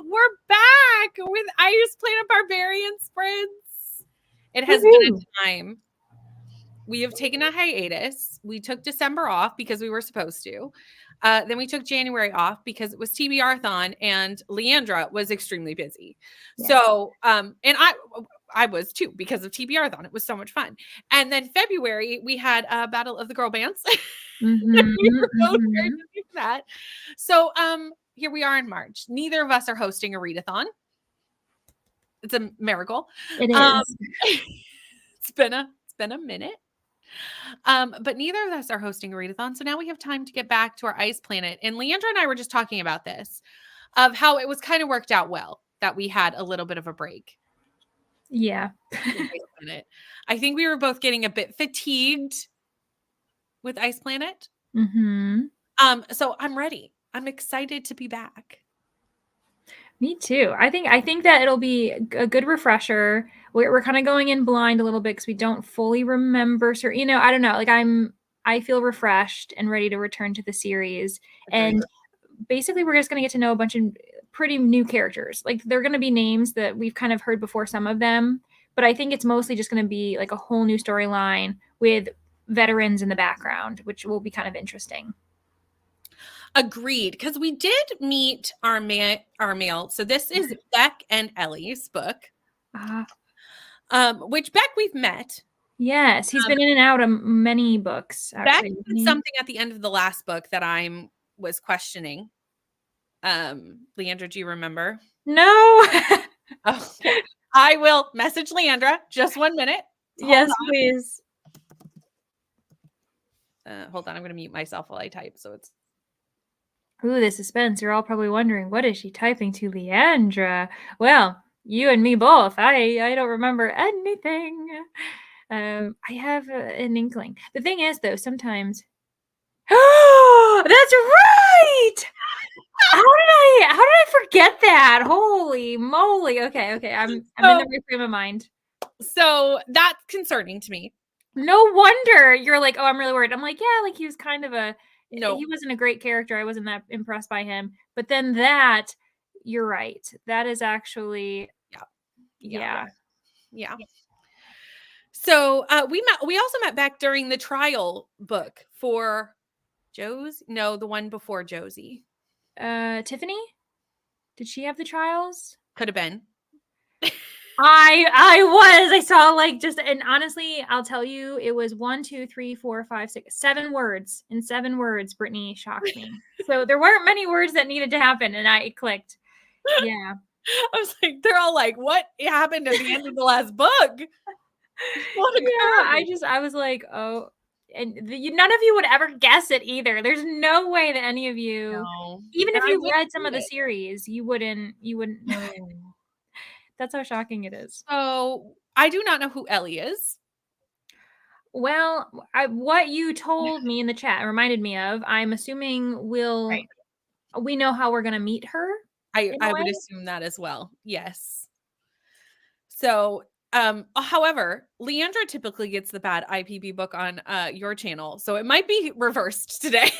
we're back with Ice Planet Barbarian Sprints. It has Woohoo. been a time. We have taken a hiatus. We took December off because we were supposed to. Then we took January off because it was TBR-thon and Leandra was extremely busy. Yes. So, and I was too because of TBR-thon. It was so much fun. And then February we had a Battle of the Girl Bands. Mhm, We were both mhm. very busy for that. So, here we are in March. Neither of us are hosting a readathon. It's a miracle. It is. It's been a minute. But neither of us are hosting a readathon. So now we have time to get back to our Ice Planet. And Leandra and I were just talking about this, of how it was kind of worked out well that we had a little bit of a break. Yeah. I think we were both getting a bit fatigued with Ice Planet. Mm-hmm. So I'm ready. I'm excited to be back. Me too. I think that it'll be a good refresher. We're kind of going in blind a little bit because we don't fully remember. I don't know. Like I feel refreshed and ready to return to the series. And basically, we're just going to get to know a bunch of pretty new characters. Like they're going to be names that we've kind of heard before, some of them. But I think it's mostly just going to be like a whole new storyline with veterans in the background, which will be kind of interesting. Agreed, because we did meet our male. So this is Beck and Ellie's book, which Beck we've met. Yes, he's been in and out of many books. Actually, Beck did something at the end of the last book that I was questioning. Leandra, do you remember? No. Okay. I will message Leandra. Just 1 minute. Yes, please. Hold on. I'm going to mute myself while I type. So it's. Ooh, the suspense. You're all probably wondering, what is she typing to Leandra? Well, you and me both. I don't remember anything. I have an inkling. The thing is, though, sometimes. Oh, that's right. How did I forget that? Holy moly! Okay. I'm in the right frame of mind. So that's concerning to me. No wonder you're like, oh, I'm really worried. I'm like, yeah, like he was kind of he wasn't a great character. I wasn't that impressed by him. But then you're right. That is actually, yeah. So we also met back during the trial book for Josie. No, the one before Josie. Tiffany? Did she have the trials? Could have been. I saw and honestly, I'll tell you, it was 1, 2, 3, 4, 5, 6, 7 words. In 7 words, Brittany shocked me. So there weren't many words that needed to happen, and it clicked. Yeah. I was like, they're all like, what happened at the end of the last book? I was like, oh, and none of you would ever guess it either. There's no way that any of you, even if you read some of the series, you wouldn't know. That's how shocking it is. So I do not know who Ellie is. Well, what you told me in the chat reminded me of, I'm assuming we know how we're going to meet her. I would assume that as well. Yes. So, however, Leandra typically gets the bad IPB book on your channel. So it might be reversed today.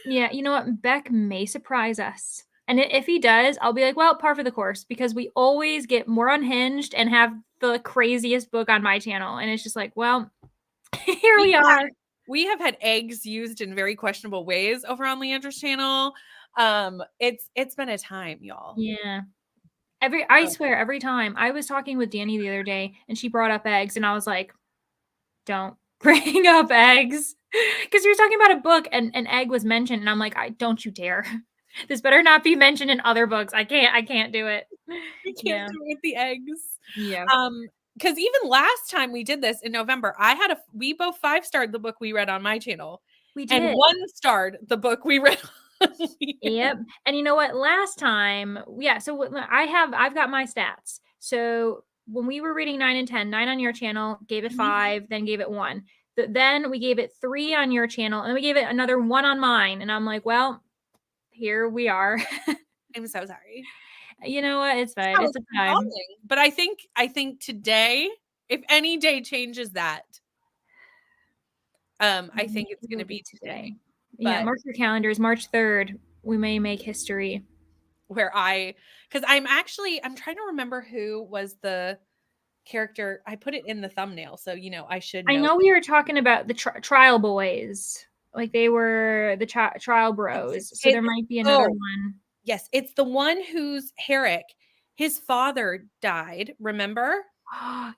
Yeah. You know what? Beck may surprise us. And if he does, I'll be like, well, par for the course, because we always get more unhinged and have the craziest book on my channel. And it's just like, well, here we are. We have had eggs used in very questionable ways over on Leandra's channel. It's been a time, y'all. Yeah. I swear, every time. I was talking with Danny the other day, and she brought up eggs, and I was like, don't bring up eggs. Because we were talking about a book, and an egg was mentioned, and I'm like, don't you dare. This better not be mentioned in other books. I can't do it. You can't do it with the eggs. Yeah. Because even last time we did this in November, we both 5-starred the book we read on my channel. We did. And 1-starred the book we read on Yep. And you know what? Last time, so I've got my stats. So when we were reading 9 and 10, 9 on your channel, gave it 5, then gave it 1. Then we gave it 3 on your channel, and then we gave it another 1 on mine. And I'm like, well, here we are. I'm so sorry. You know what? It's fine. It's a time. But I think today, if any day changes that, I think it's going to be today. Yeah, mark your calendars. March 3rd, we may make history. because I'm trying to remember who was the character. I put it in the thumbnail, so I should I know. know we were talking about the trial boys. Like they were the trial bros. So there might be another one. Yes, it's the one who's Herrick. His father died, remember?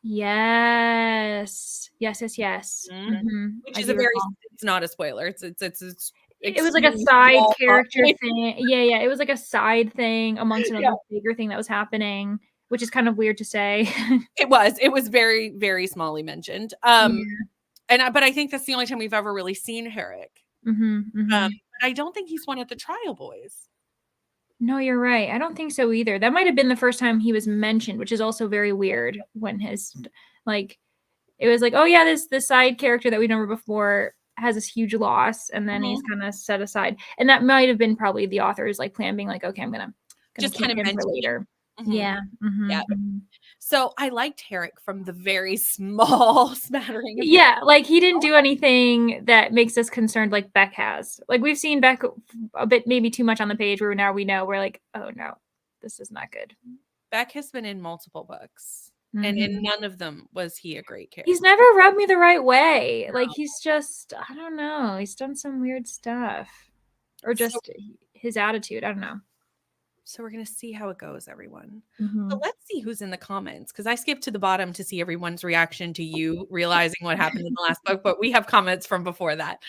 Yes. Yes. Which I is do recall. it's not a spoiler. It's It was like a side character thing. Yeah. It was like a side thing amongst another bigger thing that was happening, which is kind of weird to say. It was very, very smallly mentioned. But I think that's the only time we've ever really seen Herrick. But I don't think he's one of the trial boys. No, you're right. I don't think so either. That might have been the first time he was mentioned, which is also very weird when it was like, oh yeah, this side character that we never before has this huge loss, and then he's kind of set aside. And that might have been probably the author's plan being like, okay, I'm gonna just keep kind of him for later. Yeah. So I liked Herrick from the very small smattering. Yeah, he didn't do anything that makes us concerned like Beck has. We've seen Beck a bit, maybe too much on the page, where now we know we're like, oh no, this is not good. Beck has been in multiple books, and in none of them was he a great character. He's never rubbed me the right way. He's just, I don't know. He's done some weird stuff, or just his attitude. I don't know. So we're going to see how it goes, everyone. But let's see who's in the comments, because I skipped to the bottom to see everyone's reaction to you realizing what happened in the last book, but we have comments from before that.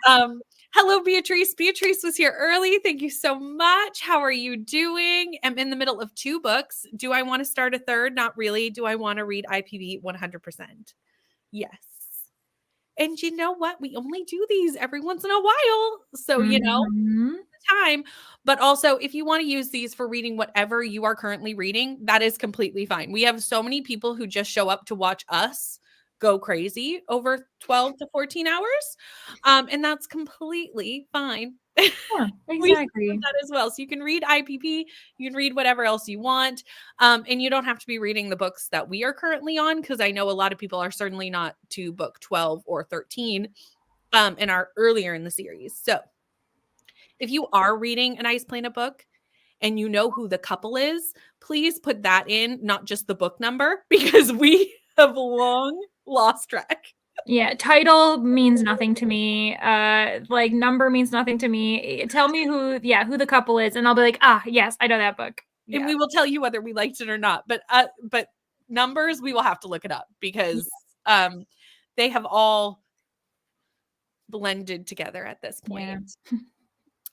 Hello, Beatrice. Beatrice was here early. Thank you so much. How are you doing? I'm in the middle of 2 books. Do I want to start a third? Not really. Do I want to read IPB 100%? Yes. And you know what? We only do these every once in a while. So, time. But also, if you want to use these for reading whatever you are currently reading, that is completely fine. We have so many people who just show up to watch us go crazy over 12 to 14 hours. And that's completely fine. Yeah, exactly. That as well. So you can read IPP, you can read whatever else you want. And you don't have to be reading the books that we are currently on, because I know a lot of people are certainly not to book 12 or 13 and are earlier in the series. So if you are reading an Ice Planet book and you know who the couple is, please put that in, not just the book number, because we have long lost track. Yeah, title means nothing to me. Number means nothing to me. Tell me who the couple is, and I'll be like, yes, I know that book. Yeah. And we will tell you whether we liked it or not. But numbers, we will have to look it up, because they have all blended together at this point. Yeah.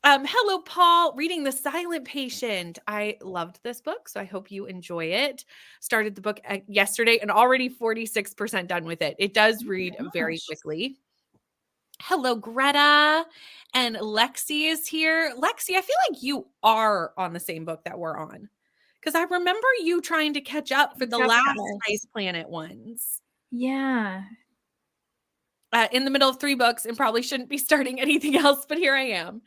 Hello, Paul. Reading The Silent Patient. I loved this book, so I hope you enjoy it. Started the book yesterday and already 46% done with it. It does read very quickly. Hello, Greta. And Lexi is here. Lexi, I feel like you are on the same book that we're on, because I remember you trying to catch up for the last Ice Planet ones. Yeah. In the middle of 3 books and probably shouldn't be starting anything else, but here I am.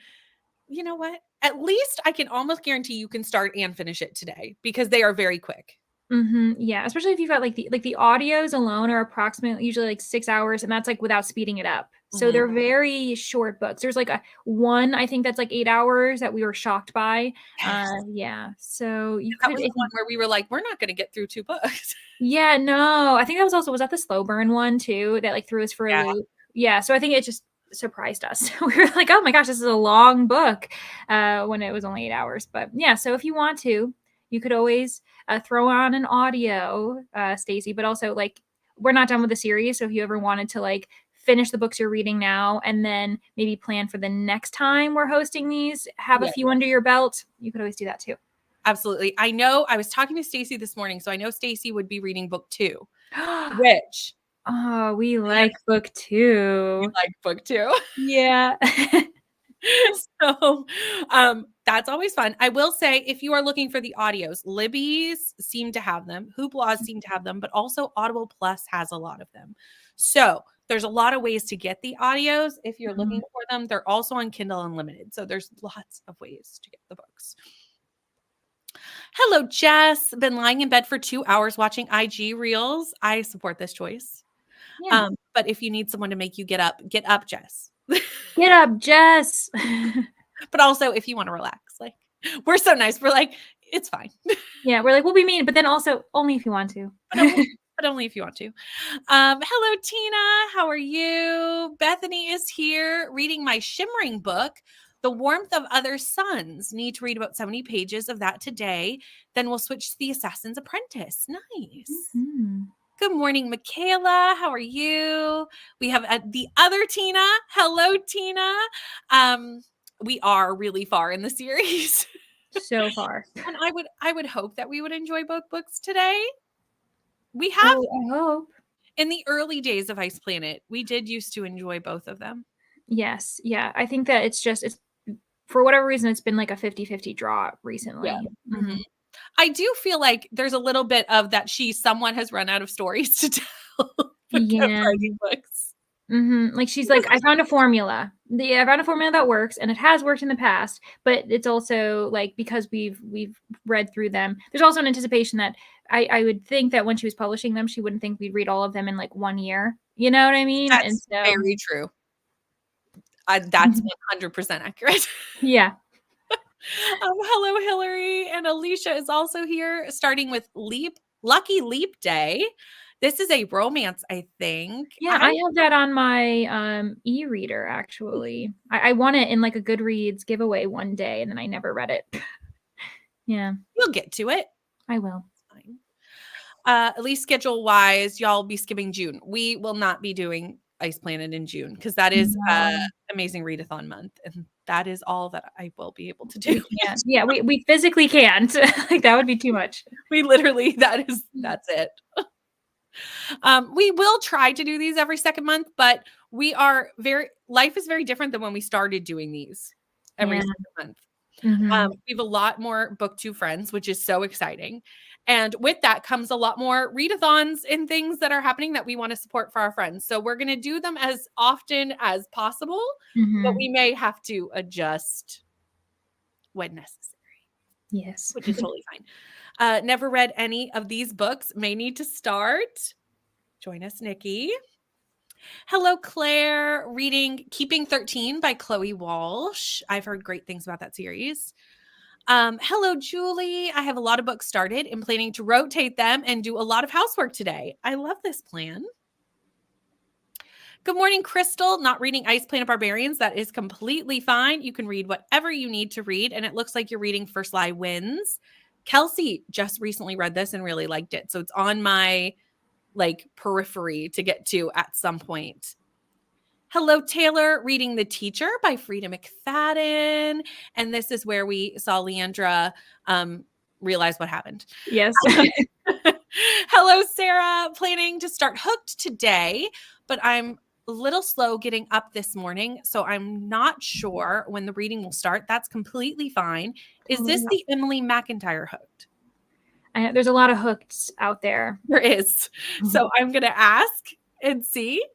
You know what? At least I can almost guarantee you can start and finish it today, because they are very quick. Yeah, especially if you've got the audios alone are approximately usually 6 hours, and that's without speeding it up. So they're very short books. There's one I think that's 8 hours that we were shocked by. Yeah. So you that was the one where we were like, we're not going to get through 2 books. Yeah, no. I think that was that the slow burn one too that threw us for a loop. Yeah. So I think it just surprised us. We were like, oh my gosh, this is a long book when it was only 8 hours. But yeah, so if you want to, you could always throw on an audio, Stacy, but also we're not done with the series. So if you ever wanted to finish the books you're reading now and then maybe plan for the next time we're hosting these, have a few under your belt, you could always do that too. Absolutely. I know I was talking to Stacy this morning, so I know Stacy would be reading book 2, which we like book 2. We like book 2. Yeah. So that's always fun. I will say, if you are looking for the audios, Libby's seem to have them, Hooplas seem to have them, but also Audible Plus has a lot of them. So there's a lot of ways to get the audios if you're looking for them. They're also on Kindle Unlimited. So there's lots of ways to get the books. Hello, Jess. Been lying in bed for 2 hours watching IG Reels. I support this choice. Yeah. But if you need someone to make you get up, Jess. Get up, Jess. But also, if you want to relax, We're so nice. We're like, it's fine. Yeah, we're like, we'll be mean, but then also only if you want to. But only if you want to. Hello, Tina. How are you? Bethany is here reading my shimmering book, The Warmth of Other Suns. Need to read about 70 pages of that today. Then we'll switch to The Assassin's Apprentice. Nice. Mhm. Good morning, Michaela. How are you? We have the other Tina. Hello, Tina. We are really far in the series. So far. And I would hope that we would enjoy both books today. We have Oh, I hope. in the early days of Ice Planet, we did used to enjoy both of them. Yes. Yeah. I think that it's for whatever reason, it's been like a 50-50 draw recently. Yeah. Mhm. I do feel like there's a little bit of that someone has run out of stories to tell but kept Yeah. writing books. Like she's like, I found a formula. I found a formula that works, and it has worked in the past. But it's also like because we've read through them. There's also an anticipation that I would think that when she was publishing them, she wouldn't think we'd read all of them in like 1 year. You know what I mean? And That's so very true. That's 100% accurate. yeah. Hello, Hillary. And Alicia is also here, starting with Lucky Leap Day. This is a romance, I think. Yeah, I have that on my e-reader actually. I won it in like a Goodreads giveaway one day, and then I never read it. Yeah, You'll get to it. I will. Fine. At least schedule wise, y'all be skipping June. We will not be doing Ice Planet in June because that is Amazing Readathon month, and that is all that I will be able to do. We can't. Yeah, we physically can't. Like that would be too much. We literally that's it. We will try to do these every second month, but life is very different than when we started doing these every second month. We have a lot more booktube friends, which is so exciting. And with that comes a lot more readathons and things that are happening that we want to support for our friends. So we're going to do them as often as possible, but we may have to adjust when necessary. Yes. Which is totally fine. Never read any of these books. May need to start. Join us, Nikki. Hello, Claire. Reading Keeping 13 by Chloe Walsh. I've heard great things about that series. Hello, Julie. I have a lot of books started and planning to rotate them and do a lot of housework today. I love this plan. Good morning, Crystal. Not reading Ice Planet Barbarians. That is completely fine. You can read whatever you need to read, and it looks like you're reading First Lie Wins. Kelsey just recently read this and really liked it, so it's on my periphery to get to at some point. Hello, Taylor. Reading The Teacher by Frida McFadden, and this is where we saw Leandra realize what happened. Yes. Hello, Sarah. Planning to start Hooked today, but I'm a little slow getting up this morning, so I'm not sure when the reading will start. That's completely fine. Is this the Emily McIntyre Hooked? There's a lot of Hooked out there. There is. So I'm going to ask and see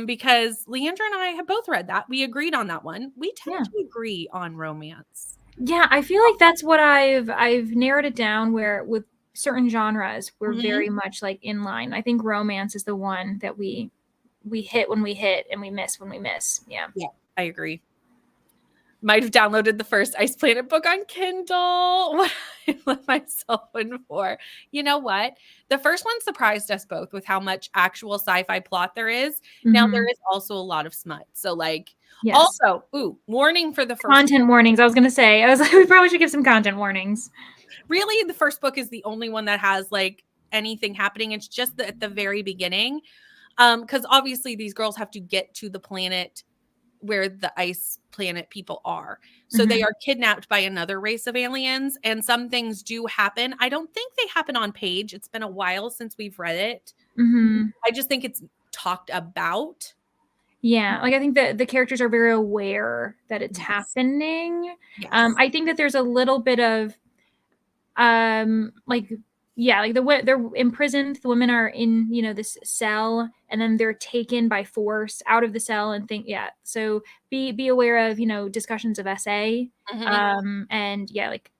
because Leandra and I have both read that. We agreed on that one. We tend to agree on romance. Yeah, I feel like that's what I've narrowed it down where with certain genres we're very much like in line. I think romance is the one that we hit when we hit and we miss when we miss. Yeah, I agree. Might have downloaded the first Ice Planet book on Kindle. What I let myself in for. You know what? The first one surprised us both with how much actual sci-fi plot there is. Now there is also a lot of smut. So also, warning for the first content warnings. I was gonna say, we probably should give some content warnings. Really, the first book is the only one that has anything happening. It's just at the very beginning. Because obviously these girls have to get to the planet where the Ice Planet people are. So they are kidnapped by another race of aliens, and some things do happen. I don't think they happen on page. It's been a while since we've read it. I just think it's talked about. Yeah, I think that the characters are very aware that it's happening. Yes. I think that there's a little bit of they're imprisoned. The women are in, this cell, and then they're taken by force out of the cell and so be aware of, discussions of SA, and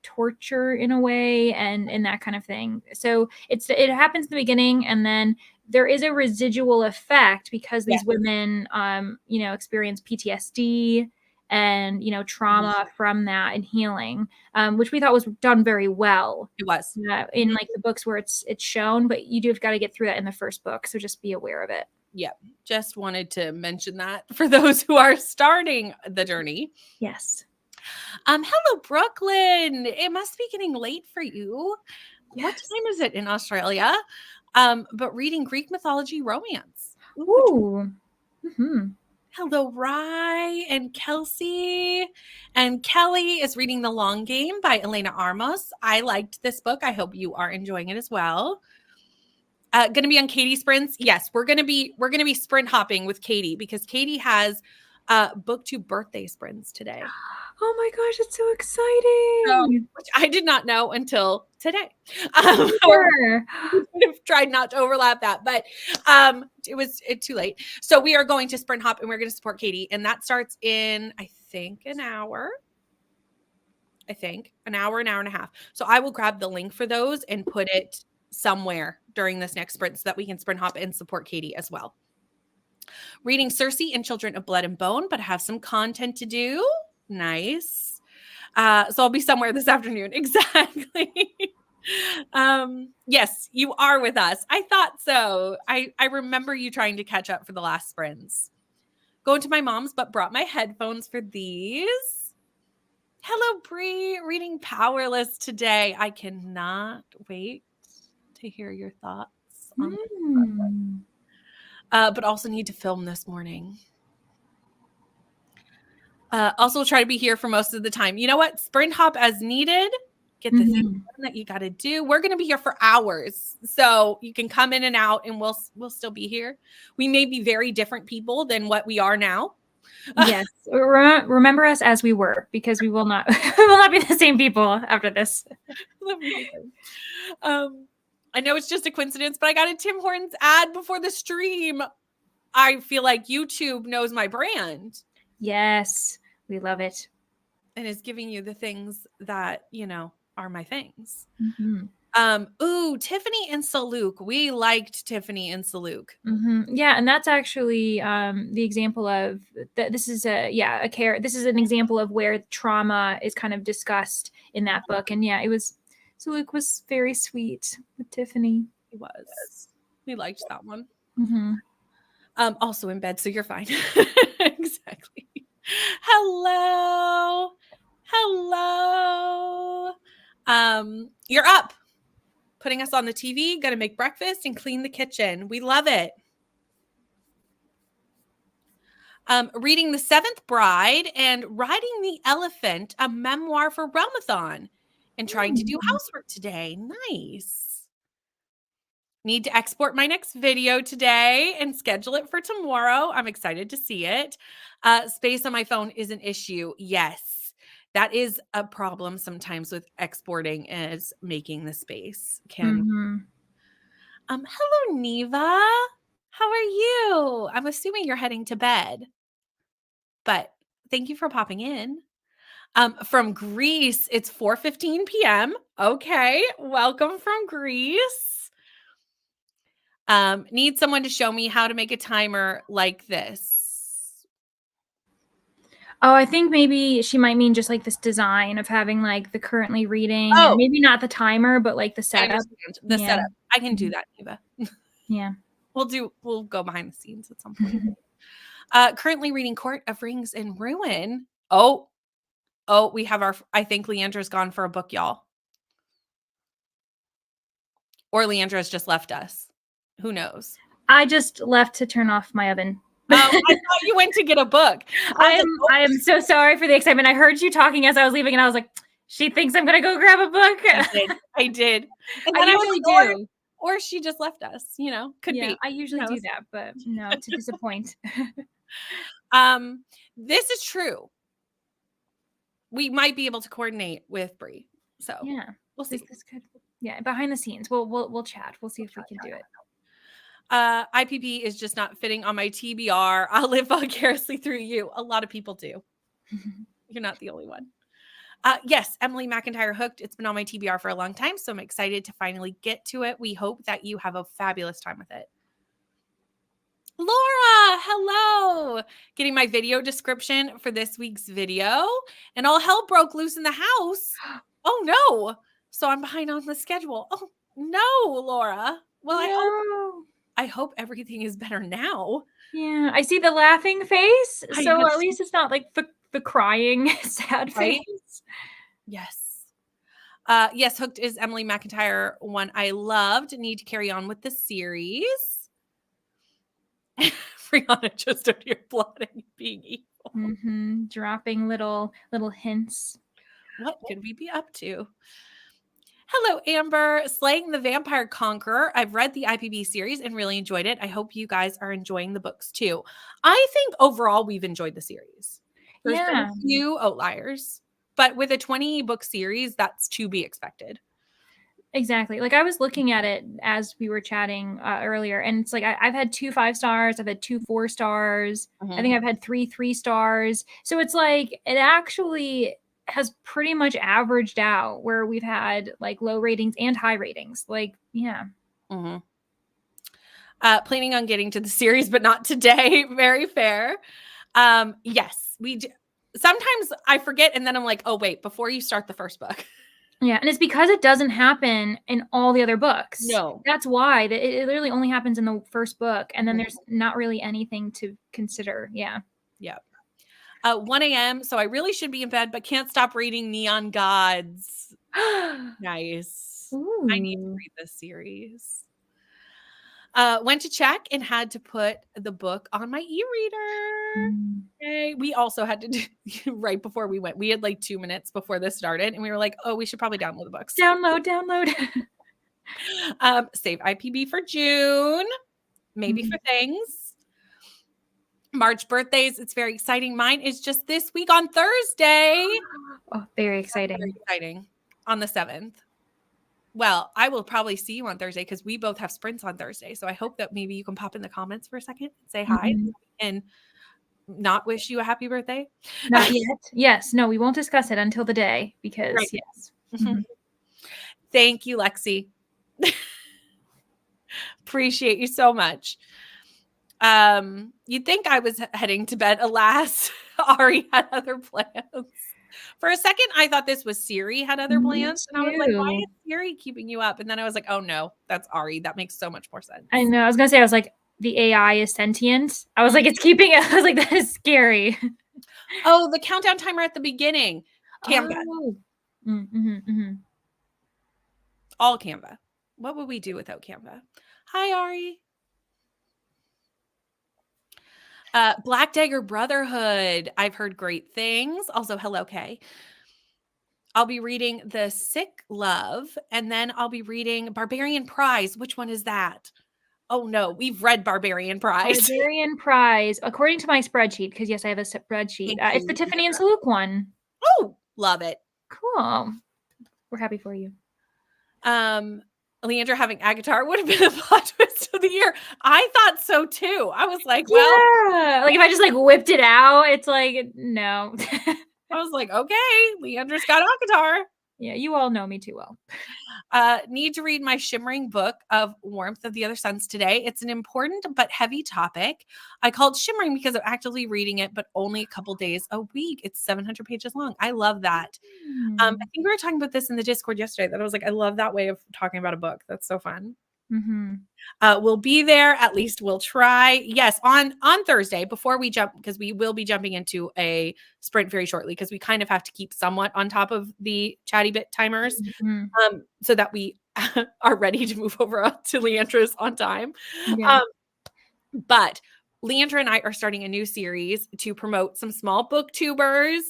torture in a way and that kind of thing. So it happens in the beginning, and then there is a residual effect because these women, experience PTSD and, trauma from that and healing, which we thought was done very well. It was. In like the books where it's shown, but you do have got to get through that in the first book. So just be aware of it. Yeah. Just wanted to mention that for those who are starting the journey. Yes. Hello, Brooklyn. It must be getting late for you. Yes. What time is it in Australia? But reading Greek mythology romance. Ooh. Mm-hmm. Hello, Rye and Kelsey. And Kelly is reading The Long Game by Elena Armos. I liked this book. I hope you are enjoying it as well. Going to be on Katie sprints. Yes, we're going to be sprint hopping with Katie because Katie has BookTube birthday sprints today. Oh my gosh, it's so exciting. Which I did not know until today. Sure. We would have tried not to overlap that, but it's too late. So we are going to sprint hop and we're going to support Katie. And that starts in, I think, an hour. An hour and a half. So I will grab the link for those and put it somewhere during this next sprint so that we can sprint hop and support Katie as well. Reading Circe and Children of Blood and Bone, but have some content to do. Nice. So I'll be somewhere this afternoon. Exactly. Yes, you are with us. I thought so. I remember you trying to catch up for the last sprints. Going to my mom's, but brought my headphones for these. Hello, Bree. Reading Powerless today. I cannot wait to hear your thoughts on this. But also need to film this morning. Also try to be here for most of the time. You know what? Sprint hop as needed. Get the thing that you got to do. We're going to be here for hours. So you can come in and out and we'll still be here. We may be very different people than what we are now. Yes. Remember us as we were, because we will not be the same people after this. I know it's just a coincidence, but I got a Tim Hortons ad before the stream. I feel like YouTube knows my brand. Yes, we love it. And is giving you the things that, are my things. Tiffany and Saluk. We liked Tiffany and Saluk. Yeah, and that's actually the example of that. This is this is an example of where trauma is kind of discussed in that book. And yeah, Saluk was very sweet with Tiffany. He was. We liked that one. Also in bed, so you're fine. Exactly. Hello. You're up. Putting us on the TV, gonna make breakfast and clean the kitchen. We love it. Reading The Seventh Bride and Riding the Elephant, a memoir for Realmathon, and trying to do housework today. Nice. Need to export my next video today and schedule it for tomorrow. I'm excited to see it. Space on my phone is an issue. Yes, that is a problem sometimes with exporting, is making the space. Hello, Neva. How are you? I'm assuming you're heading to bed, but thank you for popping in. From Greece, it's 4:15 p.m. Okay, welcome from Greece. Need someone to show me how to make a timer like this. Oh, I think maybe she might mean just like this design of having like the currently reading. Oh, maybe not the timer, but like the setup. Setup. I can do that, Eva. Yeah. We'll go behind the scenes at some point. Currently reading Court of Rings in Ruin. Oh, we have I think Leandra's gone for a book, y'all. Or Leandra's just left us. Who knows? I just left to turn off my oven. I thought you went to get a book. I am so sorry for the excitement. I heard you talking as I was leaving, and I was like, she thinks I'm gonna go grab a book. I did. And I usually do. Or she just left us, could be. I usually do that, but no, to disappoint. This is true. We might be able to coordinate with Bree. So yeah, we'll see. This could, behind the scenes. We'll chat. We'll see if we can do it. IPB is just not fitting on my TBR. I'll live vicariously through you. A lot of people do. You're not the only one. Yes, Emily McIntyre Hooked. It's been on my TBR for a long time, so I'm excited to finally get to it. We hope that you have a fabulous time with it. Laura, hello. Getting my video description for this week's video, and all hell broke loose in the house. Oh no. So I'm behind on the schedule. Oh no, Laura. Well, No. I hope everything is better now. Yeah, I see the laughing face, I so have at least it's not like the crying sad Right? face. Yes. Yes, Hooked is Emily McIntyre, one I loved. Need to carry on with the series. Brianna just out here plotting being evil. Dropping little hints. What could we be up to? Hello, Amber. Slaying the Vampire Conqueror. I've read the IPB series and really enjoyed it. I hope you guys are enjoying the books too. I think overall we've enjoyed the series. There's been Yeah, a few outliers, but with a 20 book series, that's to be expected. exactly. Like I was looking at it as we were chatting earlier, and it's like I've had 2 5 stars, I've had 2 4 stars. I think I've had 3 3 stars. So it's like it actually has pretty much averaged out where we've had like low ratings and high ratings. Like, yeah. Mm-hmm. Planning on getting to the series, but not today. Very fair. Yes, we do. Sometimes I forget, and then I'm like, oh, wait, before you start the first book. Yeah, and it's because it doesn't happen in all the other books. No. That's why it literally only happens in the first book, and then there's not really anything to consider. Yeah. Yep. 1 a.m. So I really should be in bed, but can't stop reading Neon Gods. Nice. Ooh. I need to read this series. Went to check and had to put the book on my e-reader. Okay. We also had to do right before we went. We had like 2 minutes before this started, and we were like, "Oh, we should probably download the books." Download. Save IPB for June, maybe for things. March birthdays. It's very exciting. Mine is just this week on Thursday. Oh, very exciting. Very exciting. On the 7th. Well, I will probably see you on Thursday because we both have sprints on Thursday. So I hope that maybe you can pop in the comments for a second and say hi and not wish you a happy birthday. Not yet. Yes. No, we won't discuss it until the day because, Right. yes. Thank you, Lexi. Appreciate you so much. You'd think I was heading to bed. Alas, Ari had other plans. For a second, I thought this was Siri had other plans. And I was like, why is Siri keeping you up? And then I was like, oh no, that's Ari. That makes so much more sense. I know. I was going to say, I was like, the AI is sentient. I was like, it's keeping it. I was like, that is scary. Oh, the countdown timer at the beginning. Canva. Oh. All Canva. What would we do without Canva? Hi, Ari. Black Dagger Brotherhood. I've heard great things. Also, hello, Kay. I'll be reading The Sick Love, and then I'll be reading Barbarian Prize. Which one is that? Oh, no. We've read Barbarian Prize. Barbarian Prize, according to my spreadsheet, because yes, I have a spreadsheet. It's the Tiffany and Saluk one. Oh, love it. Cool. We're happy for you. Leandra having Agatar would have been a plot twist of the year. I thought so too. I was like, well, yeah. Like if I just like whipped it out, it's like, no. I was like, okay, Leandra's got Agatar. Yeah, you all know me too well. Need to read my shimmering book of Warmth of the Other Suns today. It's an important but heavy topic. I called shimmering because I'm actively reading it, but only a couple days a week. It's 700 pages long. I love that. I think we were talking about this in the Discord yesterday, that I was like, I love that way of talking about a book. That's so fun. We'll be there. At least we'll try. Yes, on Thursday before we jump, because we will be jumping into a sprint very shortly because we kind of have to keep somewhat on top of the chatty bit timers so that we are ready to move over to Leandra's on time. Yeah. But Leandra and I are starting a new series to promote some small booktubers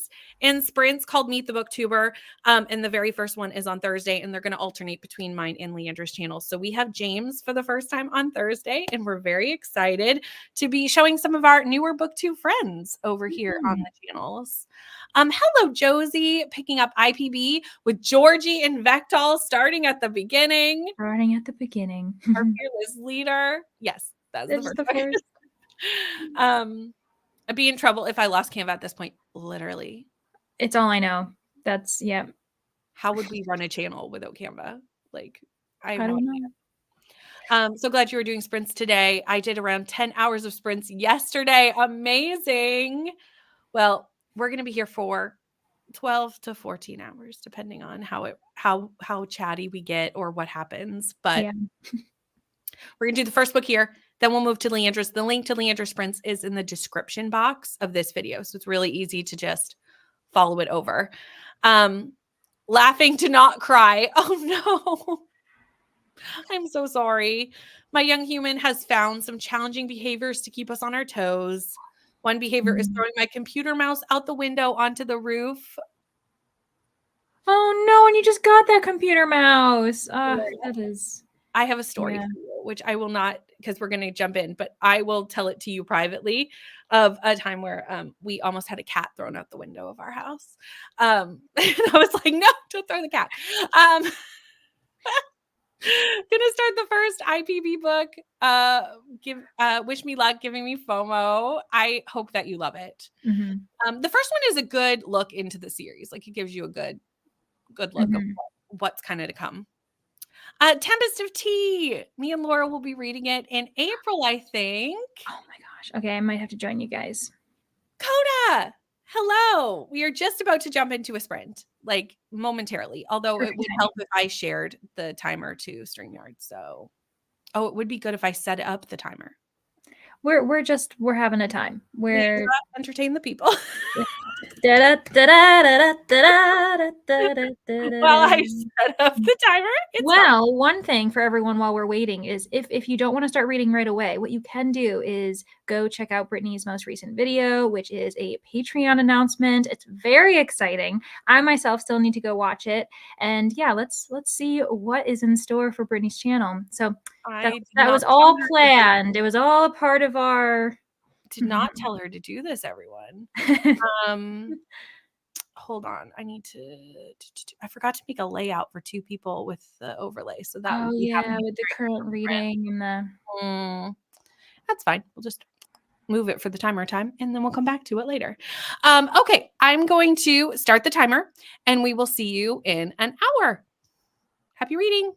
in sprints called Meet the Booktuber. And the very first one is on Thursday, and they're going to alternate between mine and Leandra's channels. So we have James for the first time on Thursday, and we're very excited to be showing some of our newer booktube friends over here on the channels. Hello, Josie, picking up IPB with Georgie and Vectal starting at the beginning. Starting at the beginning. Our fearless leader. Yes, that's the first. I'd be in trouble if I lost Canva at this point. Literally. It's all I know. That's, yeah. How would we run a channel without Canva? Like, I don't know. So glad you were doing sprints today. I did around 10 hours of sprints yesterday. Amazing. Well, we're going to be here for 12 to 14 hours, depending on how chatty we get or what happens. But Yeah. we're going to do the first book here. Then we'll move to Leandra's. The link to Leandra's sprints is in the description box of this video. So it's really easy to just follow it over. Laughing to not cry. Oh no. I'm so sorry. My young human has found some challenging behaviors to keep us on our toes. One behavior is throwing my computer mouse out the window onto the roof. Oh no, and you just got that computer mouse. That is. I have a story Yeah. for you, which I will not, because we're going to jump in, but I will tell it to you privately of a time where we almost had a cat thrown out the window of our house. And I was like, no, don't throw the cat. Gonna start the first IPB book. Wish me luck, giving me FOMO. I hope that you love it. Mm-hmm. The first one is a good look into the series. Like it gives you a good look of what's kind of to come. Tempest of Tea. Me and Laura will be reading it in April, I think. Oh my gosh. Okay, I might have to join you guys. Coda, hello. We are just about to jump into a sprint, like momentarily. Although it would help if I shared the timer to StreamYard. So, it would be good if I set up the timer. We're having a time. We're entertain the people. While I set up the timer. Well, one thing for everyone while we're waiting is if you don't want to start reading right away, what you can do is go check out Brittany's most recent video, which is a Patreon announcement. It's very exciting. I myself still need to go watch it. And yeah, let's see what is in store for Brittany's channel. So that was all planned. It was all a part of our did not tell her to do this, everyone. Hold on. I need to I forgot to make a layout for 2 people with the overlay. So that would be with the current reading and the that's fine. We'll just move it for the timer time and then we'll come back to it later. Okay, I'm going to start the timer and we will see you in an hour. Happy reading.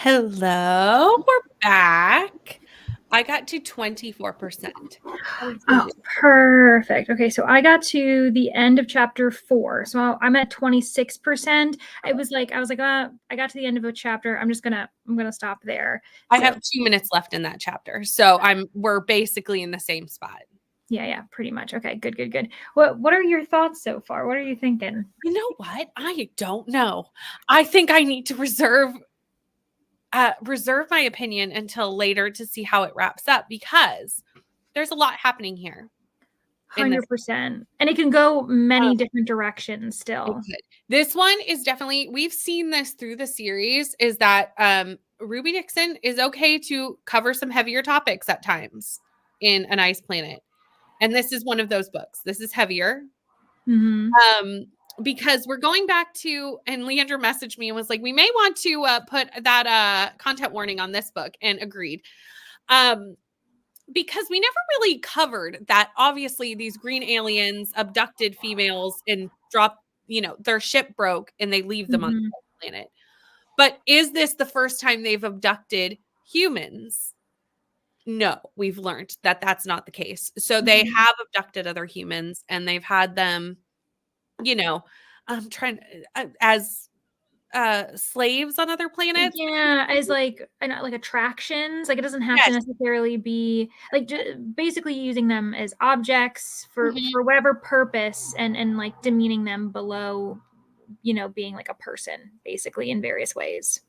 Hello, we're back. I got to 24%. Oh, perfect. Okay, so I got to the end of chapter 4. So I'm at 26%. I was like, I got to the end of a chapter. I'm gonna stop there. I So have 2 minutes left in that chapter. So we're basically in the same spot. yeah, pretty much. Okay, good. What are your thoughts so far? What are you thinking? You know what? I don't know. I think I need to reserve my opinion until later to see how it wraps up, because there's a lot happening here in this. 100%. And it can go many Um, different directions it still. could. This one is definitely, we've seen this through the series, is that Ruby Dixon is okay to cover some heavier topics at times in An Ice Planet. And this is one of those books. This is heavier. Mhm. Because we're going back to, and Leandra messaged me and was like, we may want to put that content warning on this book, and agreed. Because we never really covered that. Obviously, these green aliens abducted females and dropped, their ship broke and they leave them on Mhm. the planet. But is this the first time they've abducted humans? No, we've learned that that's not the case. So they Mhm. have abducted other humans and they've had them, I'm trying as slaves on other planets. Yeah, as like attractions. Like it doesn't have to Yes. necessarily be like basically using them as objects Mhm. for whatever purpose and like demeaning them below, being like a person basically in various ways.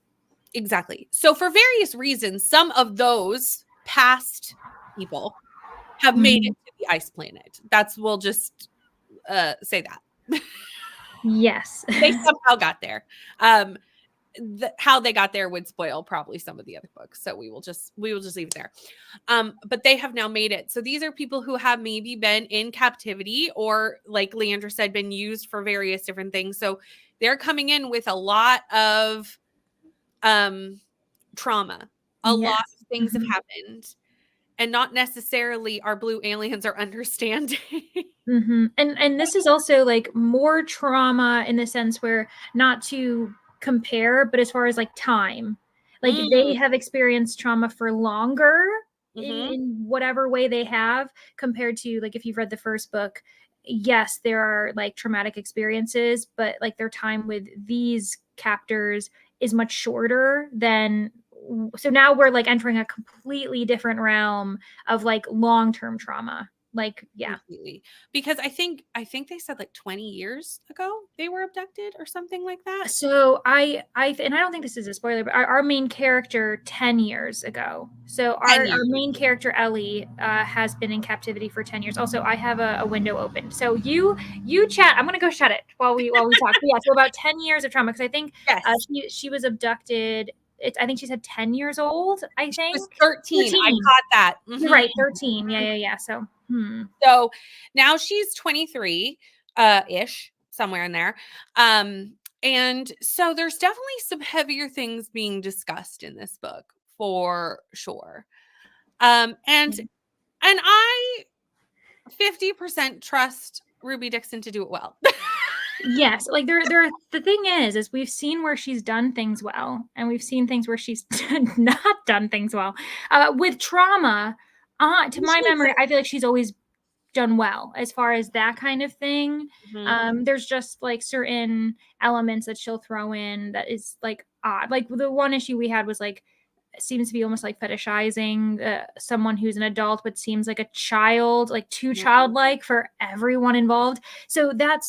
Exactly. So for various reasons, some of those past people have made it Mhm. to the ice planet. We'll just say that. Yes. They somehow got there. How they got there would spoil probably some of the other books. So we will just leave it there. But they have now made it. So these are people who have maybe been in captivity, or like Leandra said, been used for various different things. So they're coming in with a lot of trauma. A lot Yes. of things have Mhm. happened, and not necessarily our blue aliens are understanding. And this is also like more trauma in the sense where, not to compare, but as far as like time, like they Mm, have experienced trauma for longer mhm. in whatever way they have, compared to like if you've read the first book. Yes, there are like traumatic experiences, but like their time with these captors is much shorter than. So now we're like entering a completely different realm of like long-term trauma. Like, yeah. Completely. Because I think they said like 20 years ago they were abducted or something like that. So and I don't think this is a spoiler, but our main character 10 years ago. So 10 our years. main character Ellie has been in captivity for 10 years. Also, I have a window open. So you chat. I'm gonna go shut it while we talk. But yeah, so about 10 years of trauma, because I think Yes. she was abducted. I think she said 10 years old. I She was think 13. I 13. caught that. You're Mhm. right, 13. Yeah. So So now she's 23 ish, somewhere in there. And so there's definitely some heavier things being discussed in this book for sure. And I 50% trust Ruby Dixon to do it well. Yes, like the thing is we've seen where she's done things well, and we've seen things where she's not done things well. With trauma, to my Usually memory, I feel like she's always done well as far as that kind of thing. Mhm. There's just like certain elements that she'll throw in that is like odd. Like the one issue we had was like, seems to be almost like fetishizing someone who's an adult but seems like a child, like too Mhm. childlike for everyone involved. So that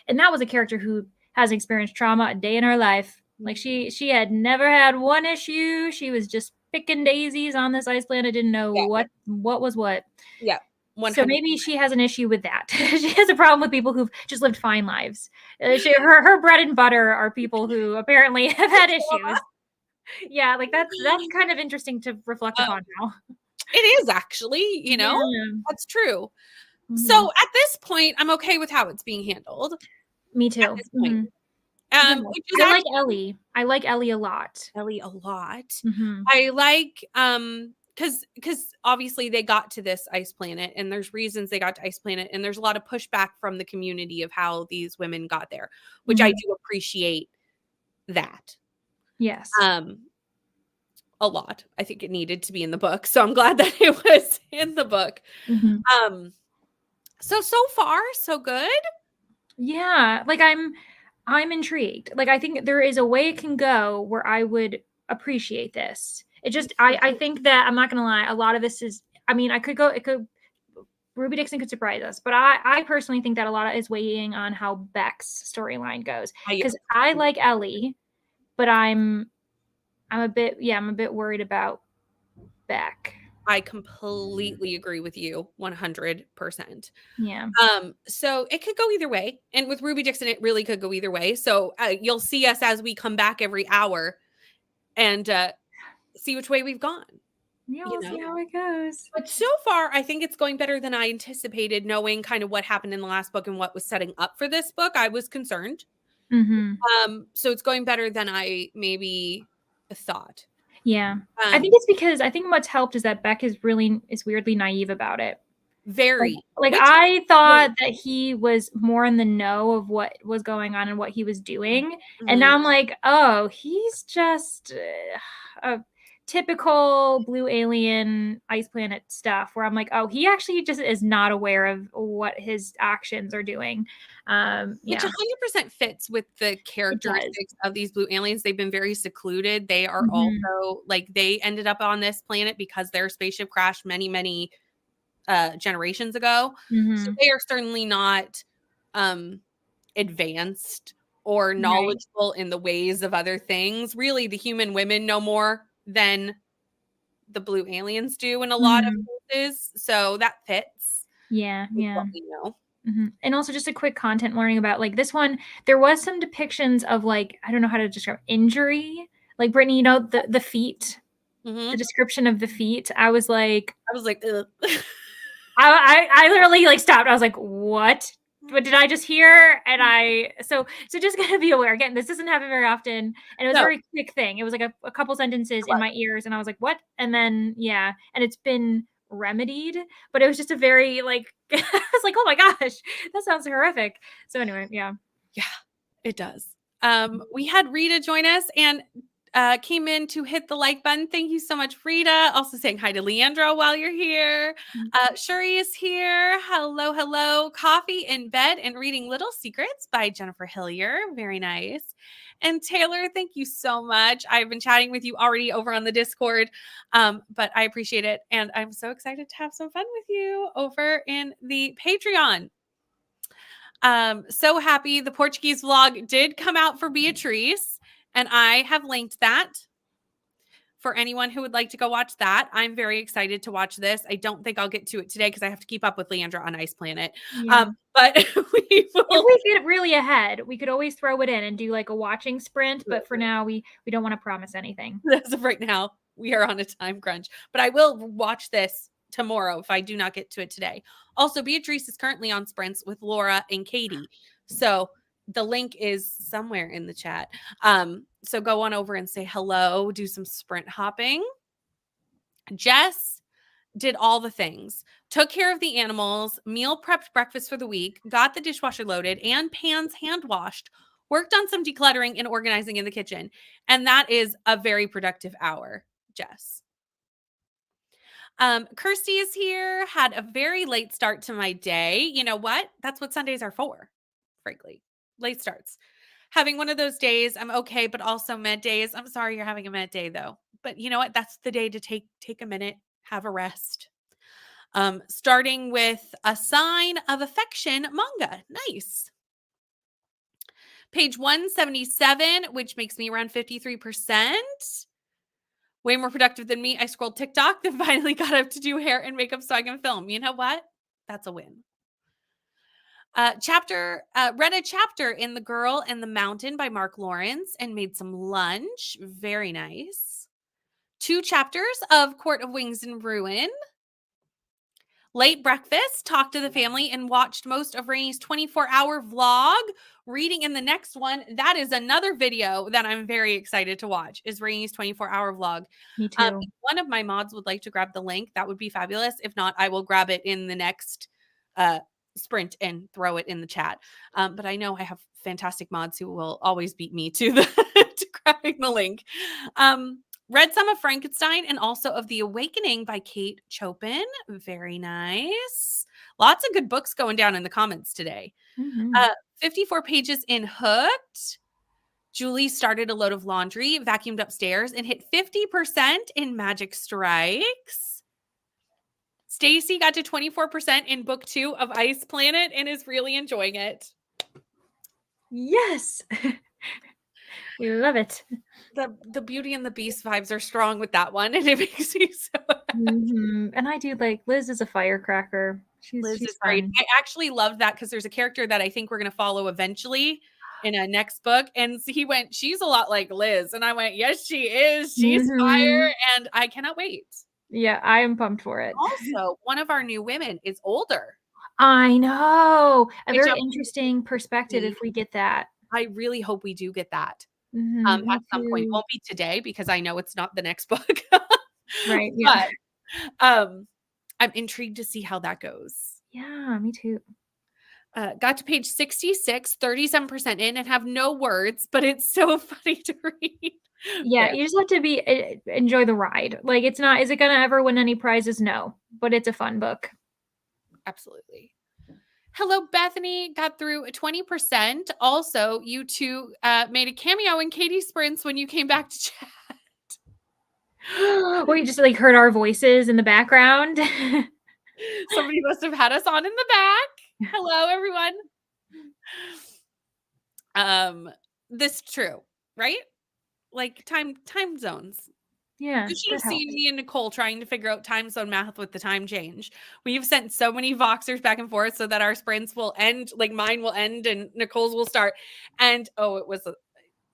was a character who has experienced trauma a day in her life. Like she had never had one issue. She was just picking daisies on this ice planet, didn't know Yeah. what was what. Yeah. So 100. maybe she has an issue with that. She has a problem with people who've just lived fine lives. Her bread and butter are people who apparently have had issues. Yeah, like that's kind of interesting to reflect Um, upon now. it is actually, Yeah. that's true. So Mhm. at this point, I'm okay with how it's being handled Me at too. this point. Mhm. Yeah. Which is I like actually Ellie. I like Ellie a lot. Ellie a lot. Mhm. I like because obviously they got to this ice planet, and there's reasons they got to ice planet, and there's a lot of pushback from the community of how these women got there, which I Mhm. do appreciate that. Yes. Um a lot. I think it needed to be in the book. So I'm glad that it was in the book. Mm-hmm. So far, so good. Yeah, like I'm intrigued. Like I think there is a way it can go where I would appreciate this. It just I think that I'm not gonna lie, a lot of this is I mean, it could Ruby Dixon could surprise us, but I personally think that a lot of is waiting on how Beck's storyline goes. Because I like Ellie, but I'm a bit worried about Beck. I completely agree with you 100%. Yeah. So it could go either way. And with Ruby Dixon, it really could go either way. So you'll see us as we come back every hour and see which way we've gone. Yeah, You we'll know? see how it goes. But so far, I think it's going better than I anticipated, knowing kind of what happened in the last book and what was setting up for this book. I was concerned. Mm-hmm. So it's going better than I maybe thought. Yeah. I think it's because I think what's helped is that Beck is weirdly naive about it. Very. Like I thought that he was more in the know of what was going on and what he was doing. And now I'm like, oh, he's just a typical blue alien ice planet stuff where I'm like, oh, he actually just is not aware of what his actions are doing. Which 100% fits with the characteristics of these blue aliens. They've been very secluded. They are also like they ended up on this planet because their spaceship crashed many generations ago. So they are certainly not advanced or knowledgeable in the ways of other things. Really, the human women know more than the blue aliens do in a lot of cases. So that fits. Yeah. What we know. And also just a quick content warning about like this one, there was some depictions of like, I don't know how to describe injury. Like Brittany, you know, the feet, the description of the feet. I was like, ugh. I literally like stopped. I was like, what did I just hear? And so just gotta be aware. Again, this doesn't happen very often. And it was a very quick thing. It was like a couple sentences in my ears and I was like, what? And then, yeah. And it's been remedied, but it was just a very like, I was like, oh my gosh, that sounds horrific. So anyway, yeah. Yeah, it does. We had Rita join us and came in to hit the like button. Thank you so much, Rita. Also saying hi to Leandra while you're here. Shuri is here. Hello, hello. Coffee in bed and reading Little Secrets by Jennifer Hillier. Very nice. And Taylor, thank you so much. I've been chatting with you already over on the Discord, but I appreciate it. And I'm so excited to have some fun with you over in the Patreon. So happy the Portuguese vlog did come out for Beatrice, and I have linked that for anyone who would like to go watch that. I'm very excited to watch this. I don't think I'll get to it today because I have to keep up with Leandra on Ice Planet. Yeah. But we will. If we get really ahead, we could always throw it in and do like a watching sprint. But for now, we don't want to promise anything. As of right now, we are on a time crunch. But I will watch this tomorrow if I do not get to it today. Also, Beatrice is currently on sprints with Laura and Katie. So the link is somewhere in the chat. So go on over and say hello, do some sprint hopping. Jess did all the things, took care of the animals, meal prepped breakfast for the week, got the dishwasher loaded and pans hand washed, worked on some decluttering and organizing in the kitchen. And that is a very productive hour, Jess. Kirsty is here, had a very late start to my day. You know what? That's what Sundays are for, frankly. Late starts. Having one of those days, I'm okay, but also med days. I'm sorry you're having a med day though. But you know what? That's the day to take a minute, have a rest. Starting with A Sign of Affection manga. Nice. Page 177, which makes me around 53%. Way more productive than me. I scrolled TikTok, then finally got up to do hair and makeup so I can film. You know what? That's a win. Read a chapter in The Girl and the Mountain by Mark Lawrence and made some lunch. Very nice. 2 chapters of Court of Wings and Ruin. Late breakfast, talked to the family, and watched most of Rainy's 24-hour vlog. Reading in the next one, that is another video that I'm very excited to watch, is Rainy's 24-hour vlog. Me too. If one of my mods would like to grab the link, that would be fabulous. If not, I will grab it in the next sprint and throw it in the chat. But I know I have fantastic mods who will always beat me to the to grabbing the link. Read some of Frankenstein and also of The Awakening by Kate Chopin. Very nice. Lots of good books going down in the comments today. 54 pages in Hooked. Julie started a load of laundry, vacuumed upstairs, and hit 50% in Magic Strikes. Stacy got to 24% in book 2 of Ice Planet and is really enjoying it. Yes. We love it. The Beauty and the Beast vibes are strong with that one, and it makes me so happy. And I do like Liz is a firecracker. Liz She's is great. fun. I actually love that because there's a character that I think we're going to follow eventually in a next book. And he went, she's a lot like Liz. And I went, yes, she is. She's fire. And I cannot wait. Yeah, I am pumped for it. Also, one of our new women is older. I know. A very interesting perspective if we get that. I really hope we do get that at some point. It won't be today because I know it's not the next book. Right. Yeah. But I'm intrigued to see how that goes. Yeah, me too. Got to page 66, 37% in, and have no words, but it's so funny to read. Yeah, you just have to enjoy the ride. Like, it's not, is it going to ever win any prizes? No, but it's a fun book. Absolutely. Hello, Bethany. Got through 20%. Also, you two made a cameo in Katie Sprints when you came back to chat. Well, you just like heard our voices in the background. Somebody must have had us on in the back. Hello, everyone. This is true, right? Like time zones. Yeah. You should have seen me and Nicole trying to figure out time zone math with the time change. We've sent so many Voxers back and forth so that our sprints will end, like mine will end and Nicole's will start. And it was,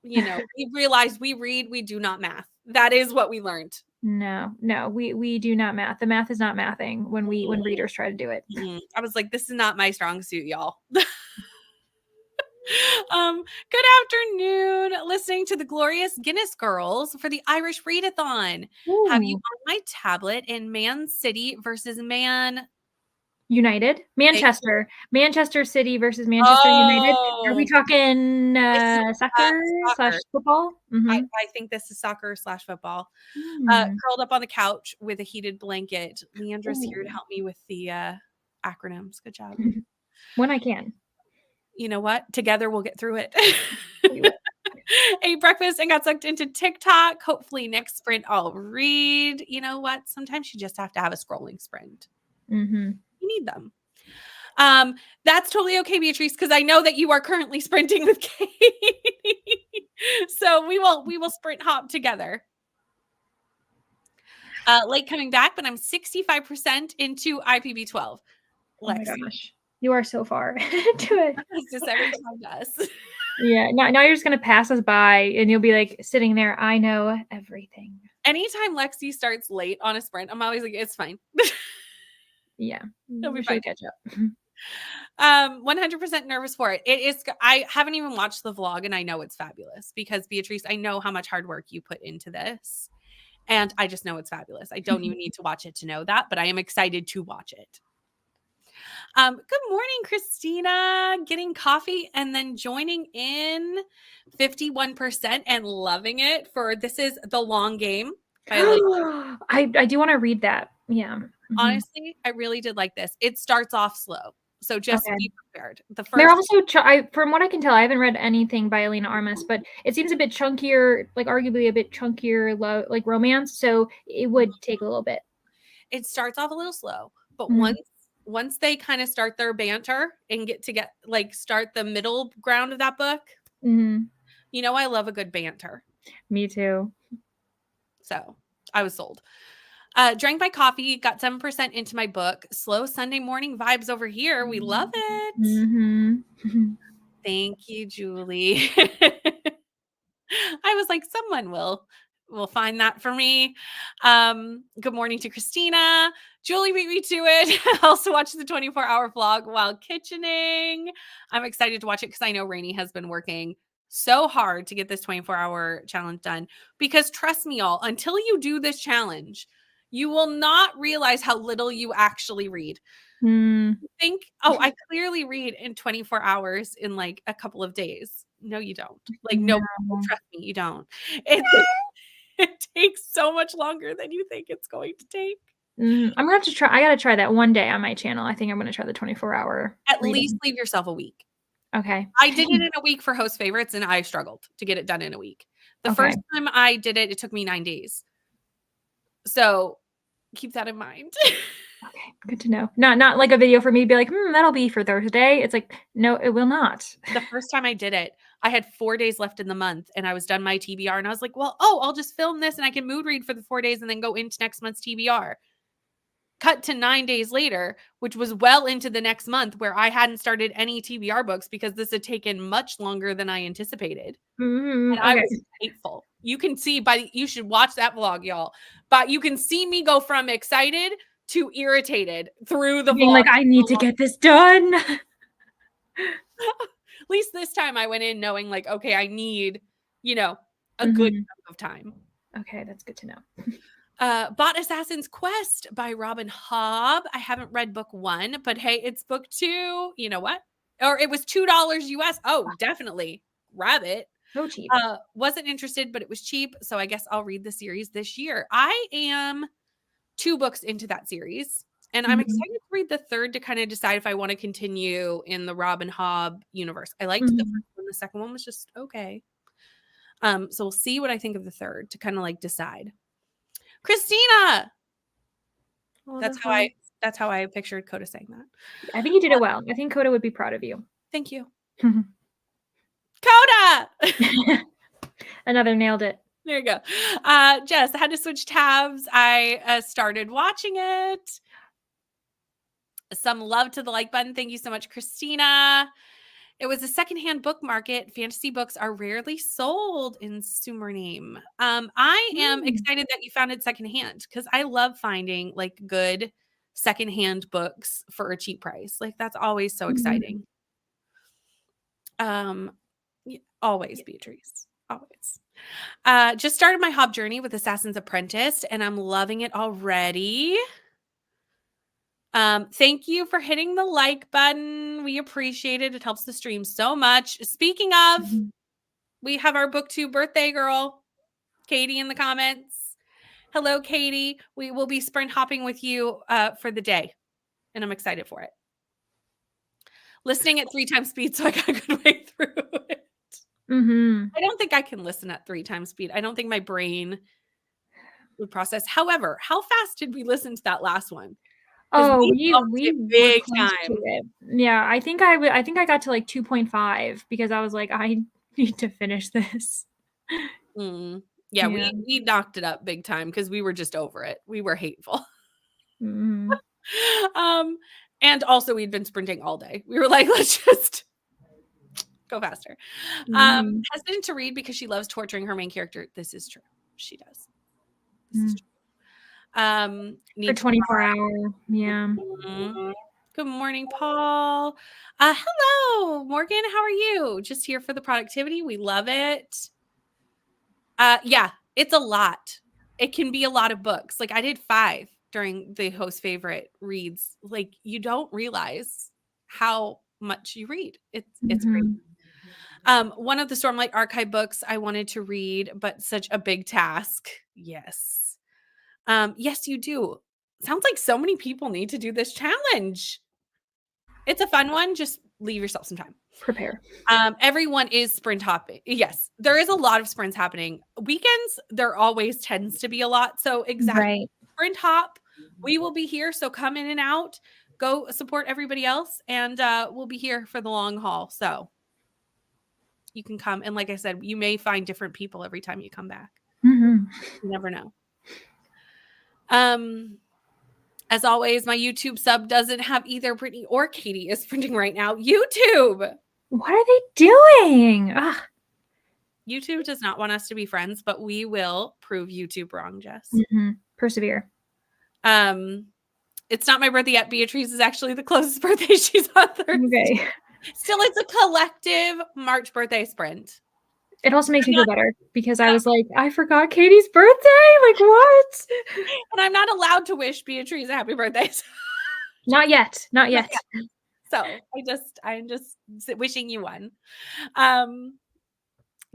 we realized we read, we do not math. That is what we learned. No, we do not math. The math is not mathing when readers try to do it. I was like, this is not my strong suit, y'all. Good afternoon. Listening to the glorious Guinness Girls for the Irish Readathon. Ooh. Have you on my tablet in Man City versus Man United? Manchester City versus Manchester United. Are we talking soccer / football? I think this is soccer / football. Curled up on the couch with a heated blanket. Leandra's here to help me with the acronyms. Good job. When I can. You know what? Together we'll get through it. Ate breakfast and got sucked into TikTok. Hopefully next sprint I'll read. You know what? Sometimes you just have to have a scrolling sprint. You need them. That's totally okay, Beatrice, because I know that you are currently sprinting with Katie. So we will sprint hop together. Late coming back, but I'm 65% into IPB 12. Oh my gosh. You are so far to it. It's just every time does. Yeah. Now you're just gonna pass us by and you'll be like sitting there. I know everything. Anytime Lexi starts late on a sprint, I'm always like, it's fine. Yeah. It'll be fine. Catch up. 100% nervous for it. It is. I haven't even watched the vlog and I know it's fabulous because Beatrice, I know how much hard work you put into this. And I just know it's fabulous. I don't even need to watch it to know that, but I am excited to watch it. Good morning, Christina. Getting coffee and then joining in 51% and loving it for This Is the Long Game. I do want to read that. Yeah. Honestly, I really did like this. It starts off slow. So just be prepared. They're also, from what I can tell, I haven't read anything by Elena Armas, but it seems a bit chunkier, like arguably a bit chunkier, like romance. So it would take a little bit. It starts off a little slow, but once they kind of start their banter and start the middle ground of that book, I love a good banter. Me too. So I was sold. Drank my coffee, got 7% into my book. Slow Sunday morning vibes over here. We love it. Thank you, Julie. I was like, someone will find that for me. Good morning to Christina. Julie beat me to it. I also watched the 24-hour vlog while kitchening. I'm excited to watch it because I know Rainey has been working so hard to get this 24-hour challenge done. Because trust me, y'all, until you do this challenge, you will not realize how little you actually read. You think, I clearly read in 24 hours in like a couple of days. No, you don't. Like, no, trust me, you don't. It takes so much longer than you think it's going to take. I'm gonna have to try. I gotta try that one day on my channel. I think I'm gonna try the 24-hour. At least leave yourself a week. Okay. I did it in a week for host favorites, and I struggled to get it done in a week. The Okay. first time I did it, it took me 9 days. So keep that in mind. Okay, good to know. Not like a video for me to be like, that'll be for Thursday. It's like, no, it will not. The first time I did it, I had 4 days left in the month, and I was done my TBR, and I was like, well, I'll just film this, and I can mood read for the 4 days and then go into next month's TBR. Cut to 9 days later, which was well into the next month, where I hadn't started any TBR books because this had taken much longer than I anticipated. And I was hateful. You can see you should watch that vlog, y'all. But you can see me go from excited to irritated through the being vlog. like, I need to get this done. At least this time I went in knowing like, okay, I need, a good chunk of time. Okay, that's good to know. Bought Assassin's Quest by Robin Hobb. I haven't read book 1, but hey, it's book 2. You know what? Or it was $2 US. Oh, definitely. Grab it. So cheap. Wasn't interested, but it was cheap. So I guess I'll read the series this year. I am 2 books into that series, and I'm excited to read the third to kind of decide if I want to continue in the Robin Hobb universe. I liked the first one. The second one was just okay. So we'll see what I think of the third to kind of like decide. Christina. Oh, that's how I pictured Coda saying that. I think you did it well. I think Coda would be proud of you. Thank you. Coda. Another nailed it. There you go. Jess, I had to switch tabs. I started watching it. Some love to the like button. Thank you so much, Christina. It was a secondhand book market. Fantasy books are rarely sold in Sumer name. I am excited that you found it secondhand because I love finding like good secondhand books for a cheap price. Like that's always so exciting. Always, Beatrice. Always. Just started my Hobb journey with Assassin's Apprentice, and I'm loving it already. Thank you for hitting the like button. We appreciate it. It helps the stream so much. Speaking of, we have our BookTube birthday girl, Katie, in the comments. Hello, Katie. We will be sprint hopping with you for the day, and I'm excited for it. Listening at 3 times speed, so I got a good way through it. I don't think I can listen at 3 times speed. I don't think my brain would process. However, how fast did we listen to that last one? Oh, we big time. Yeah, I think I got to like 2.5 because I was like, I need to finish this. Yeah, we knocked it up big time because we were just over it. We were hateful. And also we'd been sprinting all day. We were like, let's just go faster. Hesitant to read because she loves torturing her main character. This is true. She does. This is true. For 24 hours. Yeah. Good morning, Paul. Hello, Morgan. How are you? Just here for the productivity. We love it. Yeah, it's a lot. It can be a lot of books. Like I did 5 during the host favorite reads. Like you don't realize how much you read. It's great. One of the Stormlight Archive books I wanted to read, but such a big task. Yes. Yes, you do. Sounds like so many people need to do this challenge. It's a fun one. Just leave yourself some time. Prepare. Everyone is sprint hopping. Yes, there is a lot of sprints happening. Weekends, there always tends to be a lot. So exactly. Sprint hop. We will be here. So come in and out. Go support everybody else. And we'll be here for the long haul. So you can come. And like I said, you may find different people every time you come back. You never know. As always, my YouTube sub doesn't have either Brittany or Katie is sprinting right now. YouTube. What are they doing? Ugh. YouTube does not want us to be friends, but we will prove YouTube wrong, Jess. Persevere. It's not my birthday yet. Beatrice is actually the closest birthday she's on Thursday. Okay. Still, it's a collective March birthday sprint. It also makes me feel better because I was like, I forgot Katie's birthday. Like what? And I'm not allowed to wish Beatrice a happy birthday. Not yet. Not yet. So I'm just wishing you one.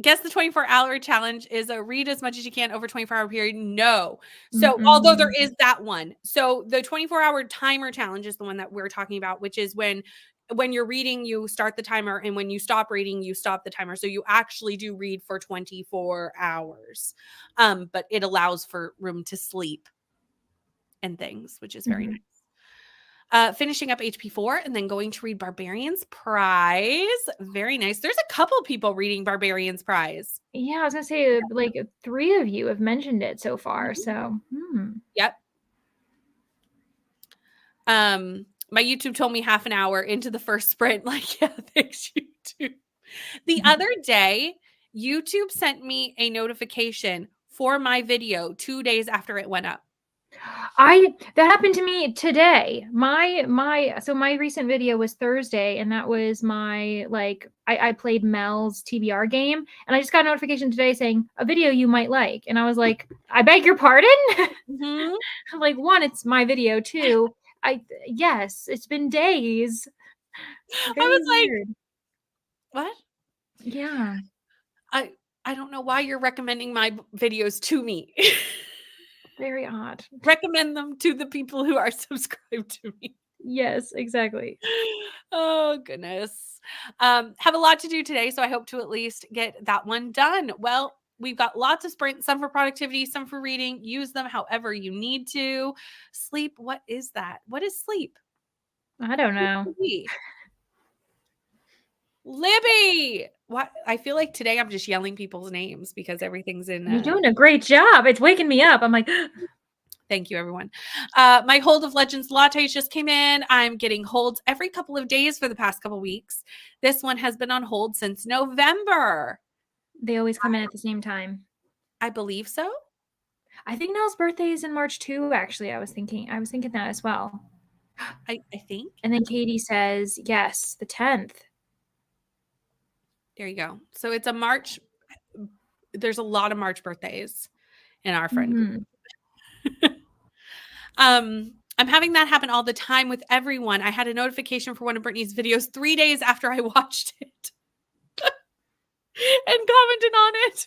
Guess the 24-hour challenge is a read as much as you can over 24-hour period. No. So although there is that one. So the 24-hour timer challenge is the one that we're talking about, which is when you're reading, you start the timer, and when you stop reading, you stop the timer. So you actually do read for 24 hours. But it allows for room to sleep and things, which is very nice. Finishing up HP4 and then going to read Barbarian's Prize. Very nice. There's a couple people reading Barbarian's Prize. Yeah, I was gonna say, like, 3 of you have mentioned it so far. So, Yep. My YouTube told me half an hour into the first sprint. Like, yeah, thanks, YouTube. The other day, YouTube sent me a notification for my video 2 days after it went up. that happened to me today. So my recent video was Thursday, and that was my, like, I played Mel's TBR game, and I just got a notification today saying a video you might like, and I was like, I beg your pardon. Like, 1, it's my video. 2, yes, it's been days. I was weird. Like, what? Yeah. I don't know why you're recommending my videos to me. Very odd. Recommend them to the people who are subscribed to me. Yes, exactly. Oh, goodness. Have a lot to do today, so I hope to at least get that one done. Well, we've got lots of sprints, some for productivity, some for reading. Use them however you need to. Sleep, what is that? What is sleep? I don't know. Libby! What? I feel like today I'm just yelling people's names because everything's in. You're doing a great job. It's waking me up. I'm like, thank you, everyone. My Hold of Legends lattes just came in. I'm getting holds every couple of days for the past couple weeks. This one has been on hold since November. They always come in at the same time. I believe so. I think Nell's birthday is in March too, actually. I was thinking that as well. I think. And then Katie says, yes, the 10th. There you go. So it's a March. There's a lot of March birthdays in our friend group. I'm having that happen all the time with everyone. I had a notification for one of Brittany's videos 3 days after I watched it and commented on it.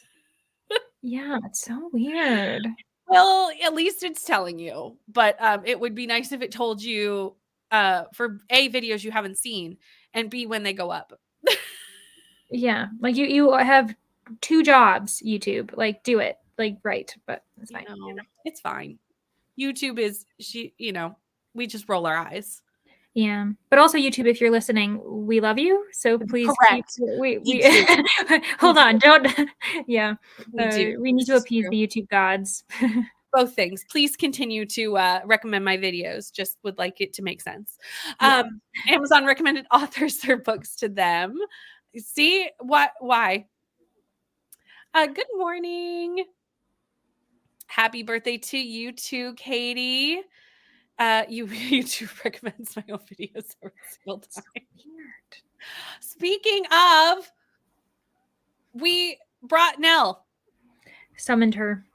Yeah, it's so weird. Well, at least it's telling you. But it would be nice if it told you for A, videos you haven't seen, and B, when they go up. Yeah, like you have 2 jobs, YouTube. Like, do it. Like, right, but it's fine. No, it's fine. YouTube is, we just roll our eyes. Yeah, but also YouTube, if you're listening, we love you. So please Correct. we hold on, don't. Yeah, we need to appease true. the YouTube gods. Both things. Please continue to recommend my videos. Just would like it to make sense. Yeah. Amazon recommended authors their books to them. See what? Why? Good morning. Happy birthday to you too, Katie. YouTube recommends my own videos every single time. Weird. Speaking of, we brought Nell. Summoned her.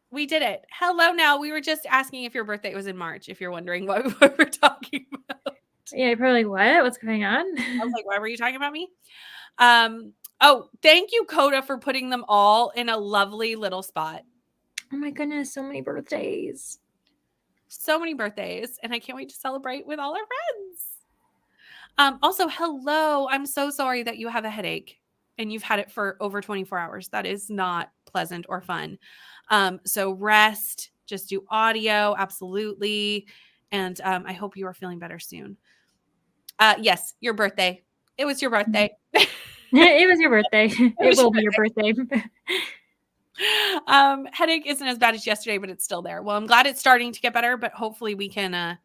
We did it. Hello, Nell. We were just asking if your birthday was in March, if you're wondering what we're talking about. Yeah, you're probably like, what? What's going on? I was like, why were you talking about me? Oh, thank you, Coda, for putting them all in a lovely little spot. Oh my goodness, so many birthdays. So many birthdays, and I can't wait to celebrate with all our friends. Also, hello. I'm so sorry that you have a headache and you've had it for over 24 hours. That is not pleasant or fun. So rest, just do audio, absolutely. And I hope you are feeling better soon. Yes, your birthday. It was your birthday. It was your birthday. It will be your birthday. Headache isn't as bad as yesterday, but it's still there. Well, I'm glad it's starting to get better, but hopefully we can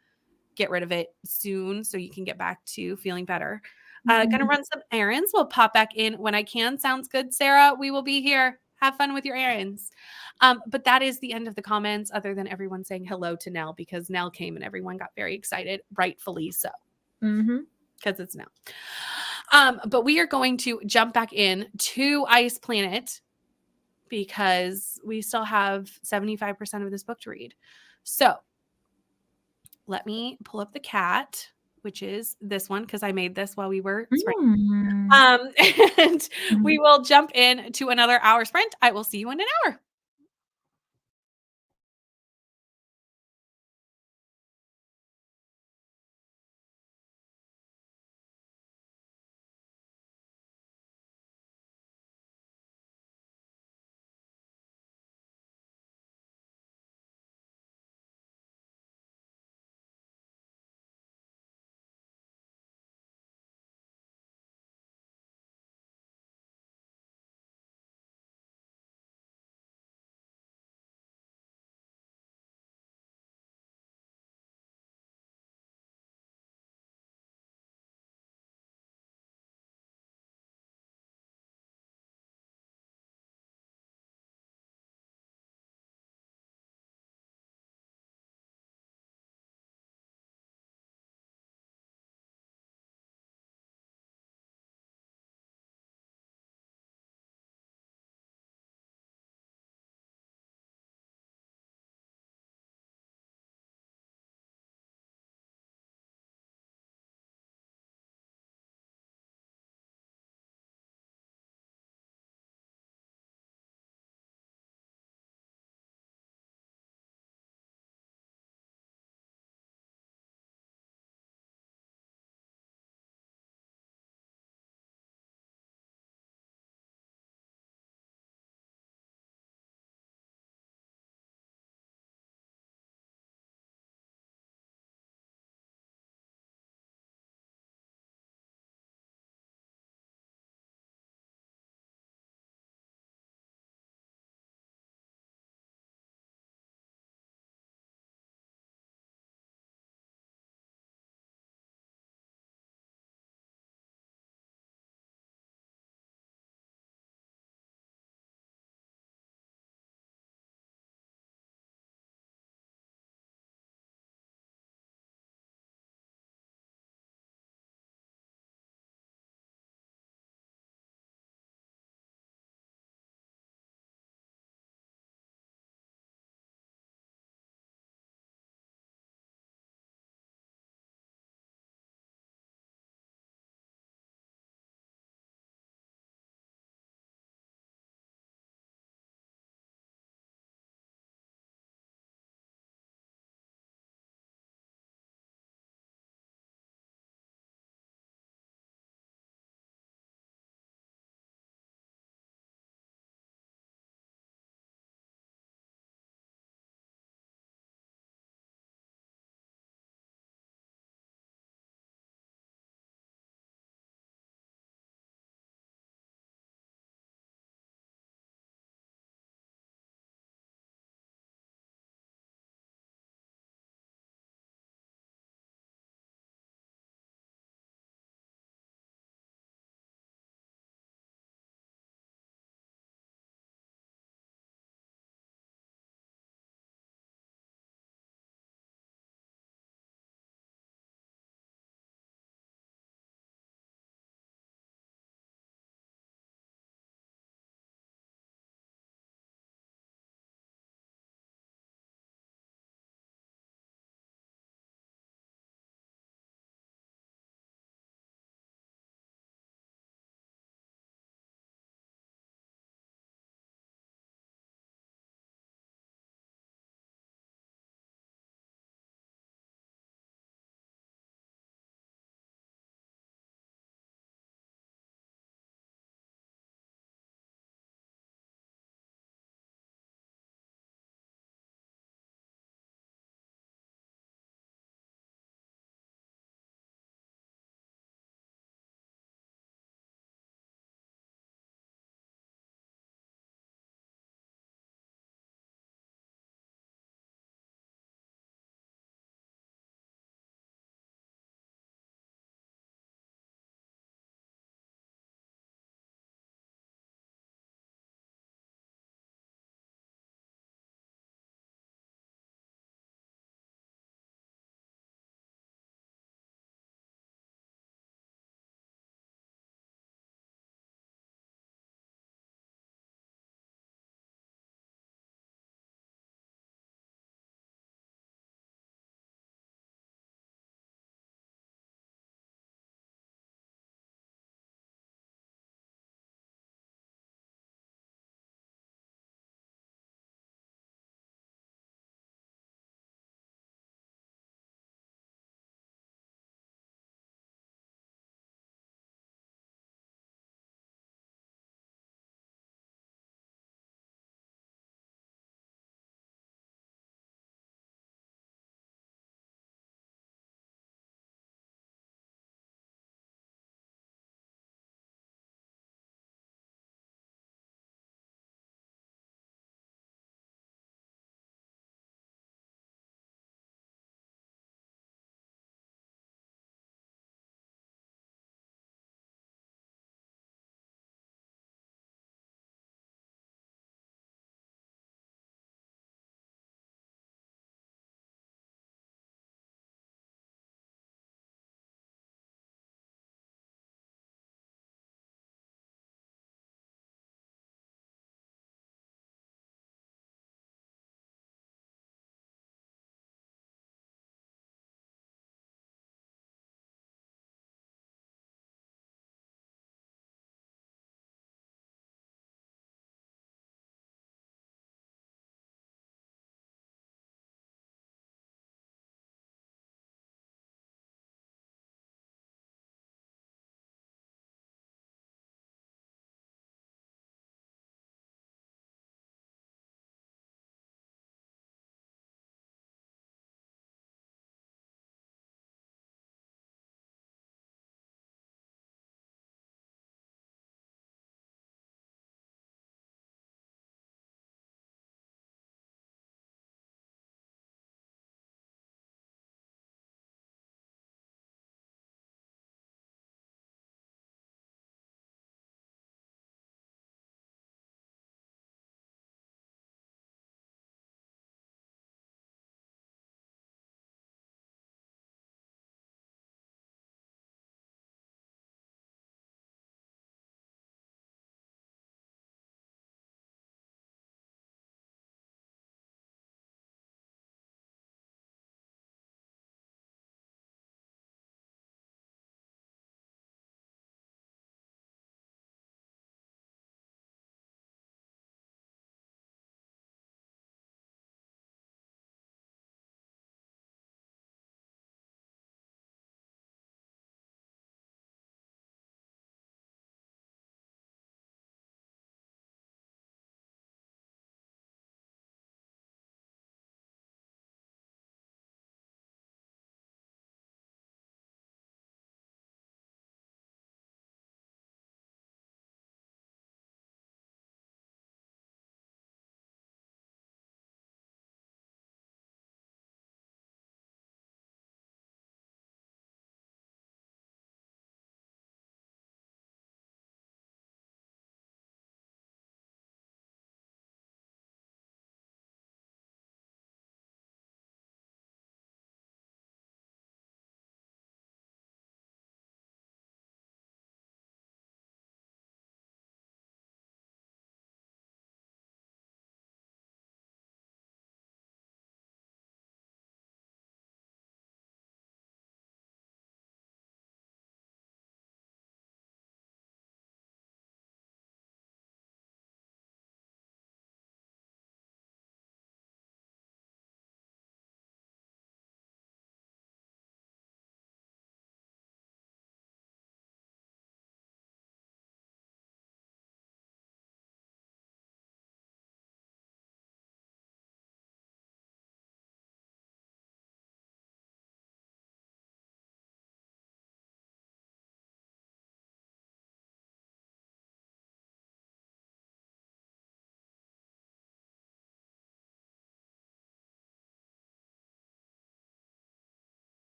get rid of it soon so you can get back to feeling better. Gonna run some errands. We'll pop back in when I can. Sounds good, Sarah. We will be here. Have fun with your errands. But that is the end of the comments, other than everyone saying hello to Nell, because Nell came and everyone got very excited, rightfully so. Because it's Nell. But we are going to jump back in to Ice Planet because we still have 75% of this book to read. So let me pull up the cat, which is this one, because I made this while we were Mm. Um, and we Mhm. will jump in to another hour sprint. I will see you in an hour.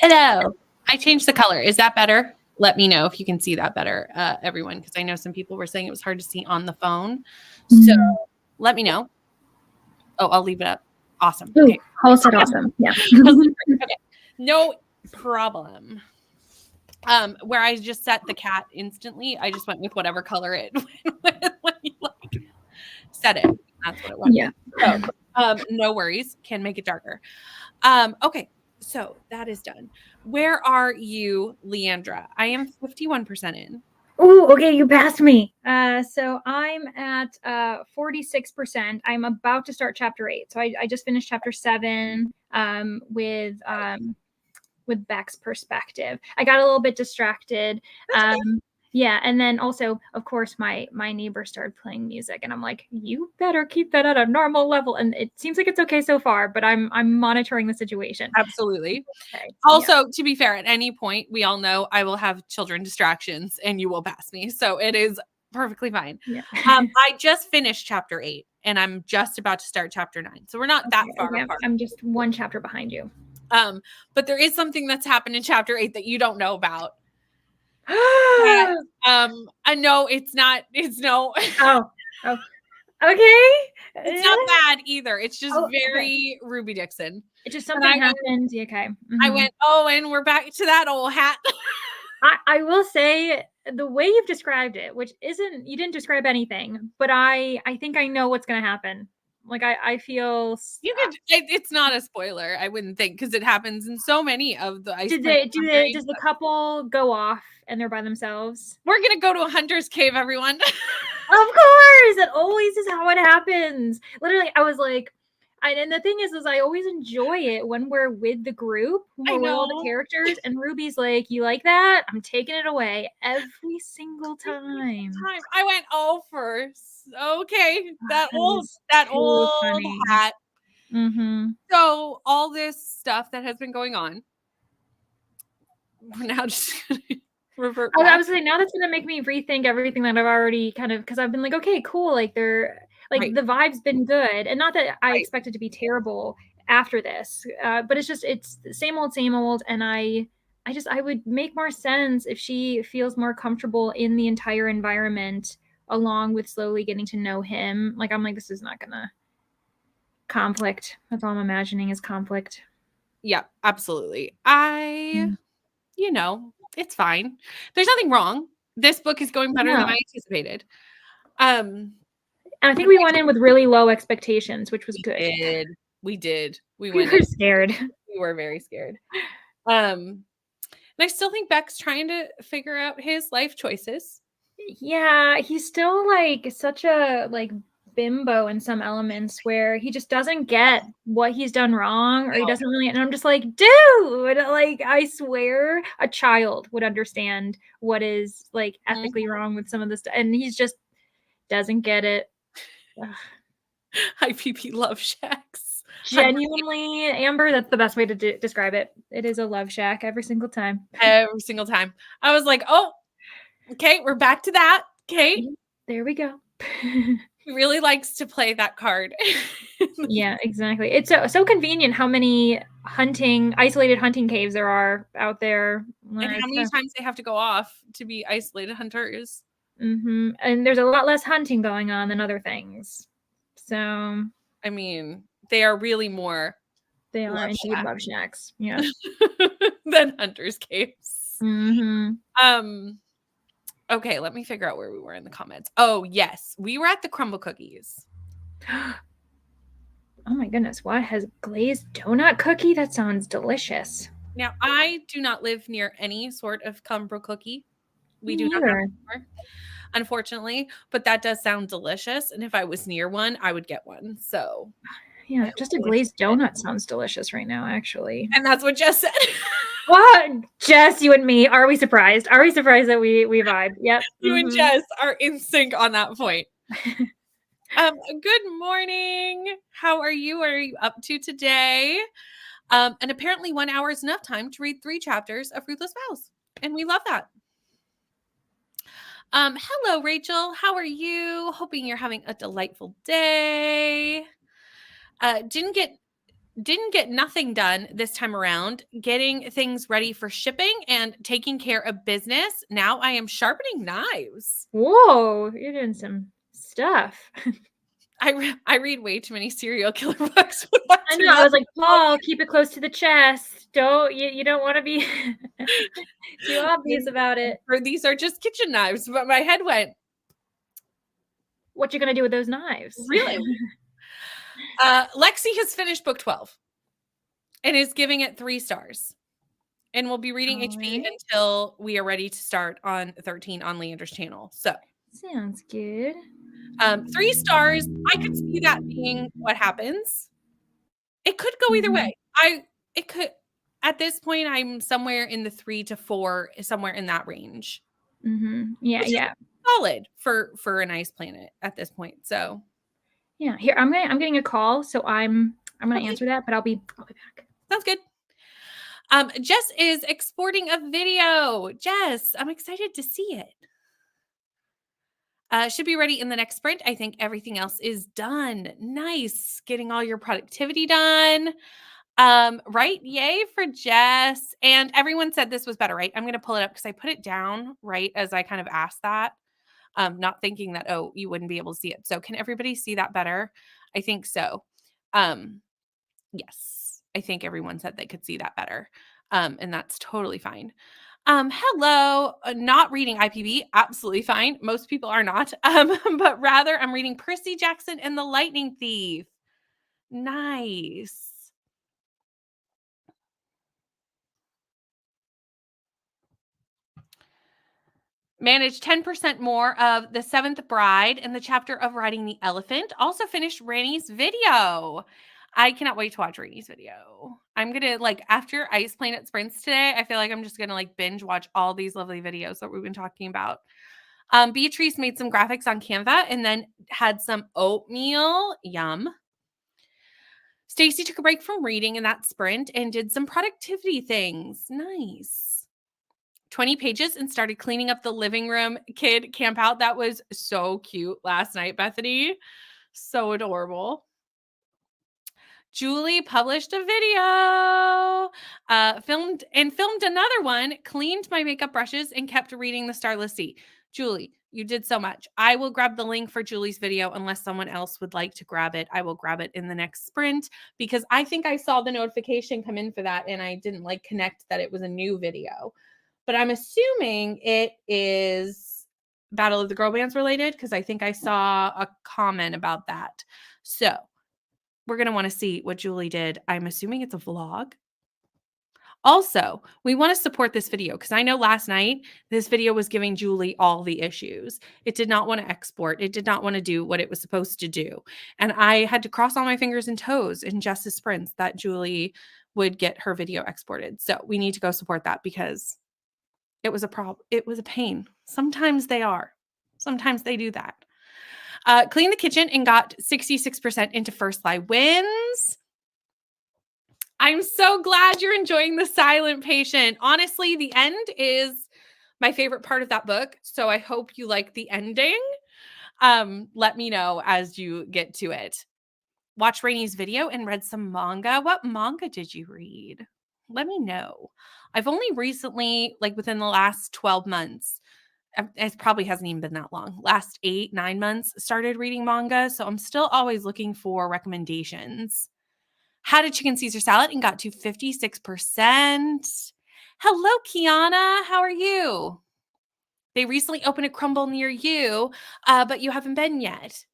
Hello. I changed the color. Is that better? Let me know if you can see that better, everyone, because I know some people were saying it was hard to see on the phone. So let me know. Oh, I'll leave it up. Awesome. Ooh, Okay. whole set awesome. Yeah. Okay. No problem. Where I just set the cat instantly, I just went with whatever color it went with when you like set it. That's what it went Yeah. with. So, no worries. Can make it darker. Okay. So that is done. Where are you, Leandra? I am 51% in. Oh, okay, you passed me. So I'm at 46%. I'm about to start chapter 8. So I just finished chapter 7 with Beck's perspective. I got a little bit distracted. Yeah, and then also, of course, my neighbor started playing music, and I'm like, you better keep that at a normal level. And it seems like it's okay so far, but I'm monitoring the situation. Absolutely. Okay. Also, to be fair, at any point, we all know I will have children distractions and you will pass me. So it is perfectly fine. Yeah. I just finished chapter 8 and I'm just about to start chapter 9. So we're not that far apart. I'm just one chapter behind you. But there is something that's happened in chapter 8 that you don't know about. I know it's no Okay. it's not bad either. It's just very Ruby Dixon. It's just something happened. Okay. I went, and we're back to that old hat. I will say the way you've described it, which isn't, you didn't describe anything, but I think I know what's going to happen. Like I feel it's not a spoiler, I wouldn't think, because it happens in so many of the ice. Does the couple go off and they're by themselves? We're gonna go to a hunter's cave, everyone. Of course, that always is how it happens. Literally, I was like, and the thing is I always enjoy it when we're with the group, when we're with all the characters, and Ruby's like, "You like that? I'm taking it away every single time." I went, okay, that old hat. Mm-hmm. So all this stuff that has been going on, we're now just gonna revert back. I was saying, now that's gonna make me rethink everything that I've already kind of, because I've been like, okay, cool, like they're like the vibe's been good, and not that I expect it to be terrible after this, but it's the same old, and I would make more sense if she feels more comfortable in the entire environment, along with slowly getting to know him. Like, I'm like, this is not gonna conflict. That's all I'm imagining is conflict. Yeah, absolutely. It's fine. There's nothing wrong. This book is going better than I anticipated. And I think we went in with really low expectations, which was good. We did. We were scared. We were very scared. And I still think Beck's trying to figure out his life choices. Yeah, he's still like such a bimbo in some elements, where he just doesn't get what he's done wrong, or he doesn't really, and I'm just like, dude, like, I swear a child would understand what is like ethically wrong with some of this stuff, and he's just doesn't get it. IPB love shacks. Genuinely, Amber, that's the best way to describe it. It is a love shack every single time. Every single time. I was like, oh, okay, we're back to that. Okay. There we go. He really likes to play that card. Yeah, exactly. It's so convenient how many isolated hunting caves there are out there. And how many times they have to go off to be isolated hunters. Mm-hmm. And there's a lot less hunting going on than other things. So, I mean, they are really more. They are indeed love shacks. Yeah. Than hunters' caves. Mm-hmm. Okay, let me figure out where we were in the comments. Oh, yes. We were at the crumble cookies. Oh my goodness. What has glazed donut cookie? That sounds delicious. Now, I do not live near any sort of crumble cookie. We do not have one, unfortunately, but that does sound delicious. And if I was near one, I would get one. So, yeah, just a glazed donut sounds delicious right now, actually. And that's what Jess said. What? Jess, you and me, are we surprised? Are we surprised that we vibe? Yep. You and Jess are in sync on that point. Good morning. How are you? What are you up to today? And apparently 1 hour is enough time to read 3 chapters of Ruthless Vows. And we love that. Hello, Rachel. How are you? Hoping you're having a delightful day. Didn't get didn't get nothing done this time around, getting things ready for shipping and taking care of business. Now I am sharpening knives. Whoa, you're doing some stuff. I read way too many serial killer books. When I'm I too know. I was much. like, Paul, keep it close to the chest. You don't want to be too obvious about it. Or these are just kitchen knives, but my head went, What you gonna do with those knives? really? Lexi has finished book 12 and is giving it 3 stars. And we'll be reading HP until we are ready to start on 13 on Leandra's channel. So sounds good. 3 stars. I could see that being what happens. It could go either way. It could, at this point, I'm somewhere in the 3 to 4, somewhere in that range. Yeah, yeah. Solid for an ice planet at this point. So yeah, here I'm getting a call, so I'm gonna answer that, but I'll be back. Sounds good. Jess is exporting a video. Jess, I'm excited to see it. Should be ready in the next sprint. I think everything else is done. Nice. Getting all your productivity done. Right? Yay for Jess. And everyone said this was better, right? I'm going to pull it up because I put it down right as I kind of asked that. Not thinking that, oh, you wouldn't be able to see it. So can everybody see that better? I think so. Yes, I think everyone said they could see that better. And that's totally fine. Hello, not reading IPB, absolutely fine. Most people are not. But rather I'm reading Percy Jackson and the Lightning Thief. Nice. Managed 10% more of The Seventh Bride in the chapter of Riding the Elephant. Also finished Rainey's video. I cannot wait to watch Rainey's video. I'm going to, after Ice Planet Sprints today, I feel like I'm just going to, binge watch all these lovely videos that we've been talking about. Beatrice made some graphics on Canva and then had some oatmeal. Yum. Stacy took a break from reading in that sprint and did some productivity things. Nice. 20 pages and started cleaning up the living room kid camp out. That was so cute last night, Bethany. So adorable. Julie published a video, filmed another one, cleaned my makeup brushes, and kept reading The Starless Sea. Julie, you did so much. I will grab the link for Julie's video unless someone else would like to grab it. I will grab it in the next sprint because I think I saw the notification come in for that and I didn't connect that it was a new video. But I'm assuming it is Battle of the Girl Bands related because I think I saw a comment about that. So we're going to want to see what Julie did. I'm assuming it's a vlog. Also, we want to support this video because I know last night this video was giving Julie all the issues. It did not want to export. It did not want to do what it was supposed to do. And I had to cross all my fingers and toes in Justice Sprints that Julie would get her video exported. So we need to go support that because it was a problem. It was a pain. Sometimes they are. Sometimes they do that. Cleaned the kitchen and got 66% into First Lie wins. I'm so glad you're enjoying The Silent Patient. Honestly, the end is my favorite part of that book. So I hope you like the ending. Let me know as you get to it. Watched Rainey's video and read some manga. What manga did you read? Let me know. I've only recently, within the last 12 months, it probably hasn't even been that long, last 8-9 months, started reading manga. So I'm still always looking for recommendations. Had a chicken Caesar salad and got to 56%. Hello, Kiana. How are you? They recently opened a crumble near you, but you haven't been yet.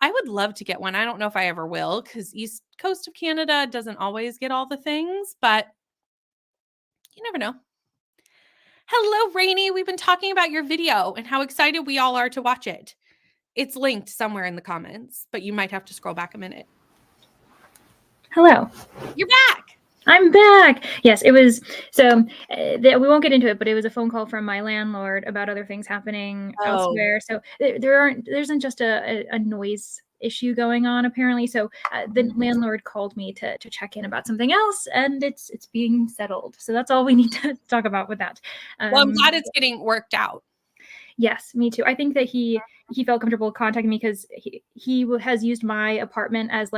I would love to get one. I don't know if I ever will because East Coast of Canada doesn't always get all the things, but you never know. Hello, Rainey. We've been talking about your video and how excited we all are to watch it. It's linked somewhere in the comments, but you might have to scroll back a minute. Hello. You're back. I'm back. Yes, it was. So we won't get into it, but it was a phone call from my landlord about other things happening elsewhere. So there isn't just a noise issue going on apparently. So the landlord called me to check in about something else, and it's being settled. So that's all we need to talk about with that. Well, I'm glad it's getting worked out. Yes, me too. I think that he felt comfortable contacting me because he has used my apartment as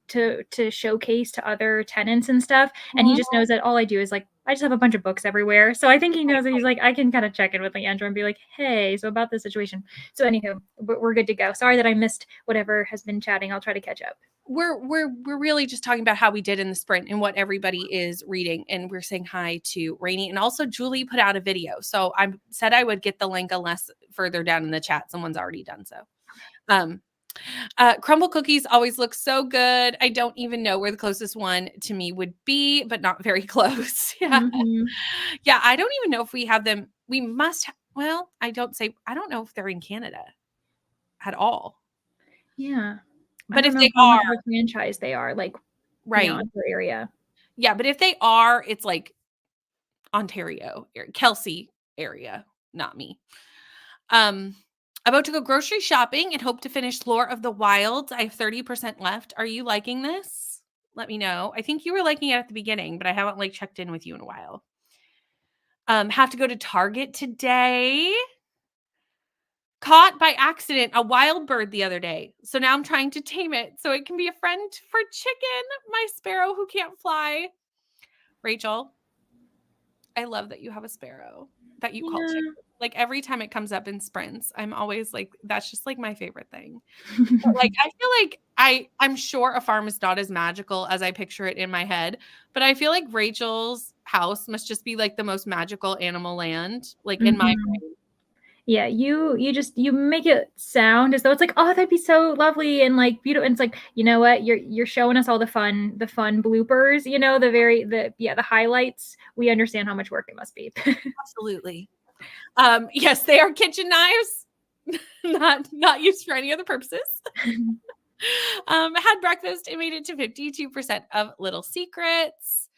to showcase to other tenants and stuff. And he just knows that all I do is like, I just have a bunch of books everywhere. So I think he knows that he's like, I can kind of check in with Leandra and be like, hey, so about this situation. So anywho, we're good to go. Sorry that I missed whatever has been chatting. I'll try to catch up. We're really just talking about how we did in the sprint and what everybody is reading. And we're saying hi to Rainey. And also Julie put out a video. So I said I would get the link unless further down in the chat, someone's already done so. Crumble cookies always look so good. I don't even know where the closest one to me would be, but not very close. Yeah. Mm-hmm. Yeah. I don't even know if we have them. We must. Well, I don't know if they're in Canada at all. Yeah. But if they how are, much of a franchise they are, like, right. Your area. Yeah. But if they are, it's like Ontario, Kelsey area, not me. About to go grocery shopping and hope to finish Lore of the Wilds. I have 30% left. Are you liking this? Let me know. I think you were liking it at the beginning, but I haven't like checked in with you in a while. Have to go to Target today. Caught by accident a wild bird the other day. So now I'm trying to tame it so it can be a friend for Chicken, my sparrow who can't fly. Rachel, I love that you have a sparrow that you call Chicken. Like every time it comes up in sprints, I'm always like, that's just like my favorite thing. But like, I feel like I'm sure a farm is not as magical as I picture it in my head, but I feel like Rachel's house must just be like the most magical animal land, like in my brain. Yeah, you make it sound as though it's like, oh, that'd be so lovely and like beautiful. And it's like, you know what? You're showing us all the fun bloopers, the highlights. We understand how much work it must be. Absolutely. Yes, they are kitchen knives, not used for any other purposes. Had breakfast and made it to 52% of Little Secrets.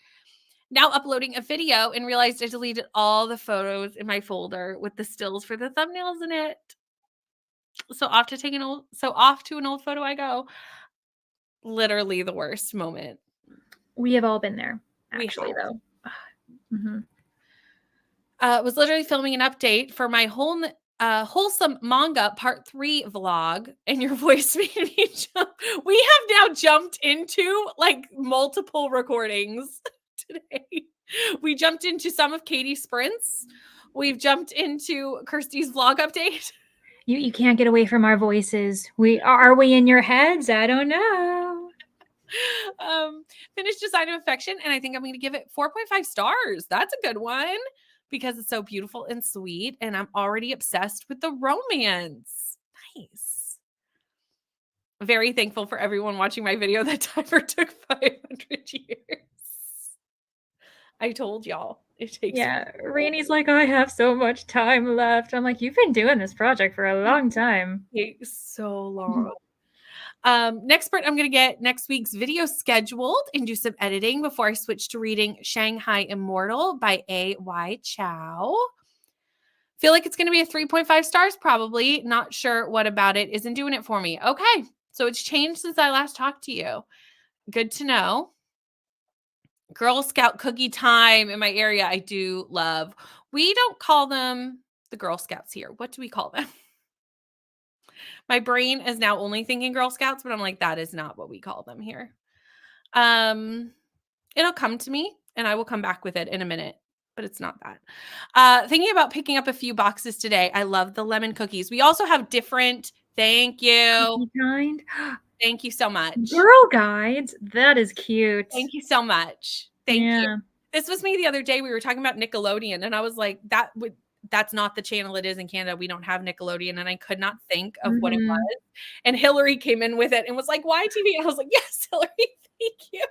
Now uploading a video and realized I deleted all the photos in my folder with the stills for the thumbnails in it. So off to an old photo I go. Literally the worst moment. We have all been there, actually, though. Mm-hmm. Was literally filming an update for my wholesome manga part 3 vlog, and your voice made me jump. We have now jumped into like multiple recordings today. We jumped into some of Katie's sprints. We've jumped into Kirsty's vlog update. You can't get away from our voices. Are we in your heads? I don't know. Finished Design of Affection, and I think I'm going to give it 4.5 stars. That's a good one because it's so beautiful and sweet, and I'm already obsessed with the romance. Nice. Very thankful for everyone watching my video. That timer took 500 years. I told y'all it takes. Yeah, Rainey's like, I have so much time left. I'm like, you've been doing this project for a long time. It takes so long. Next part, I'm going to get next week's video scheduled and do some editing before I switch to reading Shanghai Immortal by A.Y. Chow. Feel like it's going to be a 3.5 stars, probably. Not sure what about it isn't doing it for me. Okay, so it's changed since I last talked to you. Good to know. Girl Scout cookie time in my area, I do love. We don't call them the Girl Scouts here. What do we call them? My brain is now only thinking Girl Scouts, but I'm like, that is not what we call them here. It'll come to me and I will come back with it in a minute, but it's not that. Thinking about picking up a few boxes today. I love the lemon cookies. We also have different, thank you. Kind. Thank you so much. Girl guides. That is cute. Thank you so much. Thank you. This was me the other day. We were talking about Nickelodeon and I was like, that's not the channel it is in Canada. We don't have Nickelodeon. And I could not think of what it was. And Hillary came in with it and was like, why TV? And I was like, yes, Hillary, thank you.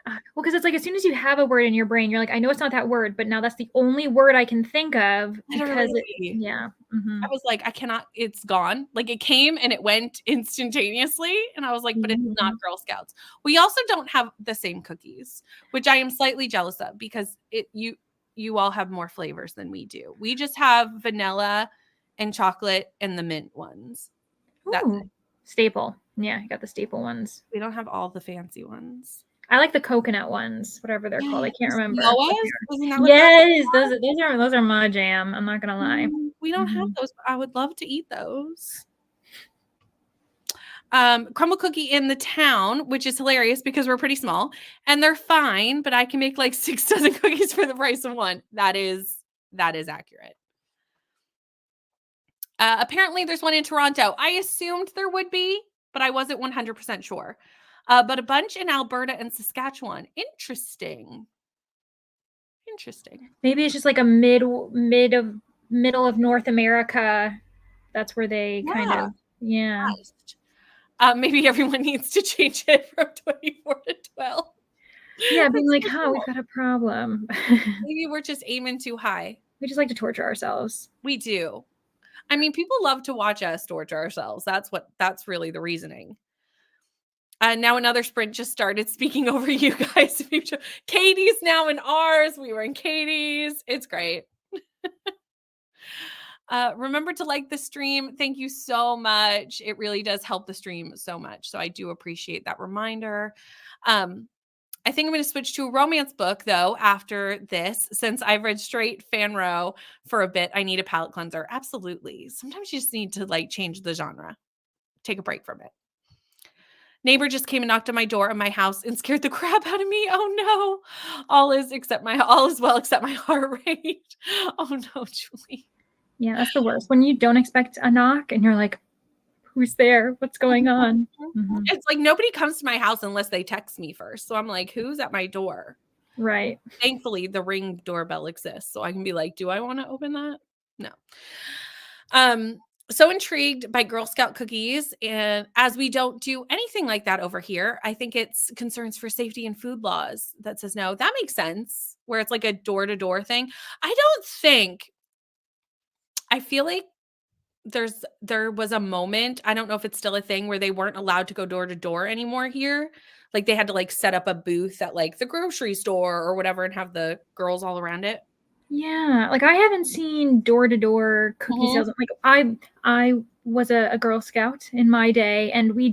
Well, because it's like as soon as you have a word in your brain, you're like, I know it's not that word, but now that's the only word I can think of because I was like, I cannot, it's gone. Like it came and it went instantaneously. And I was like, but it's not Girl Scouts. We also don't have the same cookies, which I am slightly jealous of because you all have more flavors than we do. We just have vanilla and chocolate and the mint ones. That's it. Staple. Yeah, you got the staple ones. We don't have all the fancy ones. I like the coconut ones, whatever they're called. I can't remember. Yes, those are my jam. I'm not gonna lie. We don't have those. But I would love to eat those. crumble cookie in the town, which is hilarious because we're pretty small and they're fine, but I can make like 6 dozen cookies for the price of one. That is accurate. Apparently there's one in Toronto. I assumed there would be, but I wasn't 100% sure. But a bunch in Alberta and Saskatchewan. Interesting. Maybe it's just like a middle of North America. That's where they kind of, yeah. Maybe everyone needs to change it from 24 to 12. Yeah, being like, we've got a problem. Maybe we're just aiming too high. We just like to torture ourselves. We do. I mean, people love to watch us torture ourselves. That's really the reasoning. Now another sprint just started. Speaking over you guys. Katie's now in ours. We were in Katie's. It's great. Remember to like the stream. Thank you so much. It really does help the stream so much. So I do appreciate that reminder. I think I'm going to switch to a romance book, though, after this. Since I've read straight fan row for a bit, I need a palate cleanser. Absolutely. Sometimes you just need to like change the genre. Take a break from it. Neighbor just came and knocked on my door at my house and scared the crap out of me. Oh no. All is well except my heart rate. Oh no, Julie. Yeah, that's the worst. When you don't expect a knock and you're like, who's there? What's going on? Mm-hmm. It's like nobody comes to my house unless they text me first. So I'm like, who's at my door? Right. Thankfully, the Ring doorbell exists. So I can be like, do I want to open that? No. So intrigued by Girl Scout cookies. And as we don't do anything like that over here, I think it's concerns for safety and food laws that says no. That makes sense. Where it's like a door-to-door thing. I feel like there was a moment, I don't know if it's still a thing, where they weren't allowed to go door to door anymore here. Like they had to like set up a booth at like the grocery store or whatever and have the girls all around it. Yeah, like I haven't seen door-to-door cookie sales. Like I was a Girl Scout in my day, and we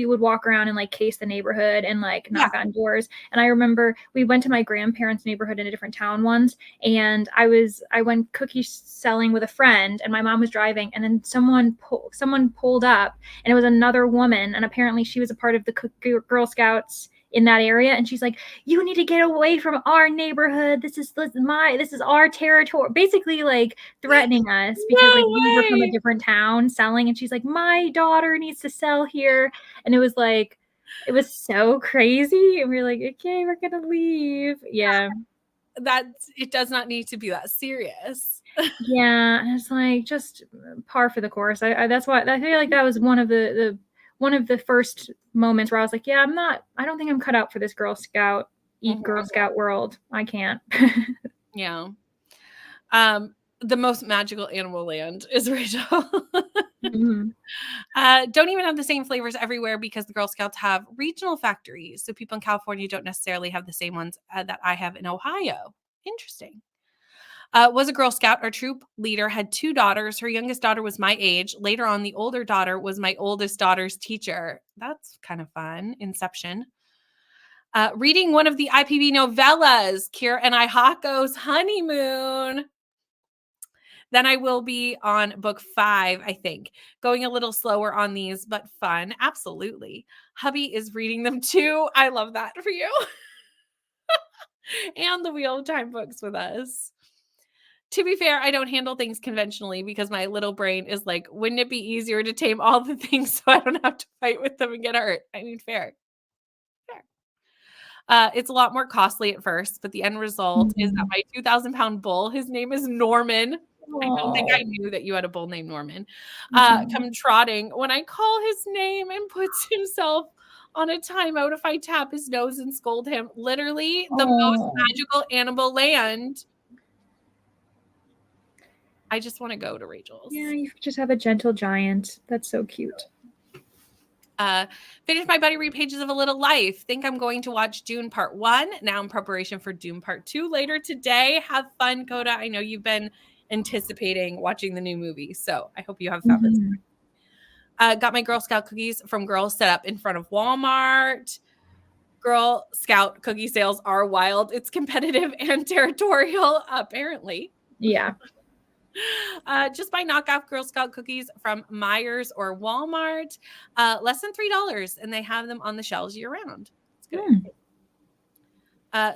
would walk around and like case the neighborhood and like knock on doors. And I remember we went to my grandparents' neighborhood in a different town once, and I went cookie selling with a friend, and my mom was driving, and then someone pulled up, and it was another woman, and apparently she was a part of the Girl Scouts in that area, and she's like, you need to get away from our neighborhood, this is our territory, basically like threatening us because like we were from a different town selling, and she's like, my daughter needs to sell here. And it was so crazy, and we were like, okay, we're gonna leave. Yeah, it does not need to be that serious. Yeah, and it's like just par for the course. That's why I feel like that was one of the first moments where I was like, yeah, I don't think I'm cut out for this Girl Scout world. I can't. Yeah. The most magical animal land is Rachel. Mm-hmm. Don't even have the same flavors everywhere because the Girl Scouts have regional factories. So people in California don't necessarily have the same ones that I have in Ohio. Interesting. Was a Girl Scout. Our troop leader had 2 daughters. Her youngest daughter was my age. Later on, the older daughter was my oldest daughter's teacher. That's kind of fun. Inception. Reading one of the IPB novellas, Kira and Hako's Honeymoon. Then I will be on book 5, I think. Going a little slower on these, but fun. Absolutely. Hubby is reading them too. I love that for you. And the Wheel of Time books with us. To be fair, I don't handle things conventionally because my little brain is like, wouldn't it be easier to tame all the things so I don't have to fight with them and get hurt? I mean, fair. It's a lot more costly at first, but the end result is that my 2,000-pound bull, his name is Norman. I don't think I knew that you had a bull named Norman. Come trotting when I call his name and puts himself on a timeout if I tap his nose and scold him. Literally the most magical animal land. I just want to go to Rachel's. Yeah, you just have a gentle giant. That's so cute. Finished my Buddy Read Pages of a Little Life. Think I'm going to watch Dune Part 1. Now in preparation for Dune Part 2 later today. Have fun, Coda. I know you've been anticipating watching the new movie, so I hope you have fun. Got my Girl Scout cookies from girls set up in front of Walmart. Girl Scout cookie sales are wild. It's competitive and territorial, apparently. Yeah. Just buy knockoff Girl Scout cookies from Myers or Walmart. Less than $3, and they have them on the shelves year round. It's good.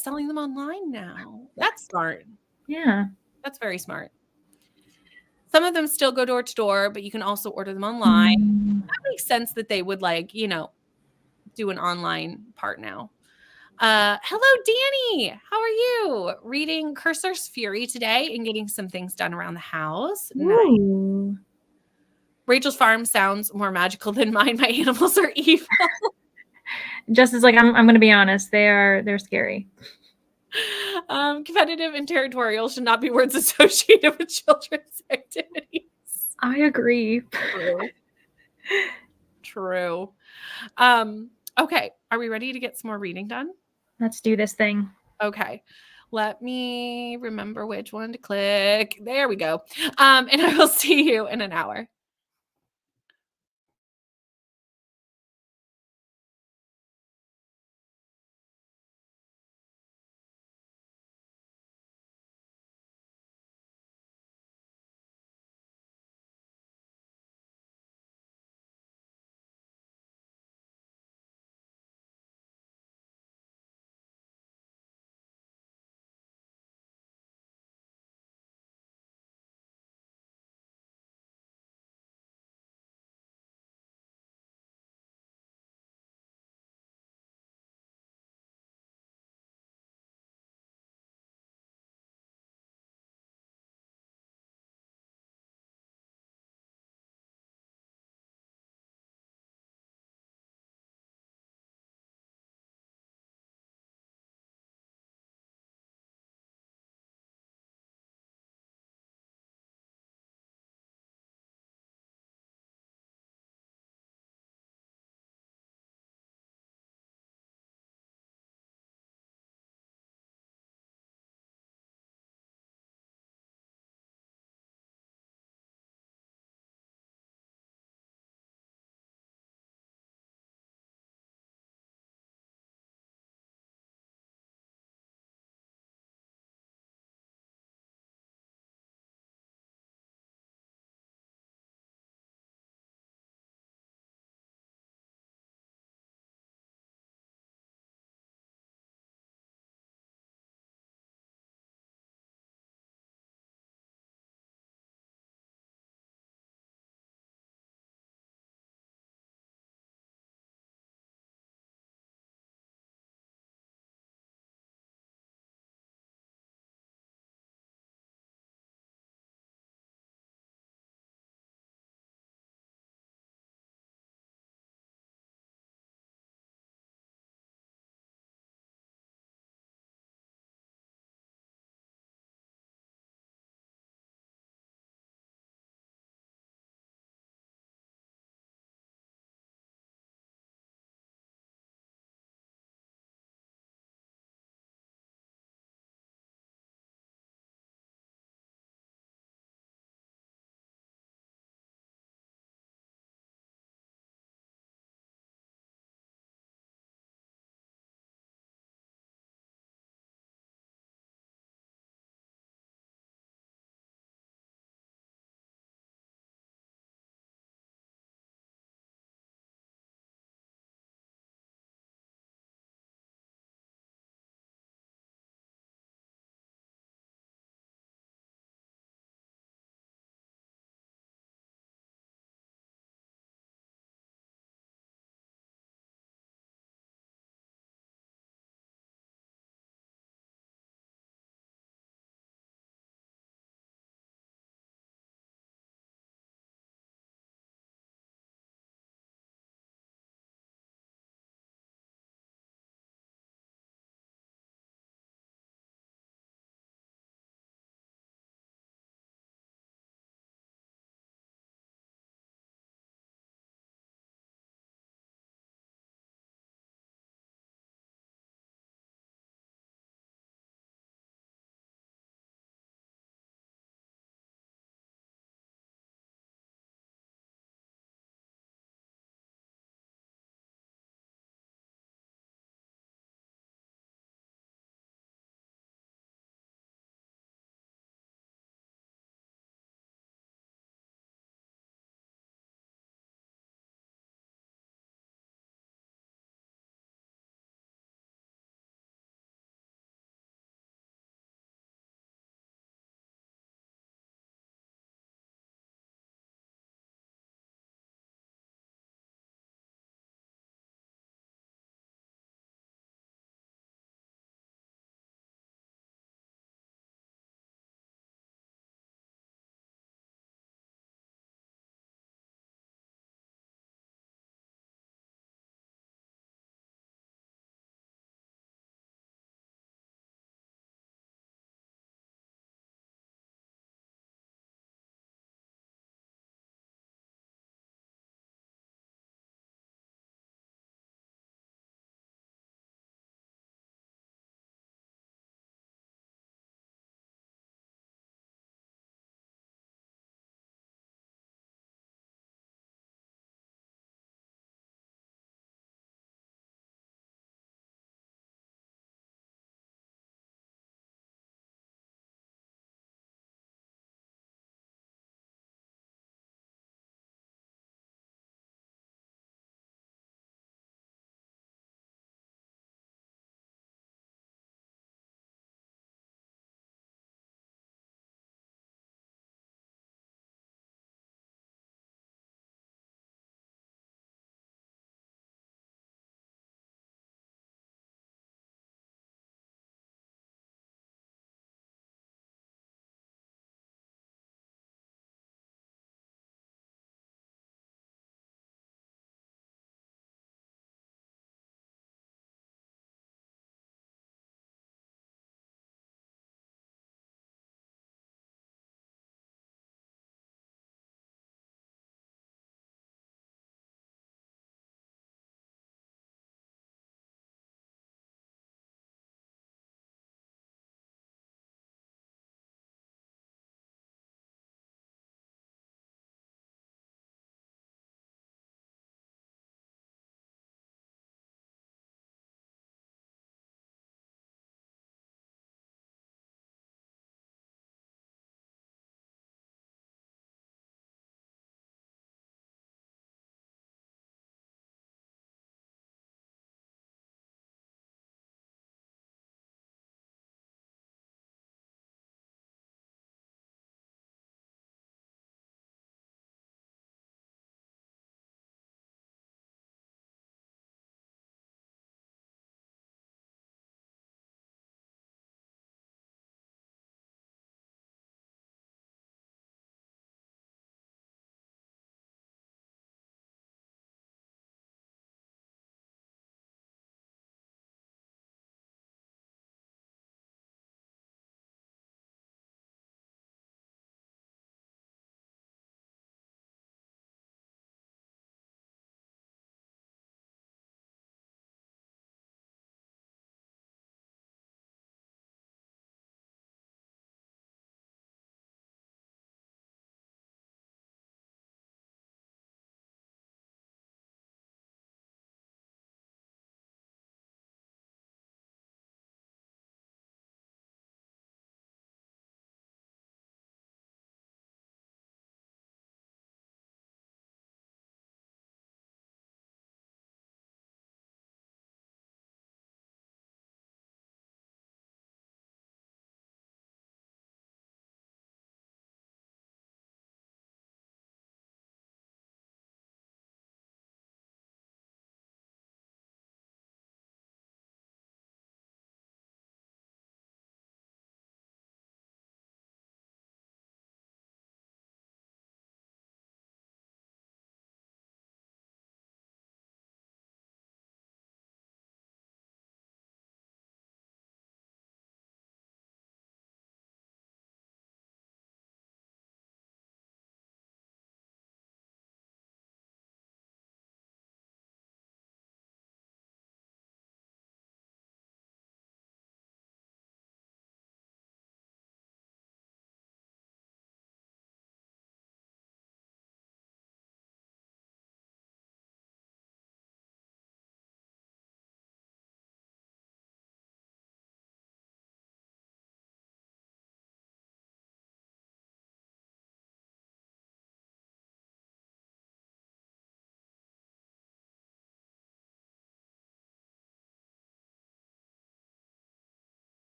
Selling them online now. That's smart. Yeah. That's very smart. Some of them still go door to door, but you can also order them online. That makes sense that they would do an online part now. Hello, Danny. How are you? Reading Cursor's Fury today and getting some things done around the house. Ooh. Nice. Rachel's farm sounds more magical than mine. My animals are evil. Just as I'm going to be honest, they're scary. Competitive and territorial should not be words associated with children's activities. I agree. True. Okay. Are we ready to get some more reading done? Let's do this thing. Okay. Let me remember which one to click. There we go. And I will see you in an hour.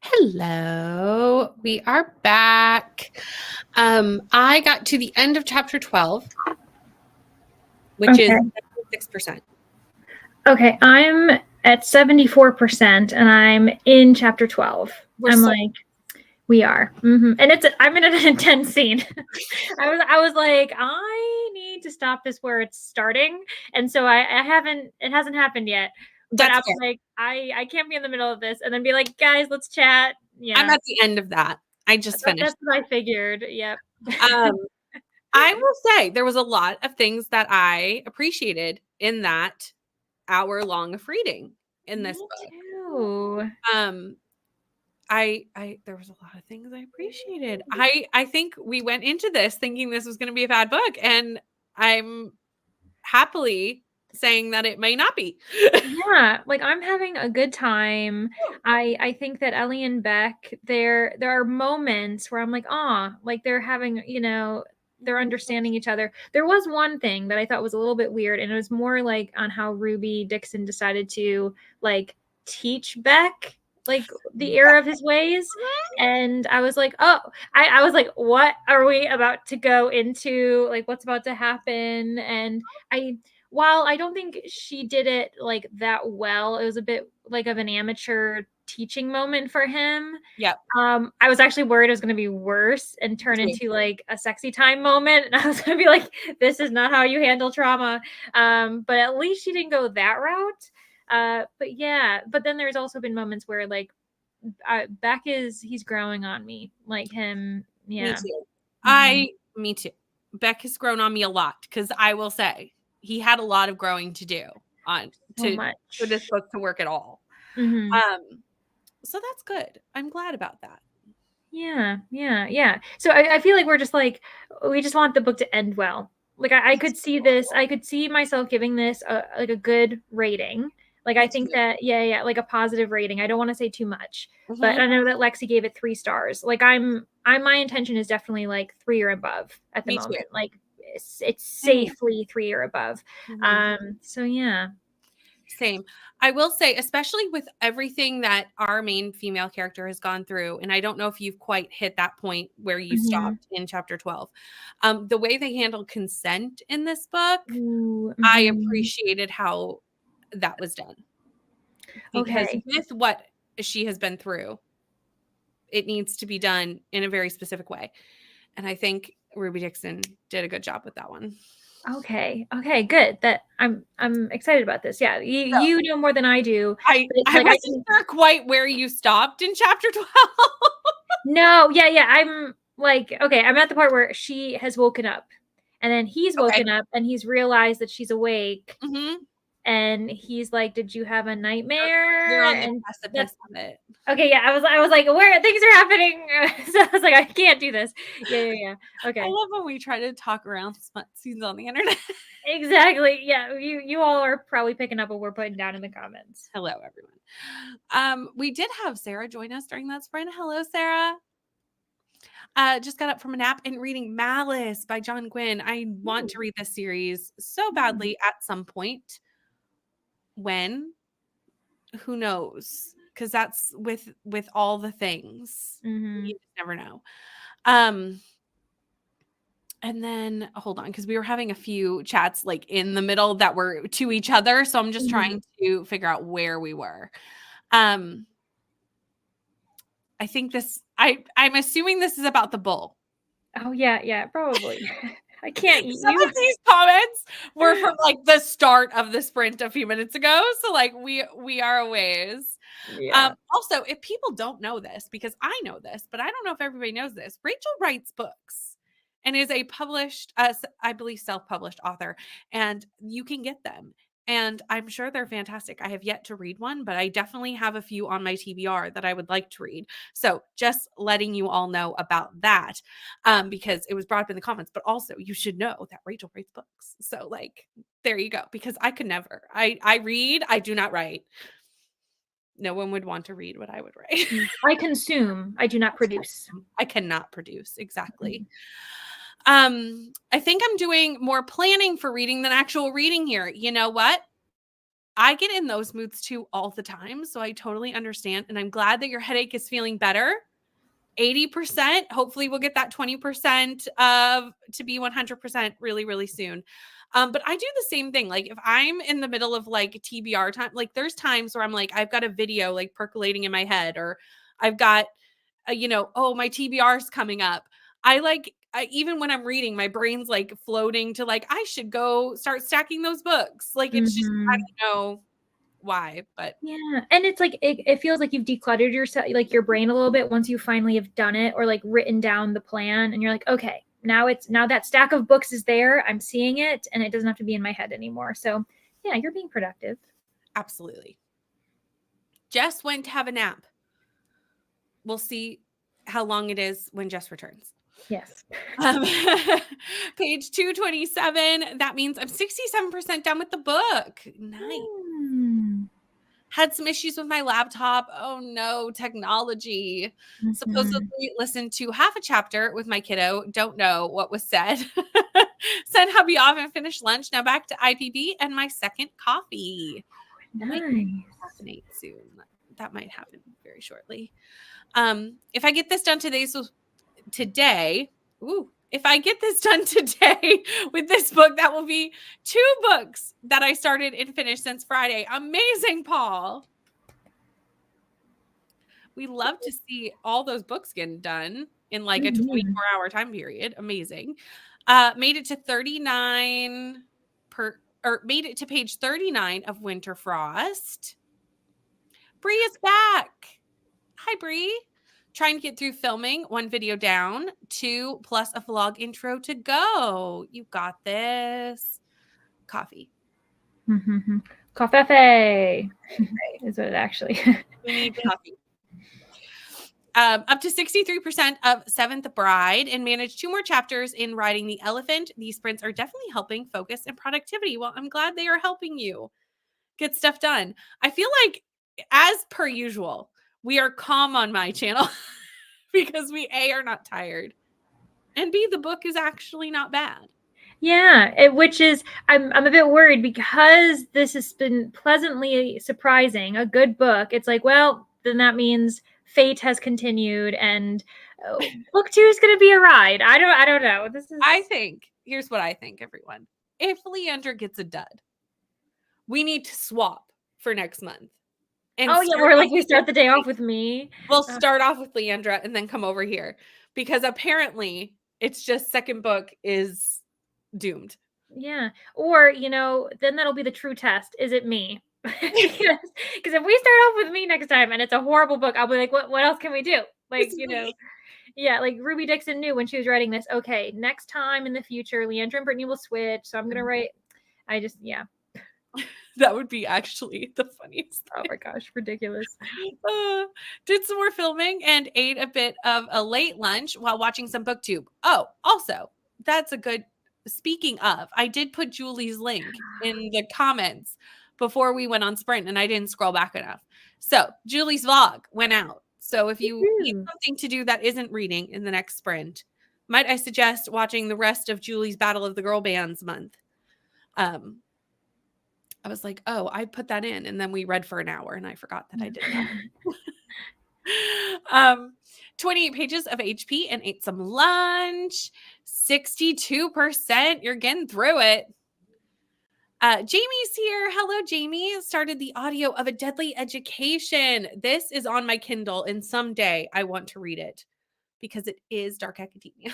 Hello, we are back. I got to the end of chapter 12, which is 6%. Okay, I'm at 74% and I'm in chapter 12. We are. And I'm in an intense scene. I was like, I need to stop this where it's starting. And so it hasn't happened yet. But I was like, I can't be in the middle of this and then be like, guys, let's chat. Yeah. I'm at the end of that. I just finished. That's what I figured. Yep. I will say there was a lot of things that I appreciated in that hour long of reading in this book. Too. There was a lot of things I appreciated. I think we went into this thinking this was going to be a bad book, and I'm happily saying that it may not be. Yeah, like I'm having a good time. I think that Ellie and Beck, there are moments where I'm like, like they're having, they're understanding each other. There was one thing that I thought was a little bit weird, and it was more like on how Ruby Dixon decided to like teach Beck like the error of his ways. And I was like, I was like, what are we about to go into? Like, what's about to happen? And while I don't think she did it like that well, it was a bit like of an amateur teaching moment for him. Yep. I was actually worried it was going to be worse and turn into like a sexy time moment. And I was going to be like, this is not how you handle trauma. But at least she didn't go that route. But yeah, but then there's also been moments where like Beck he's growing on me, like him. Yeah. Me too. Beck has grown on me a lot because I will say he had a lot of growing to do for this book to work at all. So that's good. I'm glad about that. Yeah. So I feel like we're just like, we just want the book to end well. Like I could see this, I could see myself giving this like a good rating. Like I think that, like a positive rating. I don't want to say too much, but I know that Lexi gave it 3 stars. Like my intention is definitely like 3 or above at the moment. Like it's safely 3 or above. So yeah. Same. I will say, especially with everything that our main female character has gone through, and I don't know if you've quite hit that point where you stopped in chapter 12. The way they handled consent in this book, I appreciated how that was done. Because with what she has been through, it needs to be done in a very specific way. And I think Ruby Dixon did a good job with that one. Okay, good. That I'm excited about this. Yeah, you know more than I do. I wasn't sure quite where you stopped in chapter 12. No, yeah. I'm like, okay, I'm at the part where she has woken up, and then he's woken up, and he's realized that she's awake. And he's like, "Did you have a nightmare?" You're on the precipice of it. Okay, yeah, I was like, where things are happening. So I was like, I can't do this. Yeah. Okay. I love when we try to talk around smut scenes on the internet. Exactly. Yeah, you all are probably picking up what we're putting down in the comments. Hello, everyone. We did have Sarah join us during that sprint. Hello, Sarah. Just got up from a nap and reading Malice by John Gwynne. I want to read this series so badly at some point. When? Who knows? Because that's with all the things. You just never know. And then hold on, because we were having a few chats like in the middle that were to each other. So I'm just trying to figure out where we were. I think I'm assuming this is about the bull. Oh yeah, probably. I can't eat Some of these comments were from like the start of the sprint a few minutes ago. So like we are a ways. Yeah. Also, if people don't know this, because I know this, but I don't know if everybody knows this, Rachel writes books and is a published, I believe, self-published author, and you can get them. And I'm sure they're fantastic. I have yet to read one, but I definitely have a few on my TBR that I would like to read. So just letting you all know about that, because it was brought up in the comments, but also you should know that Rachel writes books. So like, there you go, because I could never. I read, I do not write. No one would want to read what I would write. I consume, I do not produce. I cannot produce. Exactly. I think I'm doing more planning for reading than actual reading here. You know what? I get in those moods too all the time, so I totally understand, and I'm glad that your headache is feeling better. 80%, hopefully we'll get that 20% of to be 100% really, really soon. But I do the same thing. Like if I'm in the middle of like TBR time, like there's times where I'm like, I've got a video like percolating in my head, or I've got, oh, my TBR is coming up. Even when I'm reading, my brain's like floating to like, I should go start stacking those books. Like it's just, I don't know why, but yeah. And it's like it feels like you've decluttered yourself, like your brain a little bit once you finally have done it or like written down the plan, and you're like, okay, now that stack of books is there, I'm seeing it, and it doesn't have to be in my head anymore. So yeah, you're being productive. absolutely. Jess went to have a nap. We'll see how long it is when Jess returns. Yes. Page 227. That means I'm 67% done with the book. Nice. Had some issues with my laptop. Oh no, technology. Supposedly listened to half a chapter with my kiddo. Don't know what was said. Sent hubby off and finished lunch. Now back to IPB and my second coffee. Nice. Caffeinate soon. That might happen very shortly. If I get this done today, if I get this done today with this book, that will be 2 books that I started and finished since Friday. Amazing, Paul. We love to see all those books getting done in like a 24-hour time period. Amazing. Made it to 39 made it to page 39 of Winter Frost. Bree is back. Hi, Bree. Trying to get through filming, 1 video down, 2 plus a vlog intro to go. You got this. Coffee. Coffee is what it actually. We need coffee. Up to 63% of 7th Bride and managed 2 more chapters in Riding the Elephant. These sprints are definitely helping focus and productivity. Well, I'm glad they are helping you get stuff done. I feel like, as per usual, we are calm on my channel because we A, are not tired, and B, the book is actually not bad. Yeah, which is, I'm a bit worried because this has been pleasantly surprising, a good book. It's like, well, then that means fate has continued, and book 2 is going to be a ride. I don't know. Here's what I think, everyone. If Leandra gets a dud, we need to swap for next month. And we're like, we start the day off with me. We'll start off with Leandra and then come over here, because apparently it's just second book is doomed. Yeah. Or, then that'll be the true test. Is it me? Because if we start off with me next time and it's a horrible book, I'll be like, what else can we do? Like, yeah, like Ruby Dixon knew when she was writing this, okay, next time in the future, Leandra and Brittany will switch. So I'm going to write, That would be actually the funniest thing. Oh my gosh, ridiculous. Did some more filming and ate a bit of a late lunch while watching some booktube. Oh, also, that's a good, speaking of, I did put Julie's link in the comments before we went on sprint, and I didn't scroll back enough. So Julie's vlog went out. So if you need something to do that isn't reading in the next sprint, might I suggest watching the rest of Julie's Battle of the Girl Bands month. I was like, oh, I put that in, and then we read for an hour, and I forgot that I did that. 28 pages of HP and ate some lunch. 62%. You're getting through it. Jamie's here. Hello, Jamie. Started the audio of A Deadly Education. This is on my Kindle, and someday I want to read it because it is dark academia.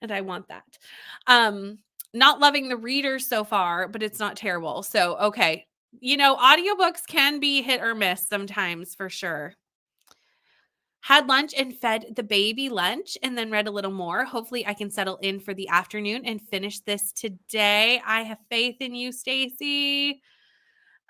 And I want that. Not loving the readers so far, but it's not terrible. So, okay. Audiobooks can be hit or miss sometimes, for sure. Had lunch and fed the baby lunch and then read a little more. Hopefully I can settle in for the afternoon and finish this today. I have faith in you, Stacy.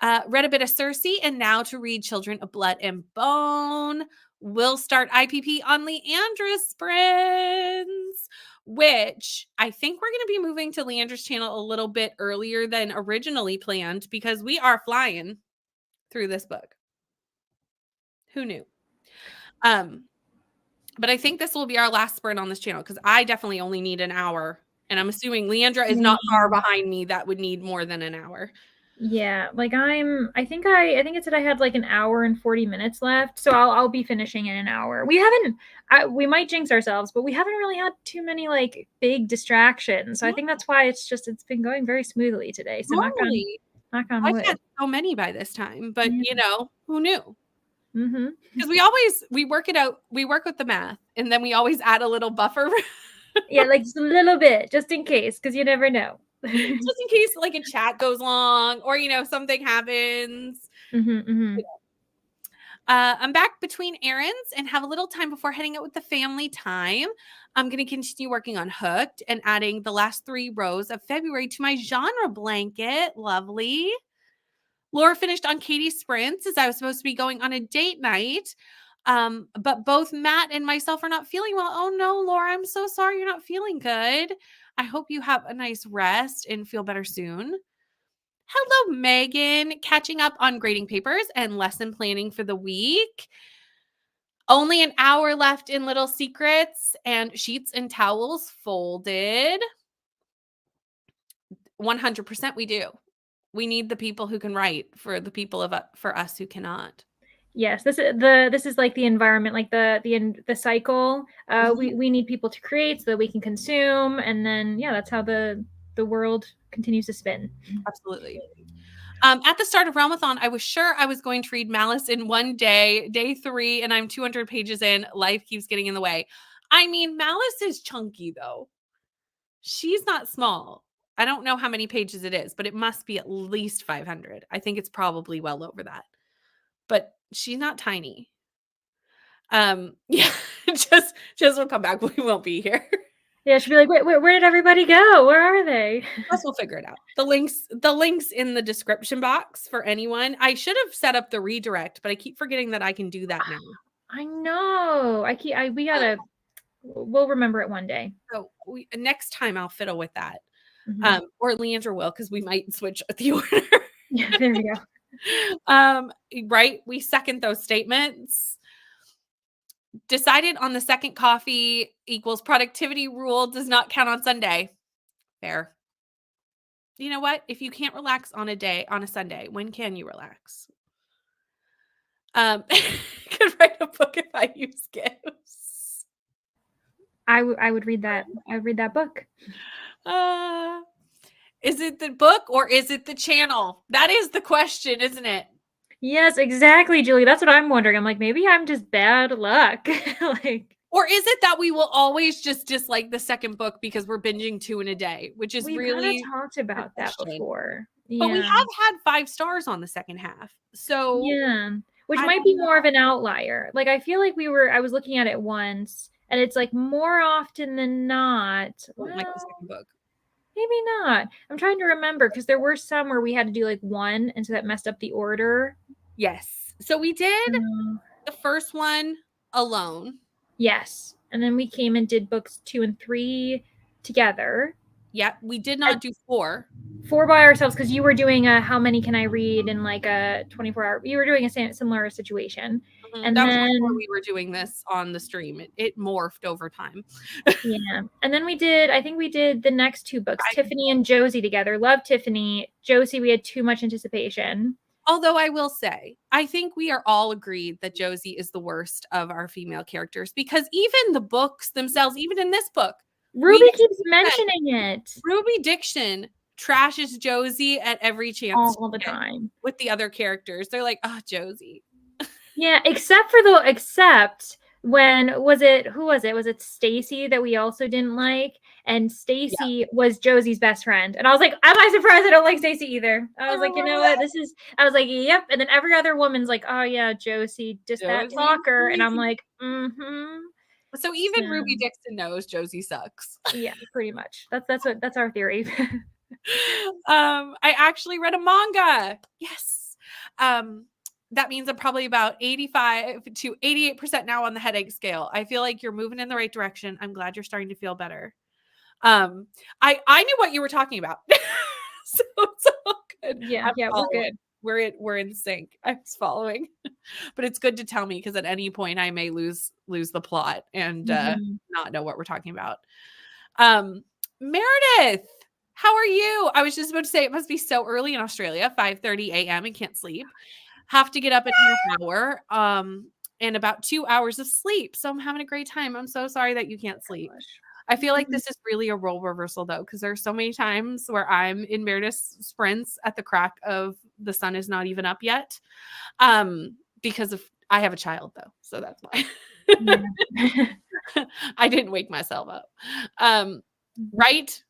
Read a bit of Circe, and now to read Children of Blood and Bone. We'll start IPP on Leandra's sprints, which I think we're going to be moving to Leandra's channel a little bit earlier than originally planned, because we are flying through this book. Who knew? But I think this will be our last sprint on this channel, because I definitely only need an hour, and I'm assuming Leandra is not far behind me that would need more than an hour. Yeah, like I think it said I had like an hour and 40 minutes left, so I'll be finishing in an hour. We haven't we might jinx ourselves, but we haven't really had too many like big distractions. So I Yeah, think that's why it's been going very smoothly today. So normally knock on I've wood. had so many by this time, but Yeah. you know, who knew? Mhm. Because we work it out, we work with the math, and then we always add a little buffer Yeah, like just a little bit, just in case, because you never know. just in case like a chat goes long or you know something happens. Mhm, mhm. I'm back between errands and have a little time before heading out with the family time. I'm going to continue working on Hooked and adding the last 3 rows of February to my genre blanket. Lovely. Laura finished on Katie's sprints as I was supposed to be going on a date night. But both Matt and myself are not feeling well. Oh no, Laura, I'm so sorry you're not feeling good. I hope you have a nice rest and feel better soon. Hello, Megan. Catching up on grading papers and lesson planning for the week. Only an hour left in Little Secrets and sheets and towels folded. 100% we do. We need the people who can write for the people for us who cannot. Yes, this is like the environment, like the cycle. Mhm. We need people to create so that we can consume, and then yeah, that's how the world continues to spin. Absolutely. At the start of Realmathon, I was sure I was going to read Malice in one day, day 3, and I'm 200 pages in. Life keeps getting in the way. I mean, Malice is chunky though. She's not small. I don't know how many pages it is, but it must be at least 500. I think it's probably well over that. But she's not tiny. Yeah, just will come back. We won't be here. Yeah, she'll be like, wait, where did everybody go? Where are they? Plus, we'll figure it out. The links in the description box for anyone. I should have set up the redirect, but I keep forgetting that I can do that now. I know. We gotta. We'll remember it one day. So next time I'll fiddle with that. Mhm. Or Leandra will because we might switch the order. Yeah, there we go. Right? We second those statements. Decided on the second coffee equals productivity rule does not count on Sunday. Fair. You know what? If you can't relax on a Sunday, when can you relax? Could write a book if I use gifts. I would read that. I would read that book. Uh, is it the book or is it the channel? That is the question, isn't it? Yes, exactly, Julie. That's what I'm wondering. I'm like, maybe I'm just bad luck. Like, Or is it that we will always just dislike the second book because we're binging 2 in a day, which is we've kind of really talked the about that question. before. But we Yeah. have had 5 stars on the second half. So Yeah. Which I might don't be know. more of an outlier. Like I feel like I was looking at it once and it's like more often than not. I don't like the Well, second book. maybe not. I'm trying to remember because there were some where we had to do like one and so that messed up the order. Yes. So we did Uh, the first one alone. yes. And then we came and did books 2 and 3 together. Yep. We did not do 4. 4 by ourselves because you were doing a how many can I read in like a 24-hour. You were doing a similar situation. And That was before then we were doing this on the stream. It morphed over time. yeah. And then I think we did the next 2 books, I, Tiffany and Josie together. Love Tiffany. Josie, we had too much anticipation. although I will say, I think we are all agreed that Josie is the worst of our female characters because even the books themselves, even in this book, we Ruby get keeps said, mentioning it Ruby Diction trashes Josie at every chance all the she gets time. with the other characters. They're like, oh, Josie. Yeah, except when who was it? Was it Stacy that we also didn't like? And Yeah. Stacy was Josie's best friend. And I was like, am I surprised I don't like Stacy either? I I was like, you remember know that. what? I was like, yep. And then every other woman's like, oh yeah, Josie, just that Josie's talker. And I'm crazy. like, mm-hmm. So So even Ruby Dixon knows Josie sucks. yeah, pretty much. That's our theory. I actually read a manga. Yes. That means I'm probably about 85 to 88% now on the headache scale. I feel like you're moving in the right direction. I'm glad you're starting to feel better. I knew what you were talking about. So it's all good. Yeah, I'm yeah, we're following. good. We're in sync. I was following. But it's good to tell me because at any point I may lose the plot and Mhm. not know what we're talking about. Um Meredith, How are you? I was just about to say it must be so early in Australia, 5:30 a.m. and can't sleep. Have to get up in half hour, and about 2 hours of sleep. So I'm having a great time. I'm so sorry that you can't sleep. Gosh. I feel like this is really a role reversal though, because there's so many times where I'm in Meredith's sprints at the crack of the sun is not even up yet. Because of I have a child though, so that's why. Yeah. I didn't wake myself up. Right?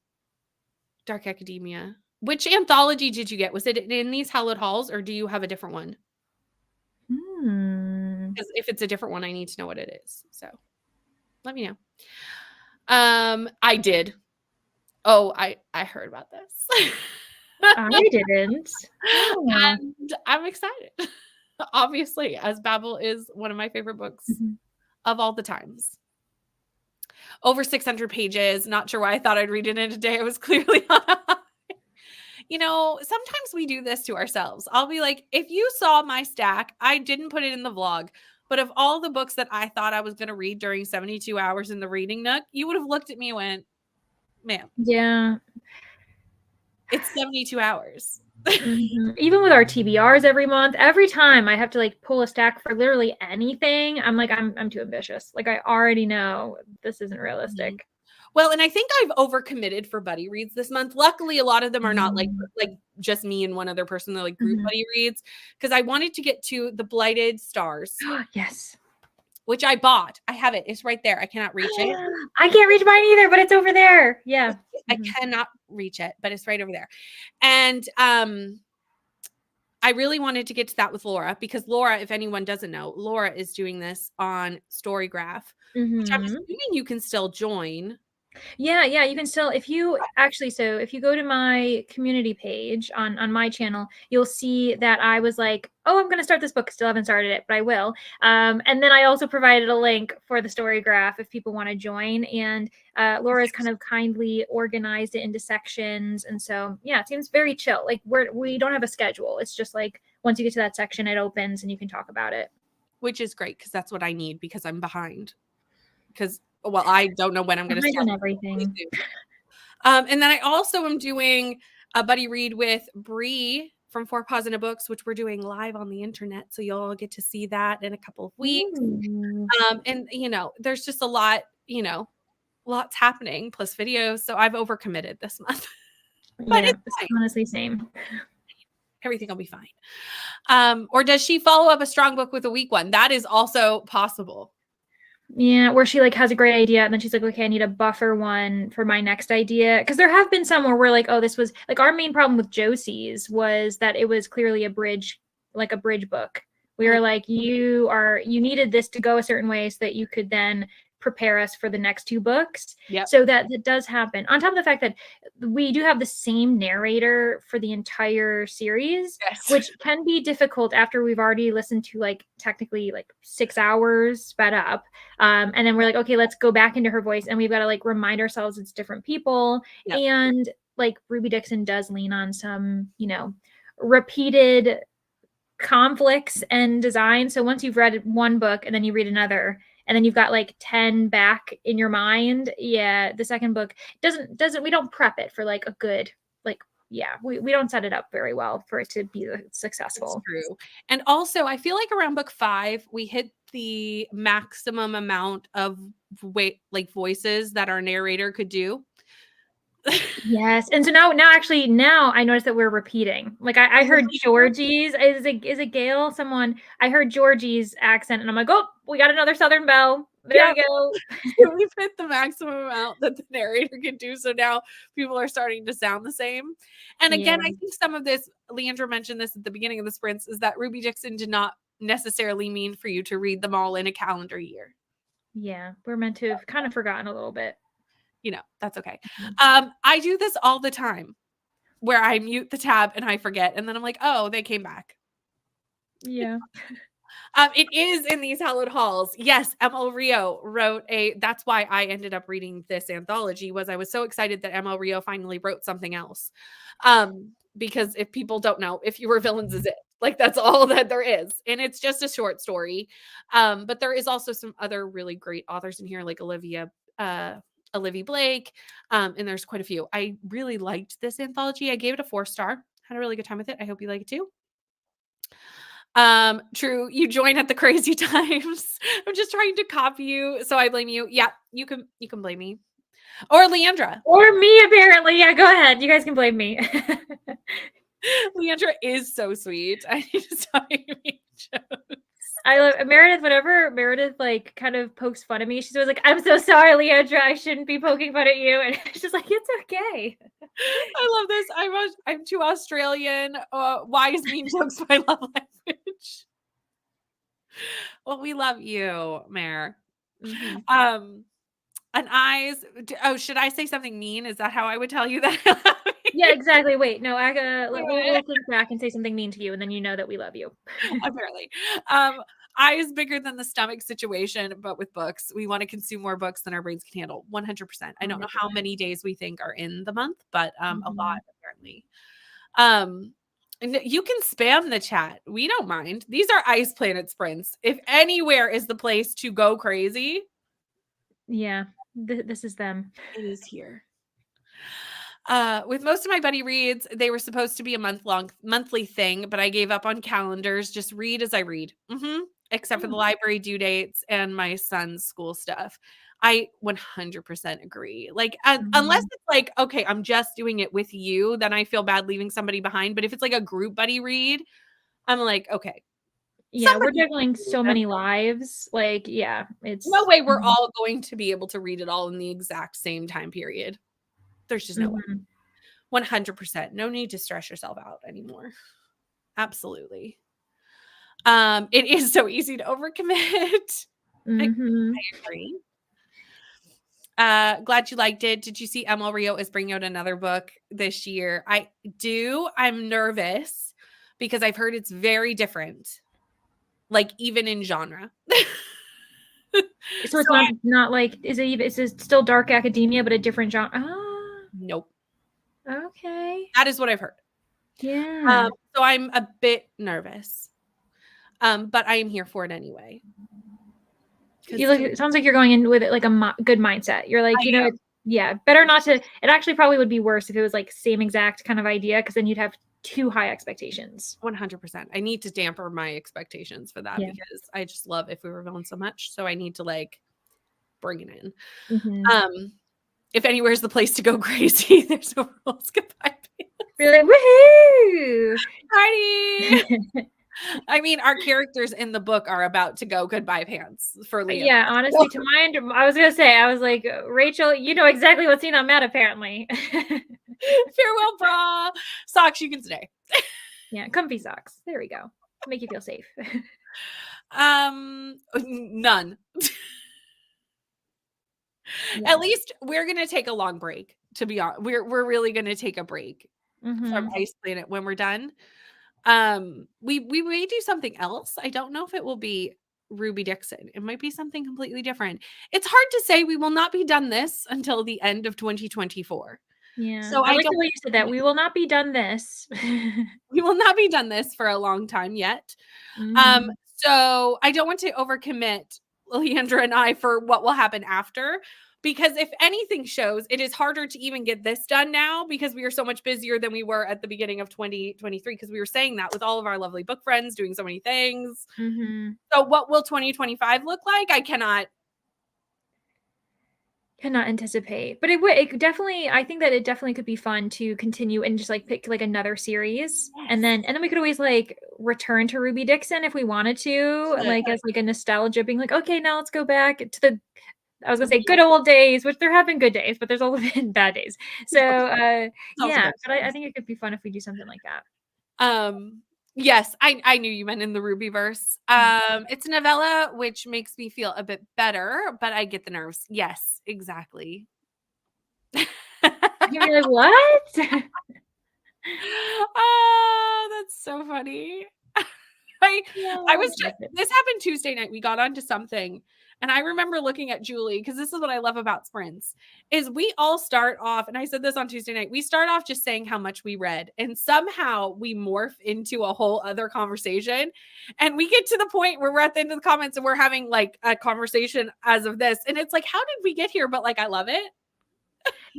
Dark Academia. Which anthology did you get? Was it in these Hallowed Halls, or do you have a different one? Because if it's a different one, I need to know what it is. So let me know. I did. Oh, I heard about this. I didn't. Oh. And I'm excited. Obviously, as Babel is one of my favorite books of all the times. Over 600 pages. Not sure why I thought I'd read it in a day. It was clearly you know, sometimes we do this to ourselves. I'll be like, if you saw my stack, I didn't put it in the vlog, but of all the books that I thought I was going to read during 72 hours in the reading nook, you would have looked at me and went, ma'am, Yeah. it's 72 hours. Even with our TBRs every month, every time I have to like pull a stack for literally anything, I'm like, I'm too ambitious. Like I already know this isn't realistic. Well, and I think I've overcommitted for buddy reads this month. Luckily, a lot of them are not like just me and one other person. They're like group buddy reads, because I wanted to get to The Blighted Stars. Yes. Which I bought. I have it. It's right there. I cannot reach it. I can't reach mine either, but it's over there. Yeah. I cannot reach it, but it's right over there. And I really wanted to get to that with Laura, because Laura, if anyone doesn't know, Laura is doing this on Storygraph, which I'm assuming you can still join. Yeah, you can still, if you go to my community page on my channel, you'll see that I was like, oh, I'm going to start this book. Still haven't started it, but I will. And then I also provided a link for the Storygraph if people want to join. And Laura's kind of kindly organized it into sections. And so, yeah, it seems very chill. Like we don't have a schedule. It's just like once you get to that section, it opens and you can talk about it. Which is great, because that's what I need, because I'm behind. Because I don't know when I'm going to start everything. And then I also am doing a buddy read with Bree from Four Paws in a Books, which we're doing live on the internet. So you'll get to see that in a couple of weeks. And, you know, there's just a lot, you know, lots happening, plus videos. So I've overcommitted this month. But yeah, it's fine. honestly, same. Everything will be fine. Or does she follow up a strong book with a weak one? That is also possible. Yeah, where she like has a great idea and then she's like, okay, I need a buffer one for my next idea. Because there have been some where we're like, oh, this was like our main problem with Josie's was that it was clearly a bridge book. We were like, you needed this to go a certain way so that you could then prepare us for the next two books. Yep. So that does happen. On top of the fact that we do have the same narrator for the entire series, which can be difficult after we've already listened to like technically like 6 hours sped up. And then we're like, okay, let's go back into her voice. And we've got to like remind ourselves it's different people. Yep. And like Ruby Dixon does lean on some, you know, repeated conflicts and design. So once you've read one book and then you read another, and then you've got like 10 back in your mind. Yeah, the second book doesn't we don't prep it for like a good, like, yeah, we don't set it up very well for it to be successful. It's true. And also I feel like around book 5, we hit the maximum amount of voices that our narrator could do. Yes. And so now I noticed that we're repeating. Like I heard Georgie's, is it Gail? I heard Georgie's accent and I'm like, oh, we got another Southern belle. There we go. We've hit the maximum amount that the narrator can do. So now people are starting to sound the same. And again, I think some of this, Leandra mentioned this at the beginning of the sprints, is that Ruby Dixon did not necessarily mean for you to read them all in a calendar year. Yeah, we're meant to have kind of forgotten a little bit. You know, that's okay. I do this all the time where I mute the tab and I forget. And then I'm like, oh, they came back. Yeah. It is in these Hallowed Halls. Yes, ML Rio wrote that's why I ended up reading this anthology, was I was so excited that ML Rio finally wrote something else. Because if people don't know, If You Were Villains is it. Like that's all that there is. And it's just a short story. But there is also some other really great authors in here, like Olivia Olivia Blake, and there's quite a few. I really liked this anthology. I gave it a 4-star. Had a really good time with it. I hope you like it too. True, you join at the crazy times. I'm just trying to copy you, so I blame you. Yeah, you can blame me. Or Leandra. Or me, apparently. Yeah, go ahead. You guys can blame me. Leandra is so sweet. I need to stop making jokes. I love Meredith. Whenever Meredith like kind of pokes fun at me, she's always like, "I'm so sorry, Leandra. I shouldn't be poking fun at you." And she's like, "It's okay." I love this. I'm too Australian. Wise mean jokes by love language. Well, we love you, Mare. Mm-hmm. And eyes. Oh, should I say something mean? Is that how I would tell you that? Yeah, exactly. Wait, no, we'll think back and say something mean to you, and then you know that we love you. Apparently. Eyes bigger than the stomach situation, but with books. We want to consume more books than our brains can handle. 100%. I don't know how many days we think are in the month, but a lot apparently. And you can spam the chat. We don't mind. These are Ice Planet sprints. If anywhere is the place to go crazy, yeah, this is them. it is here. With most of my buddy reads, they were supposed to be a monthly thing, but I gave up on calendars. Just read as I read. Except for the library due dates and my son's school stuff. I 100% agree. Like, unless it's like, okay, I'm just doing it with you, then I feel bad leaving somebody behind. But if it's like a group buddy read, I'm like, okay. Yeah, we're juggling so many lives. Like, yeah, it's no way we're all going to be able to read it all in the exact same time period. There's just no way. 100%. No need to stress yourself out anymore. Absolutely. It is so easy to overcommit. I agree. Glad you liked it. Did you see Emil Rio is bringing out another book this year? I do. I'm nervous because I've heard it's very different, like even in genre. So it's not like, is it still dark academia, but a different genre? Nope. Okay. That is what I've heard. Yeah. So I'm a bit nervous. But I am here for it anyway. It sounds like you're going in with it like a good mindset. You're like, better not to. It actually probably would be worse if it was like same exact kind of idea, because then you'd have too high expectations. 100%. I need to damper my expectations for that because I just love If We Were Villains so much. So I need to like bring it in. If anywhere is the place to go crazy, there's no rules. Goodbye. Really, woohoo! Party! I mean, our characters in the book are about to go goodbye pants for Liam. Yeah, honestly, to mind, I was like, Rachel, you know exactly what's seen on Matt, apparently. Farewell bra. Socks, you can stay. Yeah, comfy socks. There we go. Make you feel safe. None. Yeah. At least we're gonna take a long break, to be honest. We're really gonna take a break from Ice Planet when we're done. We may do something else. I don't know if it will be Ruby Dixon. It might be something completely different. It's hard to say. We will not be done this until the end of 2024. Yeah. So I like the way you said that. We will not be done this. We will not be done this for a long time yet. So I don't want to overcommit Leandra and I for what will happen after. Because if anything shows, it is harder to even get this done now because we are so much busier than we were at the beginning of 2023, because we were saying that with all of our lovely book friends doing so many things. So what will 2025 look like? I cannot anticipate, but it definitely, I think that it definitely could be fun to continue and just like pick like another series. And then we could always like return to Ruby Dixon if we wanted to, like as like a nostalgia, being like, okay, now let's go back to the, I was gonna say good old days, which there have been good days, but there's also been bad days. So yeah, but I think it could be fun if we do something like that. Yes, I knew you meant in the Rubyverse. It's a novella, which makes me feel a bit better, but I get the nerves. Yes, exactly. You're like, what? Oh, that's so funny. This happened Tuesday night. We got onto something. And I remember looking at Julie, because this is what I love about sprints, is we all start off, and I said this on Tuesday night, we start off just saying how much we read, and somehow we morph into a whole other conversation. And we get to the point where we're at the end of the comments and we're having like a conversation as of this. And it's like, how did we get here? But like, I love it.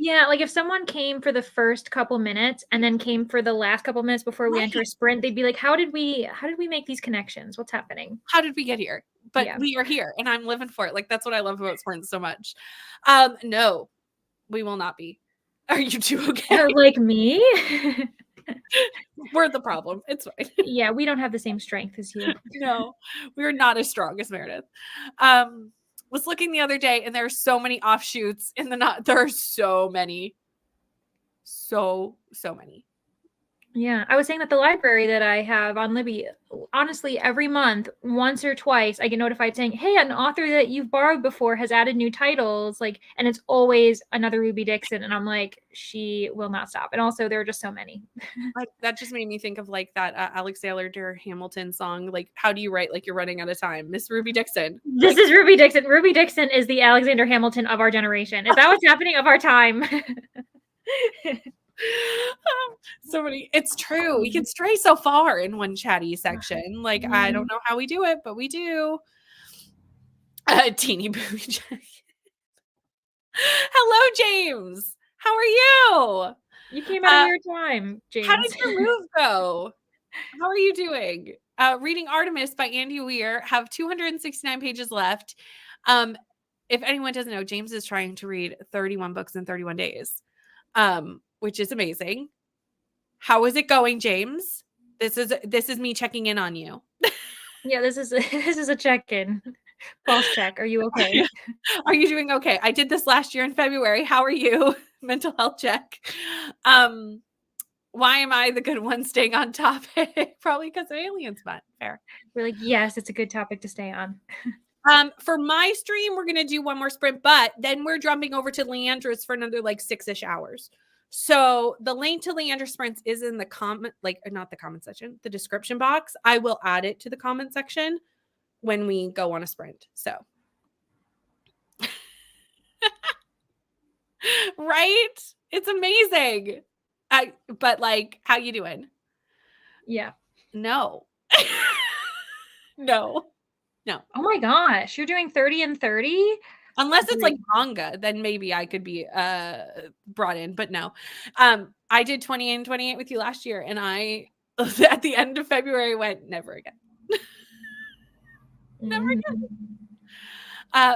Yeah, like if someone came for the first couple minutes and then came for the last couple minutes before we enter a Right. sprint, they'd be like, how did we make these connections? What's happening? How did we get here? But Yeah. we are here and I'm living for it. Like, that's what I love about sprints so much. No, we will not be. Are you two okay? Like me? We're the problem. It's fine. Yeah, we don't have the same strength as you. No, we're not as strong as Meredith. Was looking the other day and there are so many offshoots in the not. There are so many. So many. Yeah, I was saying that the library that I have on Libby, honestly, every month, once or twice, I get notified saying, "Hey, an author that you've borrowed before has added new titles." Like, and it's always another Ruby Dixon, and I'm like, she will not stop. And also, there are just so many. That just made me think of like that Alexander Hamilton song. Like, how do you write like you're running out of time, Miss Ruby Dixon? This is Ruby Dixon. Ruby Dixon is the Alexander Hamilton of our generation. Is that what's happening of our time? So many. It's true. We can stray so far in one chatty section. Like, I don't know how we do it, but we do. Teeny booby check. Hello, James. How are you? You came out of your time, James. How did your move go? How are you doing? Reading Artemis by Andy Weir. Have 269 pages left. If anyone doesn't know, James is trying to read 31 books in 31 days, which is amazing. How is it going, James? This is me checking in on you. Yeah, this is a check-in. Pulse check. Are you okay? Are you doing okay? I did this last year in February. How are you? Mental health check. Why am I the good one staying on topic? Probably because of aliens, but fair. We're like, yes, it's a good topic to stay on. For my stream, we're gonna do one more sprint, but then we're jumping over to Leandra's for another like 6-ish hours. So the link to Leandra sprints is in the comment, like not the comment section, the description box. I will add it to the comment section when we go on a sprint. So right? It's amazing. But like, how you doing? Yeah. No. No. Oh my gosh, you're doing 30 and 30? Unless it's like manga, then maybe I could be brought in, but no. I did 20 and 28 with you last year, and I at the end of February went never again. Never again.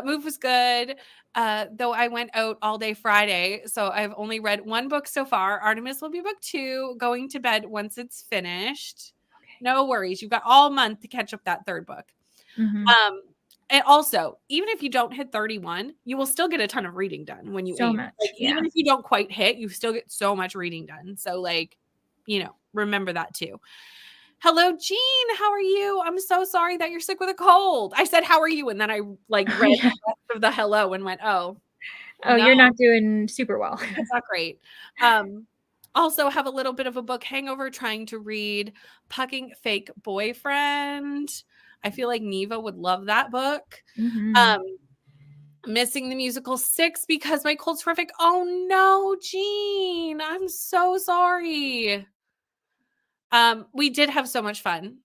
Move was good. Though I went out all day Friday, so I've only read one book so far. Artemis will be book 2, going to bed once it's finished. Okay. No worries. You've got all month to catch up that third book. And also, even if you don't hit 31, you will still get a ton of reading done when you so aim. much. Like, Yeah. Even if you don't quite hit, you still get so much reading done. So like, remember that too. Hello, Jean. How are you? I'm so sorry that you're sick with a cold. I said, how are you? And then I like read the rest of the hello and went, oh, no. You're not doing super well. That's not great. Also have a little bit of a book hangover trying to read Pucking Fake Boyfriend. I feel like Neva would love that book. Missing the musical 6 because my cold's horrific. Oh no, Jean. I'm so sorry. We did have so much fun.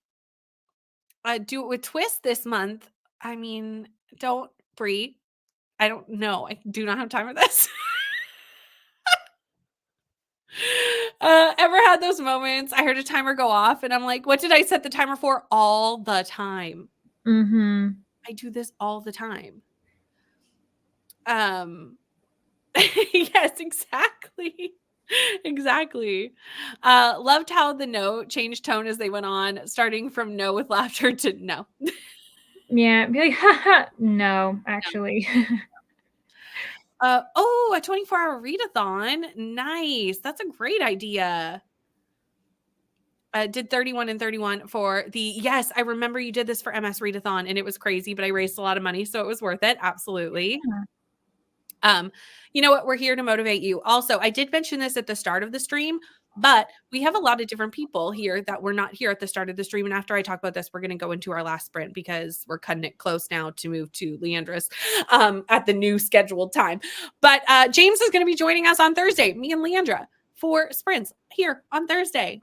Do it with Twist this month. I mean, don't Brie. I don't know. I do not have time for this. Ever had those moments? I heard a timer go off and I'm like, what did I set the timer for? All the time. I do this all the time. Yes, exactly. Exactly. Loved how the note changed tone as they went on, starting from no with laughter to no. Yeah, be like, haha, no, actually. A 24-hour readathon. Nice. That's a great idea. Did 31 and 31 for yes, I remember you did this for MS Readathon and it was crazy, but I raised a lot of money, so it was worth it. Absolutely. Yeah. You know what? We're here to motivate you. Also, I did mention this at the start of the stream, but we have a lot of different people here that were not here at the start of the stream. And after I talk about this, we're going to go into our last sprint because we're cutting it close now to move to Leandra's at the new scheduled time. But James is going to be joining us on Thursday, me and Leandra, for sprints here on Thursday.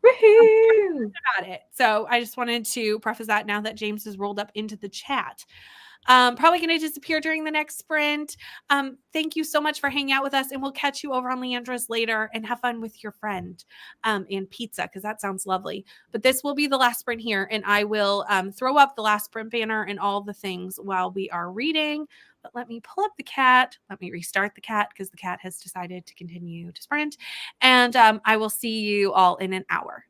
Woohoo! About it. So I just wanted to preface that now that James has rolled up into the chat. Probably going to disappear during the next sprint. Thank you so much for hanging out with us, and we'll catch you over on Leandra's later, and have fun with your friend and pizza, because that sounds lovely. But this will be the last sprint here, and I will throw up the last sprint banner and all the things while we are reading. But let me pull up the cat. Let me restart the cat, because the cat has decided to continue to sprint. And I will see you all in an hour.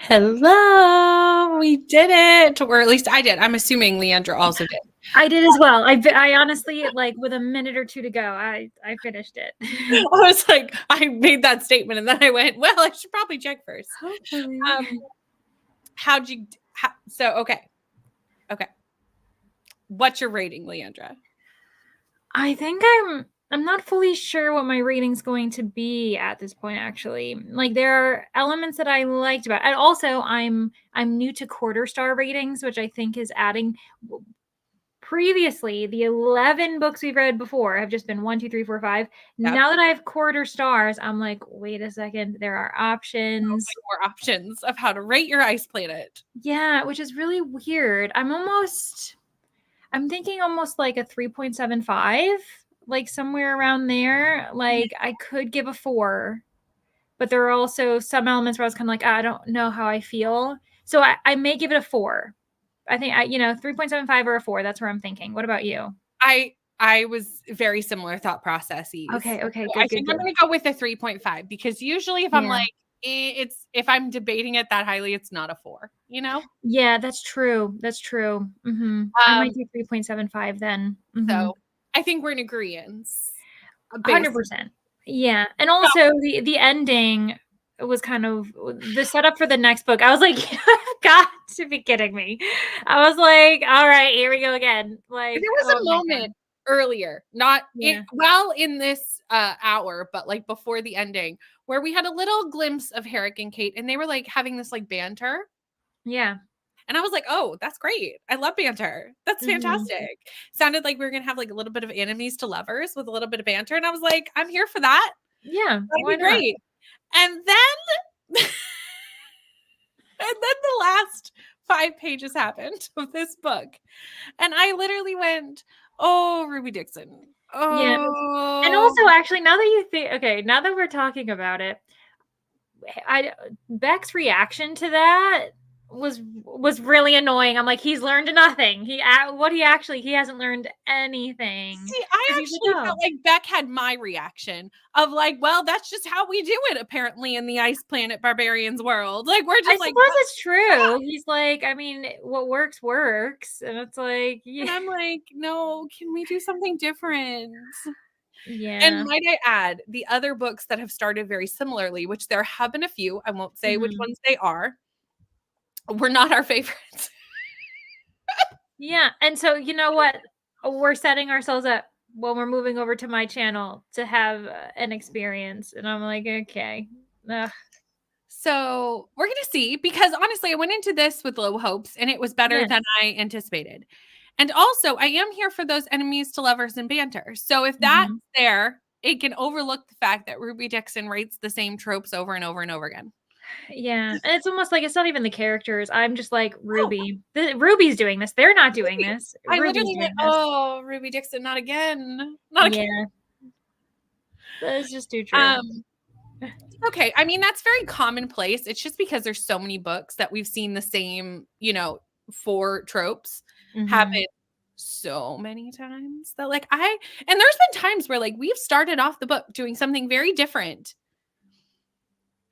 Hello, we did it, or at least I did. I'm assuming Leandra also did. I did as well. I honestly, like, with a minute or two to go, I finished it. I was like, I made that statement, and then I went, well, I should probably check first. Hopefully. How'd you? Okay. What's your rating, Leandra? I think I'm not fully sure what my rating's going to be at this point, actually. Like, there are elements that I liked about it. And also I'm new to quarter star ratings, which I think is adding. Previously, the 11 books we've read before have just been 1, 2, 3, 4, 5. Yep. Now that I have quarter stars, I'm like, wait a second, there are options. More options of how to rate your ice planet. Yeah, which is really weird. I'm thinking almost like a 3.75, like somewhere around there. Like, I could give a 4, but there are also some elements where I was kind of like, I don't know how I feel. So I may give it a 4. I think 3.75 or a 4. That's where I'm thinking. What about you? I was very similar thought processes. Okay, good, I think I'm going to go with a 3.5 because usually if I'm like, if I'm debating it that highly, it's not a 4, you know? Yeah, that's true. Mm-hmm. I might do 3.75 then. Mm-hmm. So I think we're in agreement. 100%. Yeah. And also the ending was kind of the setup for the next book. I was like, you've got to be kidding me. I was like, all right, here we go again. Like, there was a moment earlier, not in this hour, but like before the ending, where we had a little glimpse of Herrick and Kate, and they were like having this like banter. Yeah. And I was like, oh, that's great. I love banter. That's fantastic. Sounded like we were going to have like a little bit of enemies to lovers with a little bit of banter. And I was like, I'm here for that. Yeah. That'd be great. And then, the last 5 pages happened of this book. And I literally went, oh, Ruby Dixon. Oh. Yeah. And also, actually, now that we're talking about it, Beck's reaction to that was really annoying. I'm like, he's learned nothing. He hasn't learned anything. See, I actually felt like Beck had my reaction of like, well, that's just how we do it apparently in the Ice Planet Barbarians world. Like, we're just I suppose it's true. He's like, I mean, what works, and it's like, yeah. And I'm like, no, can we do something different? Yeah. And might I add, the other books that have started very similarly, which there have been a few, I won't say which ones they are, were not our favorites. Yeah. And so, you know what? We're setting ourselves up when we're moving over to my channel to have an experience. And I'm like, okay. Ugh. So we're going to see, because honestly, I went into this with low hopes and it was better than I anticipated. And also, I am here for those enemies to lovers and banter. So if that's there, it can overlook the fact that Ruby Dixon rates the same tropes over and over and over again. Yeah. And it's almost like it's not even the characters. I'm just like, Ruby. Ruby's doing this. They're not doing this. I literally went, oh, Ruby Dixon, not again. Not again. Yeah. That's just too true. Okay. I mean, that's very commonplace. It's just because there's so many books that we've seen the same, 4 tropes happen so many times that like and there's been times where like we've started off the book doing something very different.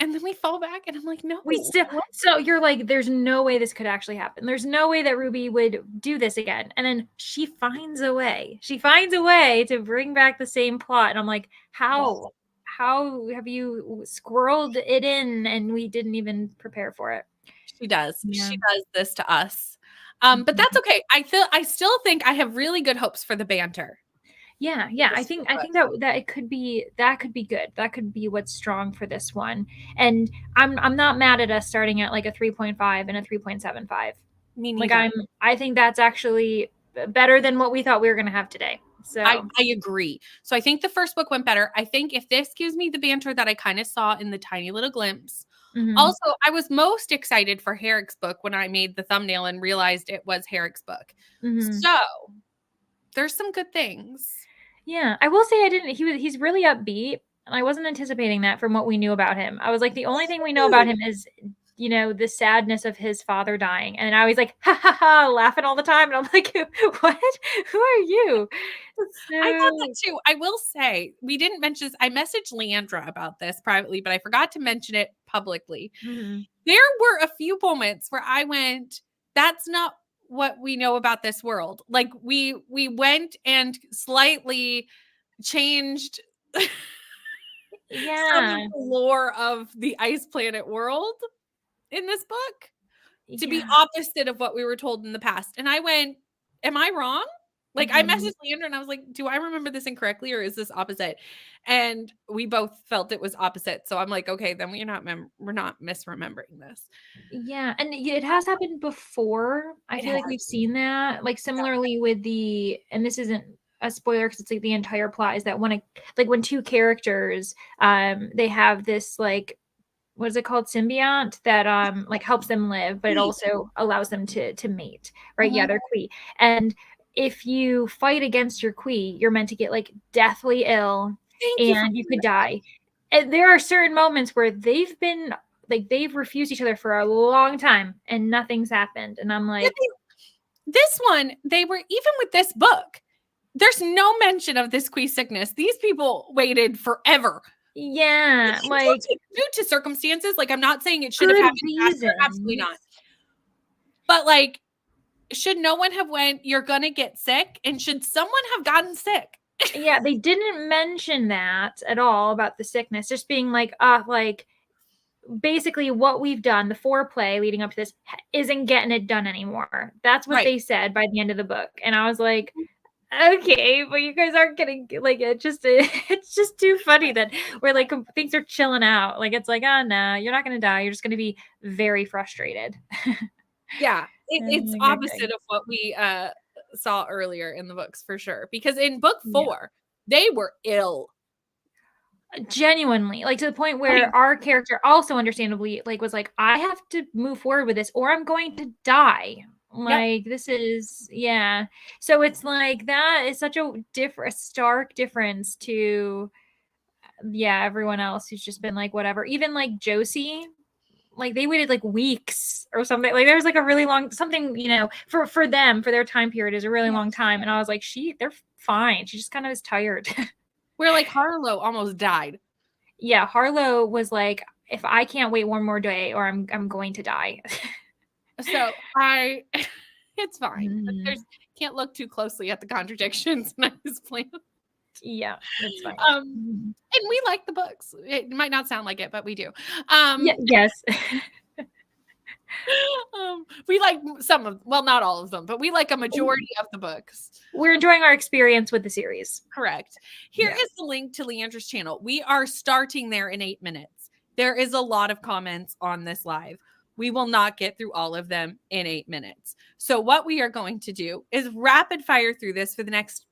And then we fall back and I'm like, no. So you're like, there's no way this could actually happen. There's no way that Ruby would do this again. And then she finds a way. She finds a way to bring back the same plot. And I'm like, how have you squirreled it in and we didn't even prepare for it? She does. Yeah. She does this to us. But that's okay. I still think I have really good hopes for the banter. Yeah. I think that it could be good. That could be what's strong for this one. And I'm not mad at us starting at like a 3.5 and a 3.75. Me neither. Like I think that's actually better than what we thought we were going to have today. So I agree. So I think the first book went better. I think if this gives me the banter that I kind of saw in the tiny little glimpse. Also, I was most excited for Herrick's book when I made the thumbnail and realized it was Herrick's book. So there's some good things. Yeah, I will say he's really upbeat. And I wasn't anticipating that from what we knew about him. I was like, the only thing we know about him is you know, the sadness of his father dying. And I was like, ha ha ha, laughing all the time. And I'm like, what? Who are you? I thought that So too. I will say, we didn't mention this. I messaged Leandra about this privately, but I forgot to mention it publicly. mhm. There were a few moments where I went, that's not what we know about this world. Like we went and slightly changed some of Yeah. the lore of the ice planet world in this book to be Yeah. opposite of what we were told in the past. And I went, am I wrong? Like I Mhm. messaged Leandra and I was like, do I remember this incorrectly or is this opposite? And we both felt it was opposite. So I'm like, okay, then we're not misremembering this. Yeah, and it has happened before. I It feel like has. we've seen that, like, similarly with the and this isn't a spoiler because it's, like, the entire plot is that when 2 characters, they have this, like, what is it called? Symbiont that, like, helps them live, but it Yeah. also allows them to mate, right? Yeah, Mhm. they're Qui. And if you fight against your Qui, you're meant to get, like, deathly ill, Thank you for and you bringing could that up. die. And there are certain moments where they've refused each other for a long time, and nothing's happened, and I'm Yeah, like, this one, they were even with this book. There's no mention of this Qui sickness. These people waited forever. yeah, like, Due to circumstances, like I'm not saying it should have good happened faster, absolutely reasons. not. But like, should no one have went, you're gonna get sick? And should someone have gotten sick? Yeah, they didn't mention that at all about the sickness, just being like, basically what we've done, the foreplay leading up to this isn't getting it done anymore. That's what Right. they said by the end of the book. And I was like, okay, but you guys aren't getting like it's just too funny that we're like things are chilling out. Like it's like, oh no, you're not gonna die. You're just gonna be very frustrated. Yeah. And I'm It's like, okay. opposite of what we saw earlier in the books for sure. Because in book Yeah. 4, they were ill. Genuinely, like to the point I mean, where our character also understandably like was like, I have to move forward with this or I'm going to die. yep. Like this is yeah. So it's like that is such a stark difference to yeah, everyone else who's just been like whatever. Even like Josie, like they waited like weeks or something. Like there was like a really long something, you know, for them, for their time period is a really Yeah. long time. And I was like, they're fine. She just kind of is tired. Where like Harlow almost died. Yeah, Harlow was like, if I can't wait one more day or I'm going to die. So it's fine. Mhm. There's can't look too closely at the contradictions in his plan. Yeah, that's fine. Mhm. And we like the books. It might not sound like it, but we do. Yeah, yes. We like some of, well, not all of them, but we like a majority of the books. We're enjoying our experience with the series. Correct. Here Yeah. is the link to Leandra's channel. We are starting there in 8 minutes. There is a lot of comments on this live. We will not get through all of them in 8 minutes. So what we are going to do is rapid fire through this for the next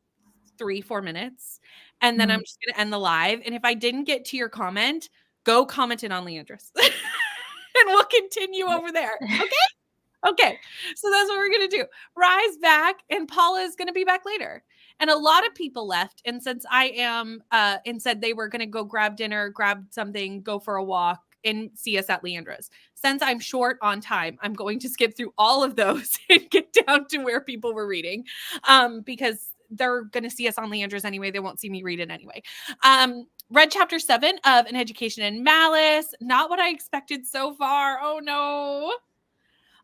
3-4 minutes. And then I'm Mhm. just going to end the live. And if I didn't get to your comment, go comment it on Leandra's. And we'll continue over there. Okay? Okay. So that's what we're going to do. Rise back, and Paula is going to be back later. And a lot of people left. And since I am, and said they were going to go grab dinner, grab something, go for a walk, and see us at Leandra's. Since I'm short on time, I'm going to skip through all of those and get down to where people were reading, because they're going to see us on Leandra's anyway. They won't see me read it anyway. Read chapter 7 of An Education in Malice. Not what I expected so far. Oh no.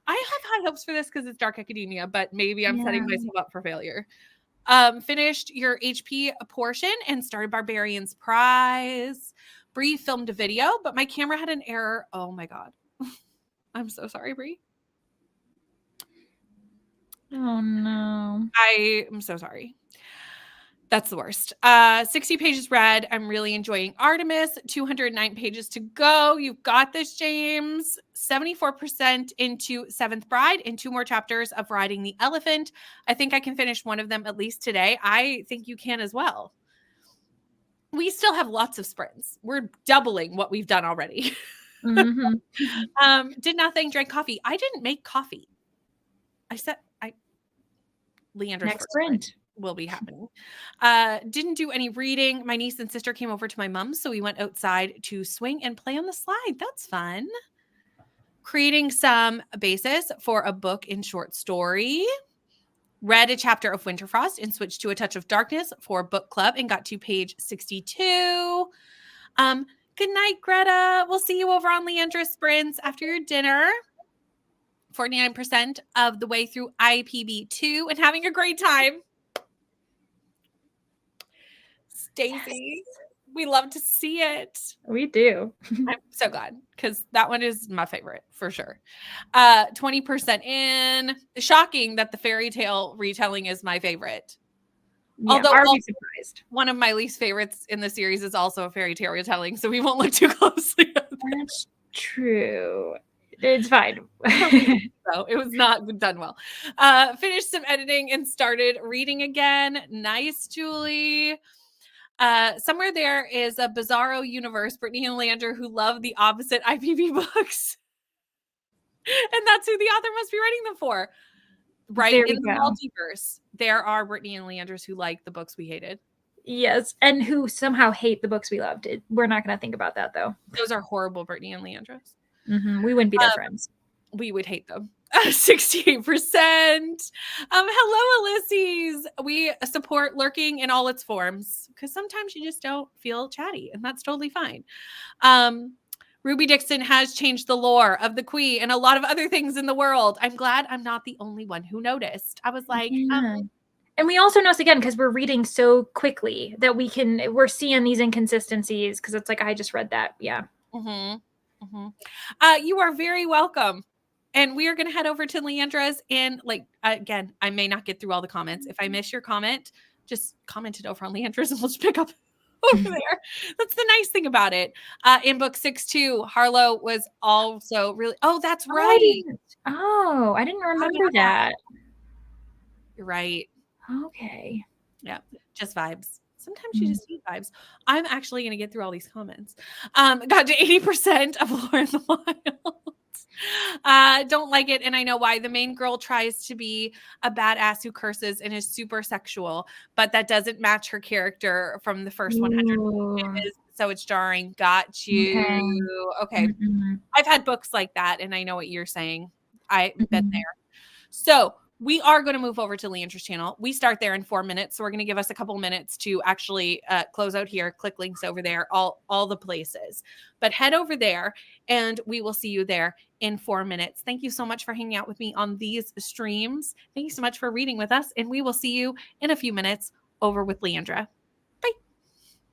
I have high hopes for this because it's dark academia, but maybe I'm setting Yeah. myself up for failure. Finished your HP portion and started Barbarian's Prize. Bree filmed a video, but my camera had an error. Oh my god. I'm so sorry, Bree. Oh no. I am so sorry. That's the worst. 60 pages read. I'm really enjoying Artemis. 209 pages to go. You've got this, James. 74% into Seventh Bride and 2 more chapters of Riding the Elephant. I think I can finish one of them at least today. I think you can as well. We still have lots of sprints. We're doubling what we've done already. Mhm. Did nothing, drank coffee. I didn't make coffee. Leandra's Next first sprint sprint. will be happening. Didn't do any reading. My niece and sister came over to my mom's, so we went outside to swing and play on the slide. That's fun. creating some basis for a book in short story. Read a chapter of Winterfrost and switched to A Touch of Darkness for book club and got to page 62. Good night, Greta. We'll see you over on Leandra Sprints after your dinner. 49% of the way through IPB 2 and having a great time. Stacy, yes. We love to see it. We do. I'm so glad because that one is my favorite for sure. 20% in. Shocking that the fairy tale retelling is my favorite. Yeah, although are we surprised? One of my least favorites in the series is also a fairy tale retelling, so we won't look too closely at that. That's true. It's fine. So it was not done well. Finished some editing and started reading again. Nice, Julie. Somewhere there is a bizarro universe, Brittany and Leandra, who love the opposite IPB books. And that's who the author must be writing them for. Right? In the multiverse, there are Brittany and Leandras who like the books we hated. Yes, and who somehow hate the books we loved. We're not going to think about that, though. Those are horrible Brittany and Leandras. Mm-hmm. We wouldn't be their friends. We would hate them. 68%. Hello, Ulysses. We support lurking in all its forms because sometimes you just don't feel chatty, and that's totally fine. Ruby Dixon has changed the lore of the Queen and a lot of other things in the world. I'm glad I'm not the only one who noticed. I was like, and we also notice again because we're reading so quickly that we're seeing these inconsistencies because it's like I just read that. Yeah. Mm-hmm. Mm-hmm. You are very welcome. And we are going to head over to Leandra's and again, I may not get through all the comments. If I miss your comment, just comment it over on Leandra's and we'll just pick up over there. That's the nice thing about it. In book 6-2, Harlow was also really, that's right. I didn't remember that. You're right. Okay. Yeah. Just vibes. Sometimes you just need vibes. I'm actually going to get through all these comments. Got to 80% of Lore in the Wild. Don't like it, and I know why. The main girl tries to be a badass who curses and is super sexual, but that doesn't match her character from the first 100 so it's jarring. Got you. Okay. Mm-hmm. I've had books like that, and I know what you're saying. I've been there. So we are going to move over to Leandra's channel. We start there in 4 minutes. So we're going to give us a couple minutes to actually close out here, click links over there, all the places. But head over there and we will see you there in 4 minutes. Thank you so much for hanging out with me on these streams. Thank you so much for reading with us. And we will see you in a few minutes over with Leandra.